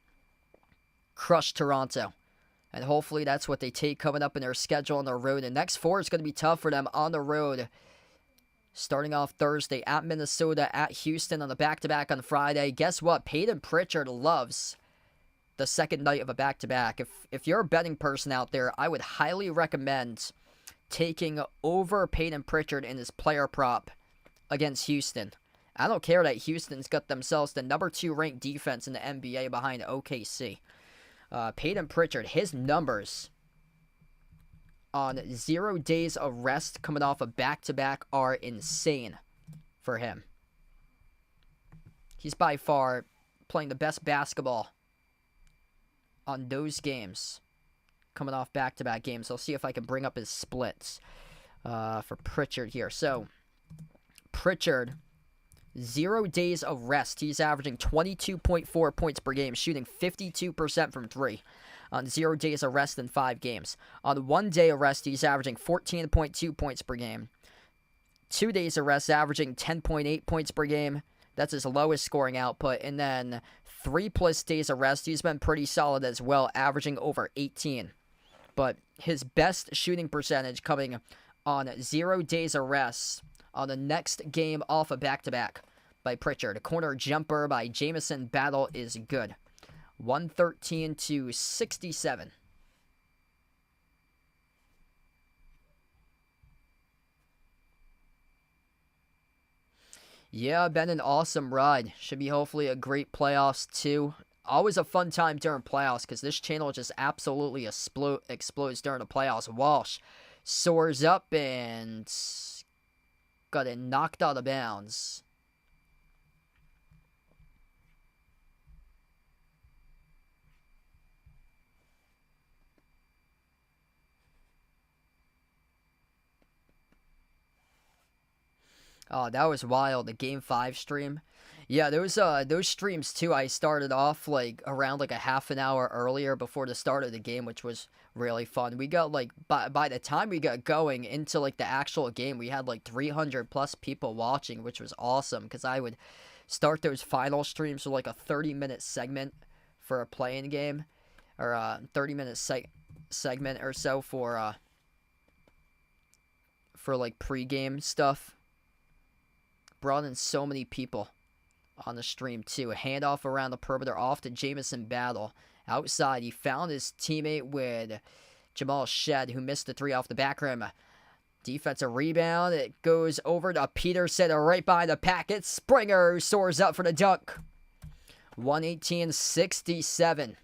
crushed Toronto. And hopefully that's what they take coming up in their schedule on the road. The next 4 is going to be tough for them on the road. Starting off Thursday at Minnesota, at Houston on the back-to-back on Friday. Guess what? Peyton Pritchard loves the second night of a back-to-back. If you're a betting person out there, I would highly recommend taking over Peyton Pritchard in his player prop against Houston. I don't care that Houston's got themselves the number 2 ranked defense in the NBA behind OKC. Peyton Pritchard, his numbers on 0 days of rest coming off a back-to-back are insane for him. He's by far playing the best basketball on those games coming off back-to-back games. I'll see if I can bring up his splits for Pritchard here. So, Pritchard, 0 days of rest. He's averaging 22.4 points per game, shooting 52% from 3 on 0 days of rest in 5 games. On 1 day of rest, he's averaging 14.2 points per game. 2 days of rest, averaging 10.8 points per game. That's his lowest scoring output. And then 3+ days of rest, he's been pretty solid as well, averaging over 18. But his best shooting percentage coming on 0 days of rest on the next game off a back-to-back by Pritchard. A corner jumper by Jamison Battle is good. 113-67. Yeah, been an awesome ride. Should be hopefully a great playoffs too. Always a fun time during playoffs because this channel just absolutely explodes during the playoffs. Walsh soars up and got it knocked out of bounds. Oh, that was wild. The Game 5 stream. Yeah, those streams too, I started off like around like a half an hour earlier before the start of the game, which was really fun. We got like, by the time we got going into like the actual game, we had like 300 plus people watching, which was awesome because I would start those final streams with like a 30-minute segment for a playing game, or a 30-minute segment or so for like pregame stuff. Brought in so many people on the stream too. A handoff around the perimeter off to Jamison Battle. Outside, he found his teammate with Jamal Shed, who missed the 3 off the back rim. Defensive rebound. It goes over to Peterson right behind the packet. Springer, who soars up for the dunk. 118-67.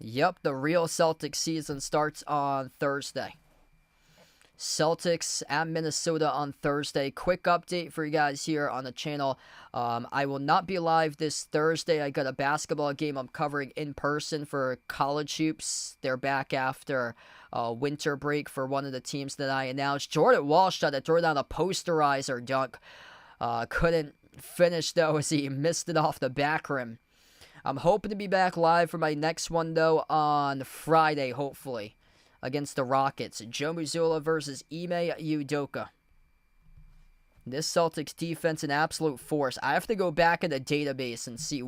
Yep, the real Celtics season starts on Thursday. Celtics at Minnesota on Thursday. Quick update for you guys here on the channel. I will not be live this Thursday. I got a basketball game I'm covering in person for college hoops. They're back after winter break for one of the teams that I announced. Jordan Walsh tried to throw down a posterizer dunk. Couldn't finish, though, as he missed it off the back rim. I'm hoping to be back live for my next one, though, on Friday, hopefully, against the Rockets. Joe Mazzulla versus Ime Udoka. This Celtics defense, an absolute force. I have to go back in the database and see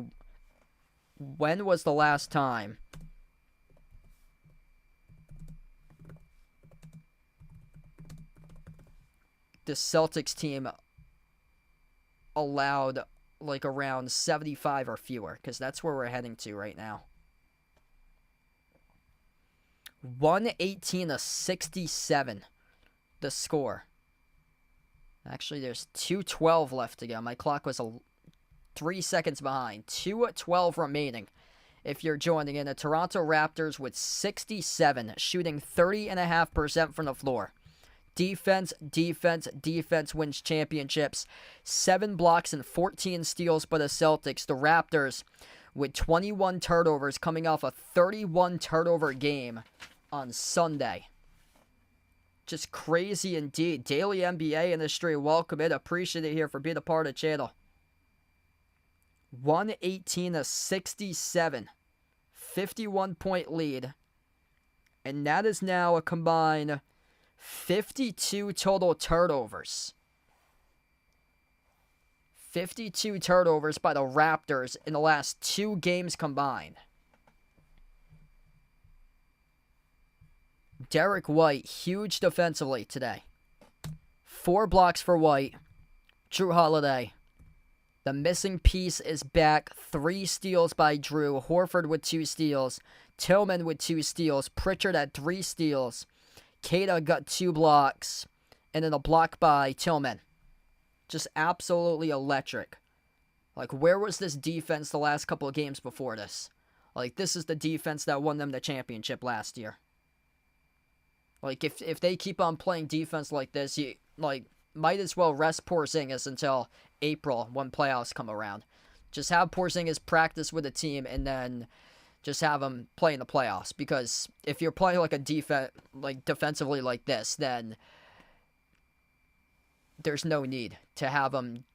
when was the last time the Celtics team allowed like around 75 or fewer, because that's where we're heading to right now. 118-67, the score. Actually, there's 2:12 left to go. My clock was 3 seconds behind. 2:12 remaining. If you're joining in, the Toronto Raptors with 67, shooting 30.5% from the floor. Defense wins championships. 7 blocks and 14 steals by the Celtics. The Raptors with 21 turnovers, coming off a 31 turnover game on Sunday. Just crazy indeed. Daily NBA industry, welcome in. Appreciate it here for being a part of the channel. 118-67. 51-point lead. And that is now a combined 52 total turnovers. 52 turnovers by the Raptors in the last 2 games combined. Derek White, huge defensively today. 4 blocks for White. Drew Holiday. The missing piece is back. 3 steals by Drew. Horford with 2 steals. Tillman with 2 steals. Pritchard at 3 steals. Keita got 2 blocks, and then a block by Tillman. Just absolutely electric. Like, where was this defense the last couple of games before this? Like, this is the defense that won them the championship last year. Like, if they keep on playing defense like this, you, like, might as well rest Porzingis until April when playoffs come around. Just have Porzingis practice with the team, and then just have him play in the playoffs, because if you're playing like a defensively like this, then there's no need to have him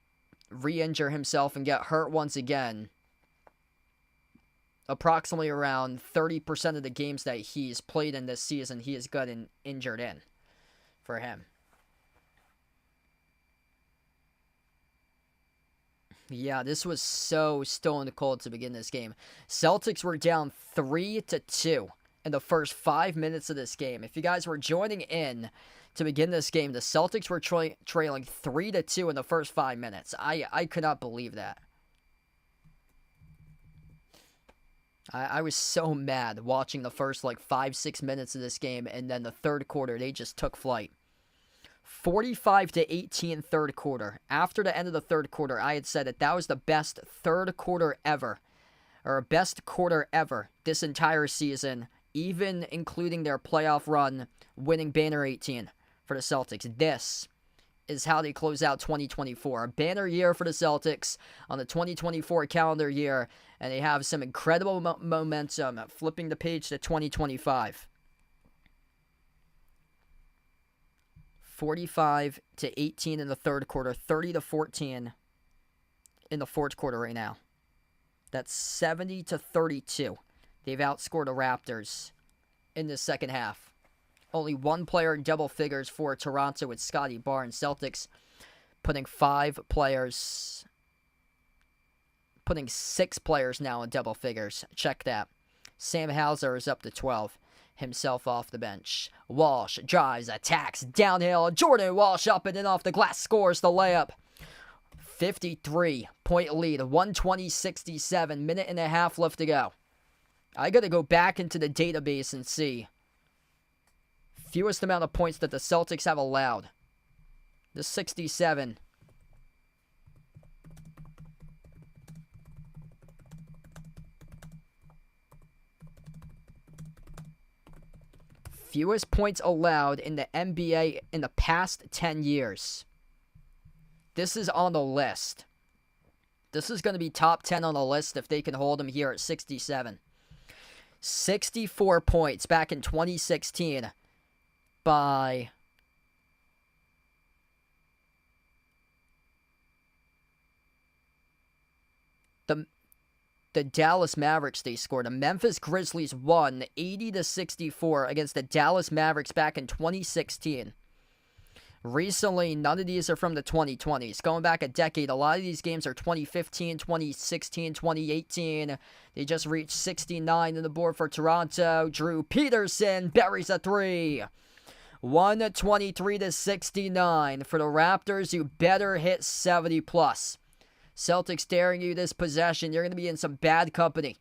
re-injure himself and get hurt once again. Approximately around 30% of the games that he's played in this season, he has gotten injured in for him. Yeah, this was so stone cold to begin this game. Celtics were down 3-2 in the first 5 minutes of this game. If you guys were joining in to begin this game, the Celtics were trailing 3-2 in the first 5 minutes. I could not believe that. I was so mad watching the first 5-6 minutes of this game, and then the third quarter, they just took flight. 45-18 third quarter. After the end of the third quarter, I had said that was the best third quarter ever, or best quarter ever this entire season, even including their playoff run, winning Banner 18 for the Celtics. This is how they close out 2024. A banner year for the Celtics on the 2024 calendar year, and they have some incredible momentum flipping the page to 2025. 45-18 in the third quarter, 30-14 in the fourth quarter right now. That's 70-32. They've outscored the Raptors in the second half. Only one player in double figures for Toronto with Scotty Barnes. Celtics putting 6 players now in double figures. Check that. Sam Hauser is up to 12. Himself off the bench. Walsh drives, attacks, downhill. Jordan Walsh up and in off the glass, scores the layup. 53-point lead, 120-67, minute and a half left to go. I gotta go back into the database and see fewest amount of points that the Celtics have allowed. The 67. fewest points allowed in the NBA in the past 10 years. This is on the list. This is going to be top 10 on the list if they can hold him here at 67. 64 points back in 2016 by the Dallas Mavericks. They scored. The Memphis Grizzlies won 80-64 against the Dallas Mavericks back in 2016. Recently, none of these are from the 2020s. Going back a decade, a lot of these games are 2015, 2016, 2018. They just reached 69 on the board for Toronto. Drew Peterson buries a three. 123-69 for the Raptors. You better hit 70 plus. Celtics daring you this possession. You're going to be in some bad company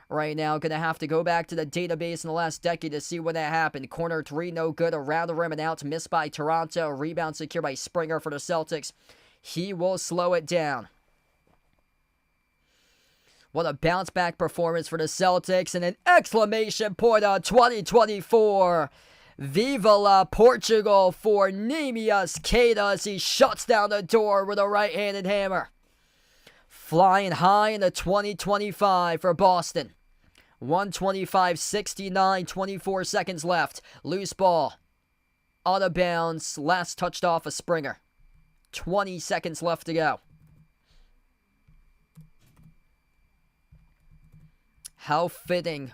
right now. Going to have to go back to the database in the last decade to see when that happened. Corner three, no good. Around the rim and out. Missed by Toronto. Rebound secured by Springer for the Celtics. He will slow it down. What a bounce back performance for the Celtics. And an exclamation point on 2024. Viva la Portugal for Neemias Queta as he shuts down the door with a right-handed hammer. Flying high in the 2025 for Boston. 125-69, 24 seconds left. Loose ball. Out of bounds. Last touched off a Springer. 20 seconds left to go. How fitting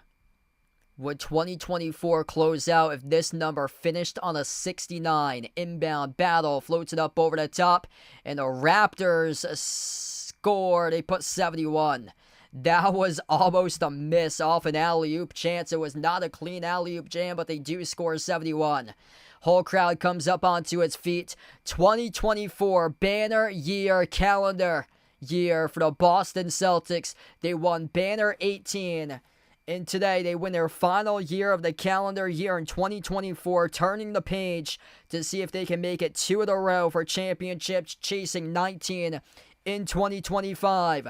would 2024 close out if this number finished on a 69? Inbound battle. Floats it up over the top. And the Raptors score. They put 71. That was almost a miss off an alley-oop chance. It was not a clean alley-oop jam, but they do score 71. Whole crowd comes up onto its feet. 2024 banner year, calendar year for the Boston Celtics. They won banner 18. And today they win their final year of the calendar year in 2024, turning the page to see if they can make it two in a row for championships, chasing 19 in 2025.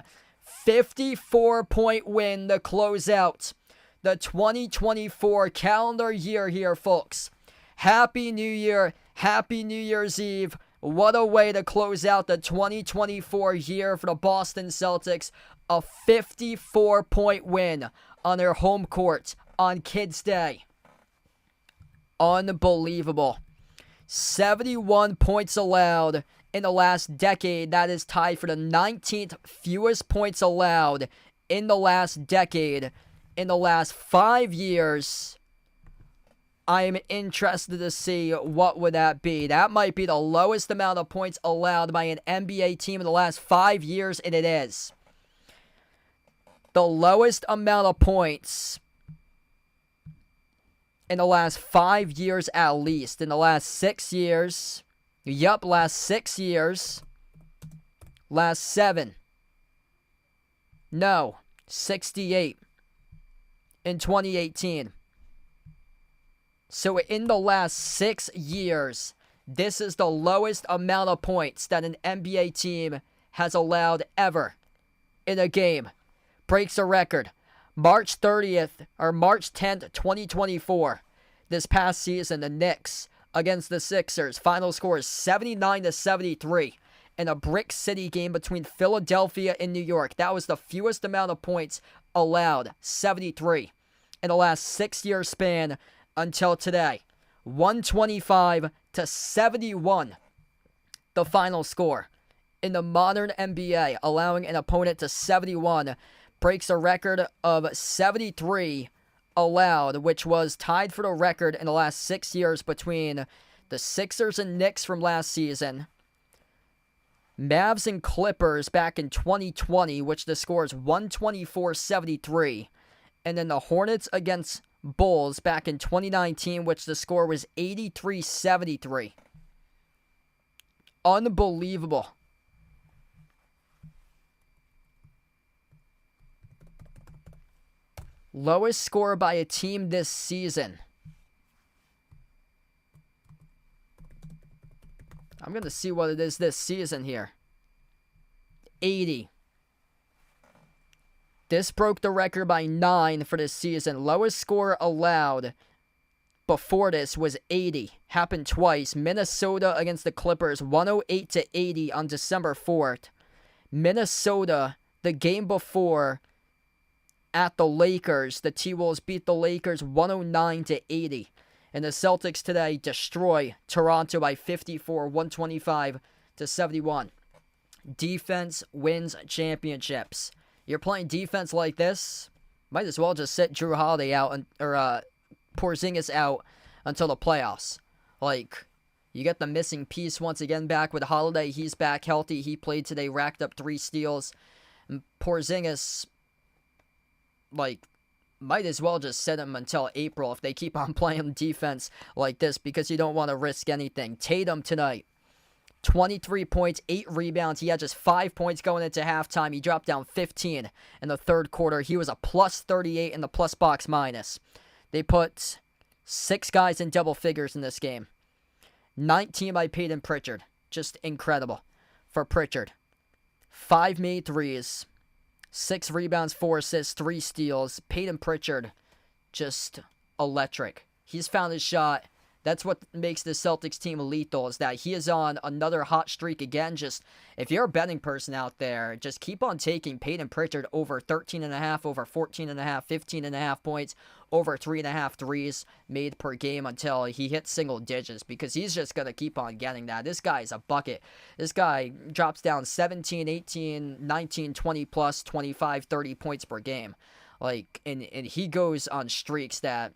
54-point win to close out the 2024 calendar year here, folks. Happy New Year. Happy New Year's Eve. What a way to close out the 2024 year for the Boston Celtics. A 54-point win on their home court on Kids Day. Unbelievable. 71 points allowed in the last decade. That is tied for the 19th fewest points allowed in the last decade. In the last 5 years, I am interested to see what would that be. That might be the lowest amount of points allowed by an NBA team in the last 5 years, and it is. The lowest amount of points in the last 5 years at least. In the last 6 years. Yup, last 6 years. Last 7. No, 68. In 2018. So in the last 6 years, this is the lowest amount of points that an NBA team has allowed ever in a game. Breaks a record. March 10th, 2024. This past season, the Knicks against the Sixers. Final score is 79-73 in a Brick City game between Philadelphia and New York. That was the fewest amount of points allowed, 73, in the last 6-year span until today. 125-71, the final score in the modern NBA, allowing an opponent to 71. Breaks a record of 73 allowed, which was tied for the record in the last 6 years between the Sixers and Knicks from last season, Mavs and Clippers back in 2020, which the score is 124-73, and then the Hornets against Bulls back in 2019, which the score was 83-73. Unbelievable. Lowest score by a team this season. I'm going to see what it is this season here. 80. This broke the record by 9 for this season. Lowest score allowed before this was 80. Happened twice. Minnesota against the Clippers, 108-80 on December 4th. Minnesota, the game before, at the Lakers, the T-Wolves beat the Lakers 109-80. And the Celtics today destroy Toronto by 54, 125-71. Defense wins championships. You're playing defense like this, might as well just sit Drew Holiday out or Porzingis out until the playoffs. Like, you get the missing piece once again back with Holiday. He's back healthy. He played today, racked up 3 steals. And Porzingis, like, might as well just sit him until April if they keep on playing defense like this, because you don't want to risk anything. Tatum tonight, 23 points, 8 rebounds. He had just 5 points going into halftime. He dropped down 15 in the third quarter. He was a plus 38 in the plus box minus. They put 6 guys in double figures in this game. 19 by Peyton Pritchard. Just incredible for Pritchard. 5 made threes. 6 rebounds, 4 assists, 3 steals. Peyton Pritchard, just electric. He's found his shot. That's what makes the Celtics team lethal, is that he is on another hot streak again. Just, if you're a betting person out there, just keep on taking Peyton Pritchard over 13.5, over 14.5, 15.5 points, over 3.5 threes made per game until he hits single digits, because he's just going to keep on getting that. This guy is a bucket. This guy drops down 17, 18, 19, 20 plus, 25, 30 points per game. Like, and he goes on streaks that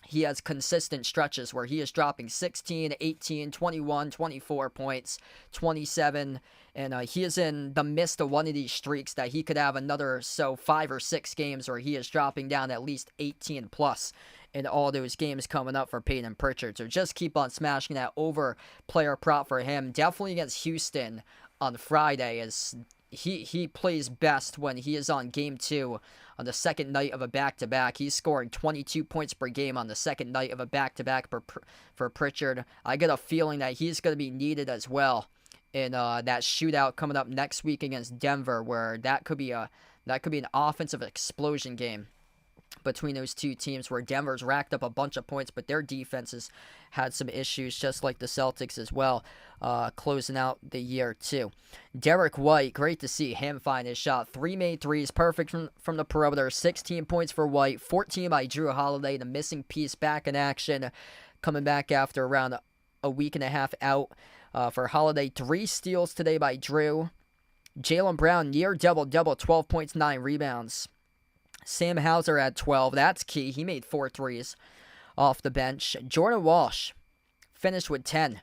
he has consistent stretches where he is dropping 16, 18, 21, 24 points, 27, and he is in the midst of one of these streaks that he could have another 5 or 6 games where he is dropping down at least 18 plus in all those games coming up for Peyton Pritchard. So just keep on smashing that over player prop for him. Definitely against Houston on Friday, as he plays best when he is on game 2 on the second night of a back-to-back. He's scoring 22 points per game on the second night of a back-to-back for Pritchard. I get a feeling that he's going to be needed as well in that shootout coming up next week against Denver, where that could be an offensive explosion game between those two teams, where Denver's racked up a bunch of points, but their defenses had some issues, just like the Celtics as well, closing out the year too. Derek White, great to see him find his shot. 3 made threes, perfect from the perimeter. 16 points for White, 14 by Drew Holiday, the missing piece back in action, coming back after around a week and a half out for Holiday. 3 steals today by Drew. Jaylen Brown, near double-double, 12 points, 9 rebounds. Sam Hauser had 12. That's key. He made 4 threes off the bench. Jordan Walsh finished with 10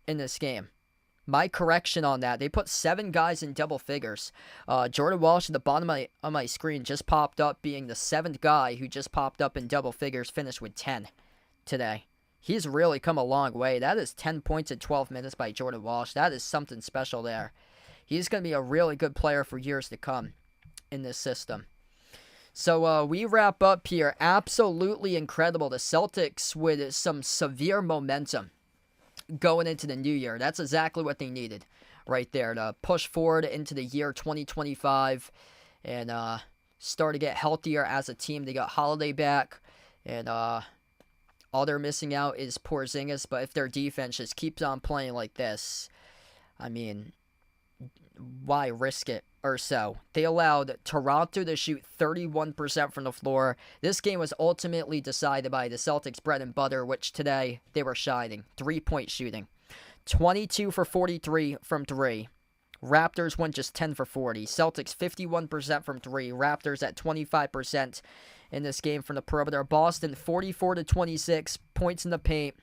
in this game. My correction on that, they put 7 guys in double figures. Jordan Walsh at the bottom of my screen just popped up, being the 7th guy who just popped up in double figures, finished with 10 today. He's really come a long way. That is 10 points in 12 minutes by Jordan Walsh. That is something special there. He's going to be a really good player for years to come in this system. So we wrap up here. Absolutely incredible. The Celtics with some severe momentum going into the new year. That's exactly what they needed right there to push forward into the year 2025 and start to get healthier as a team. They got Holiday back, and all they're missing out is Porzingis. But if their defense just keeps on playing like this, I mean, why risk it or so? They allowed Toronto to shoot 31% from the floor. This game was ultimately decided by the Celtics' bread and butter, which today they were shining. 3-point shooting. 22 for 43 from 3. Raptors went just 10 for 40. Celtics 51% from 3. Raptors at 25% in this game from the perimeter. Boston 44-26 points in the paint.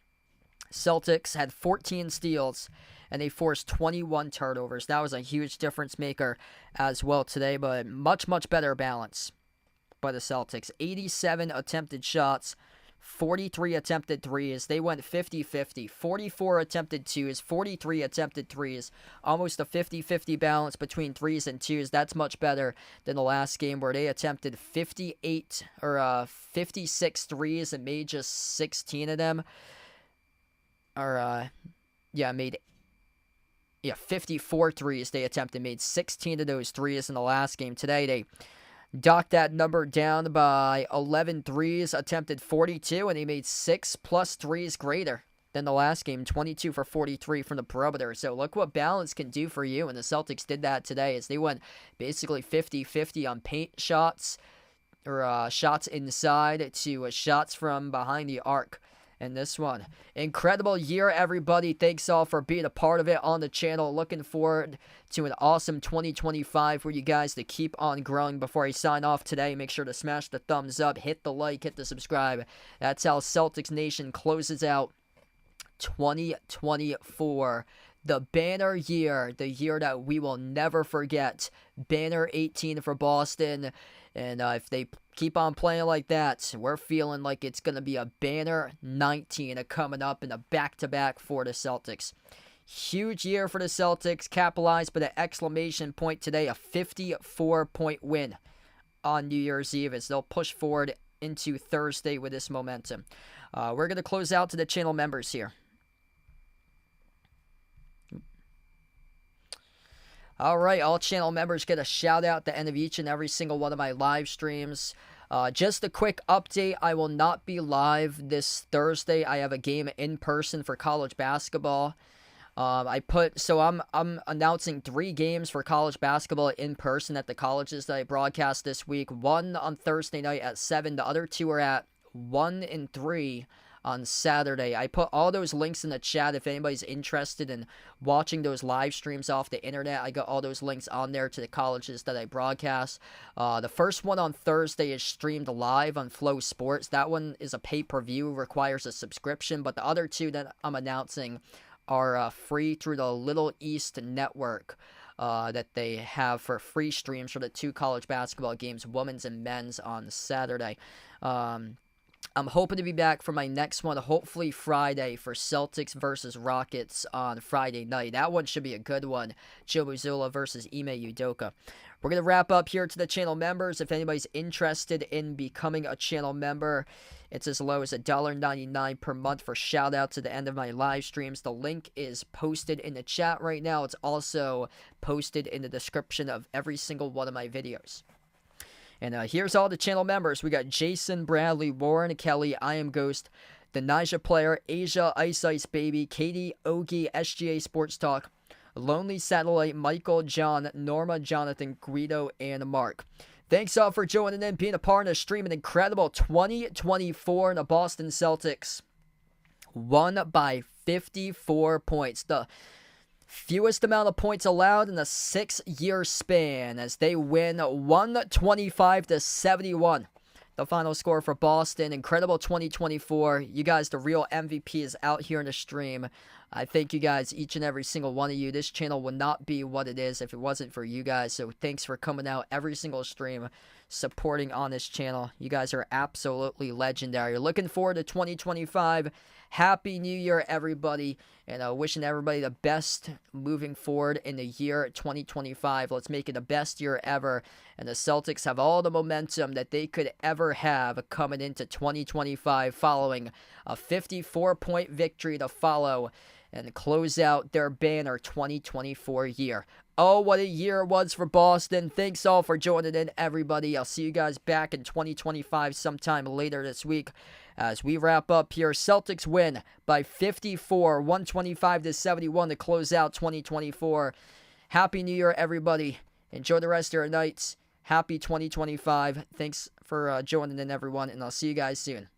Celtics had 14 steals, and they forced 21 turnovers. That was a huge difference maker as well today, but much, much better balance by the Celtics. 87 attempted shots, 43 attempted threes. They went 50-50. 44 attempted twos, 43 attempted threes. Almost a 50-50 balance between threes and twos. That's much better than the last game where they attempted 56 threes and made just 16 of them. Made 54 threes they attempted, made 16 of those threes in the last game. Today, they Docked that number down by 11 threes, attempted 42, and he made 6 plus threes greater than the last game, 22 for 43 from the perimeter. So look what balance can do for you, and the Celtics did that today as they went basically 50-50 on paint shots, or shots inside to shots from behind the arc. And this one, incredible year, everybody. Thanks all for being a part of it on the channel. Looking forward to an awesome 2025 for you guys to keep on growing. Before I sign off today, make sure to smash the thumbs up, hit the like, hit the subscribe. That's how Celtics Nation closes out 2024. The banner year, the year that we will never forget. Banner 18 for Boston. And if they keep on playing like that, we're feeling like it's going to be a banner 19 coming up in a back-to-back for the Celtics. Huge year for the Celtics, capitalized by the exclamation point today, a 54-point win on New Year's Eve as they'll push forward into Thursday with this momentum. We're going to close out to the channel members here. All right, all channel members get a shout out at the end of each and every single one of my live streams. Just a quick update, I will not be live this Thursday. I have a game in person for college basketball. I'm announcing 3 games for college basketball in person at the colleges that I broadcast this week. One on Thursday night at 7. The other 2 are at 1 and 3 on Saturday. I put all those links in the chat if anybody's interested in watching those live streams off the internet. I got all those links on there to the colleges that I broadcast. The first one on Thursday is streamed live on Flow Sports. That one is a pay-per-view, requires a subscription, but the other 2 that I'm announcing are free through the Little East Network that they have for free streams for the 2 college basketball games, women's and men's, on Saturday. I'm hoping to be back for my next one, hopefully Friday, for Celtics versus Rockets on Friday night. That one should be a good one. Joe Mazzulla versus Ime Udoka. We're going to wrap up here to the channel members. If anybody's interested in becoming a channel member, it's as low as $1.99 per month for shout-outs at the end of my live streams. The link is posted in the chat right now. It's also posted in the description of every single one of my videos. And here's all the channel members. We got Jason, Bradley, Warren, Kelly, I Am Ghost, the Nija Player, Asia, Ice Ice Baby, Katie, Ogie, SGA Sports Talk, Lonely Satellite, Michael, John, Norma, Jonathan, Guido, and Mark. Thanks all for joining in, being a part of the stream. An incredible 2024 in the Boston Celtics won by 54 points. The fewest amount of points allowed in a 6-year span as they win 125-71. The final score for Boston. Incredible 2024. You guys, the real MVP, is out here in the stream. I thank you guys, each and every single one of you. This channel would not be what it is if it wasn't for you guys. So thanks for coming out every single stream, supporting on this channel. You guys are absolutely legendary. Looking forward to 2025. Happy New Year, everybody, and wishing everybody the best moving forward in the year 2025. Let's make it the best year ever, and the Celtics have all the momentum that they could ever have coming into 2025, following a 54-point victory to follow and close out their banner 2024 year. Oh, what a year it was for Boston. Thanks all for joining in, everybody. I'll see you guys back in 2025 sometime later this week as we wrap up here. Celtics win by 54, 125-71 to close out 2024. Happy New Year, everybody. Enjoy the rest of your nights. Happy 2025. Thanks for joining in, everyone, and I'll see you guys soon.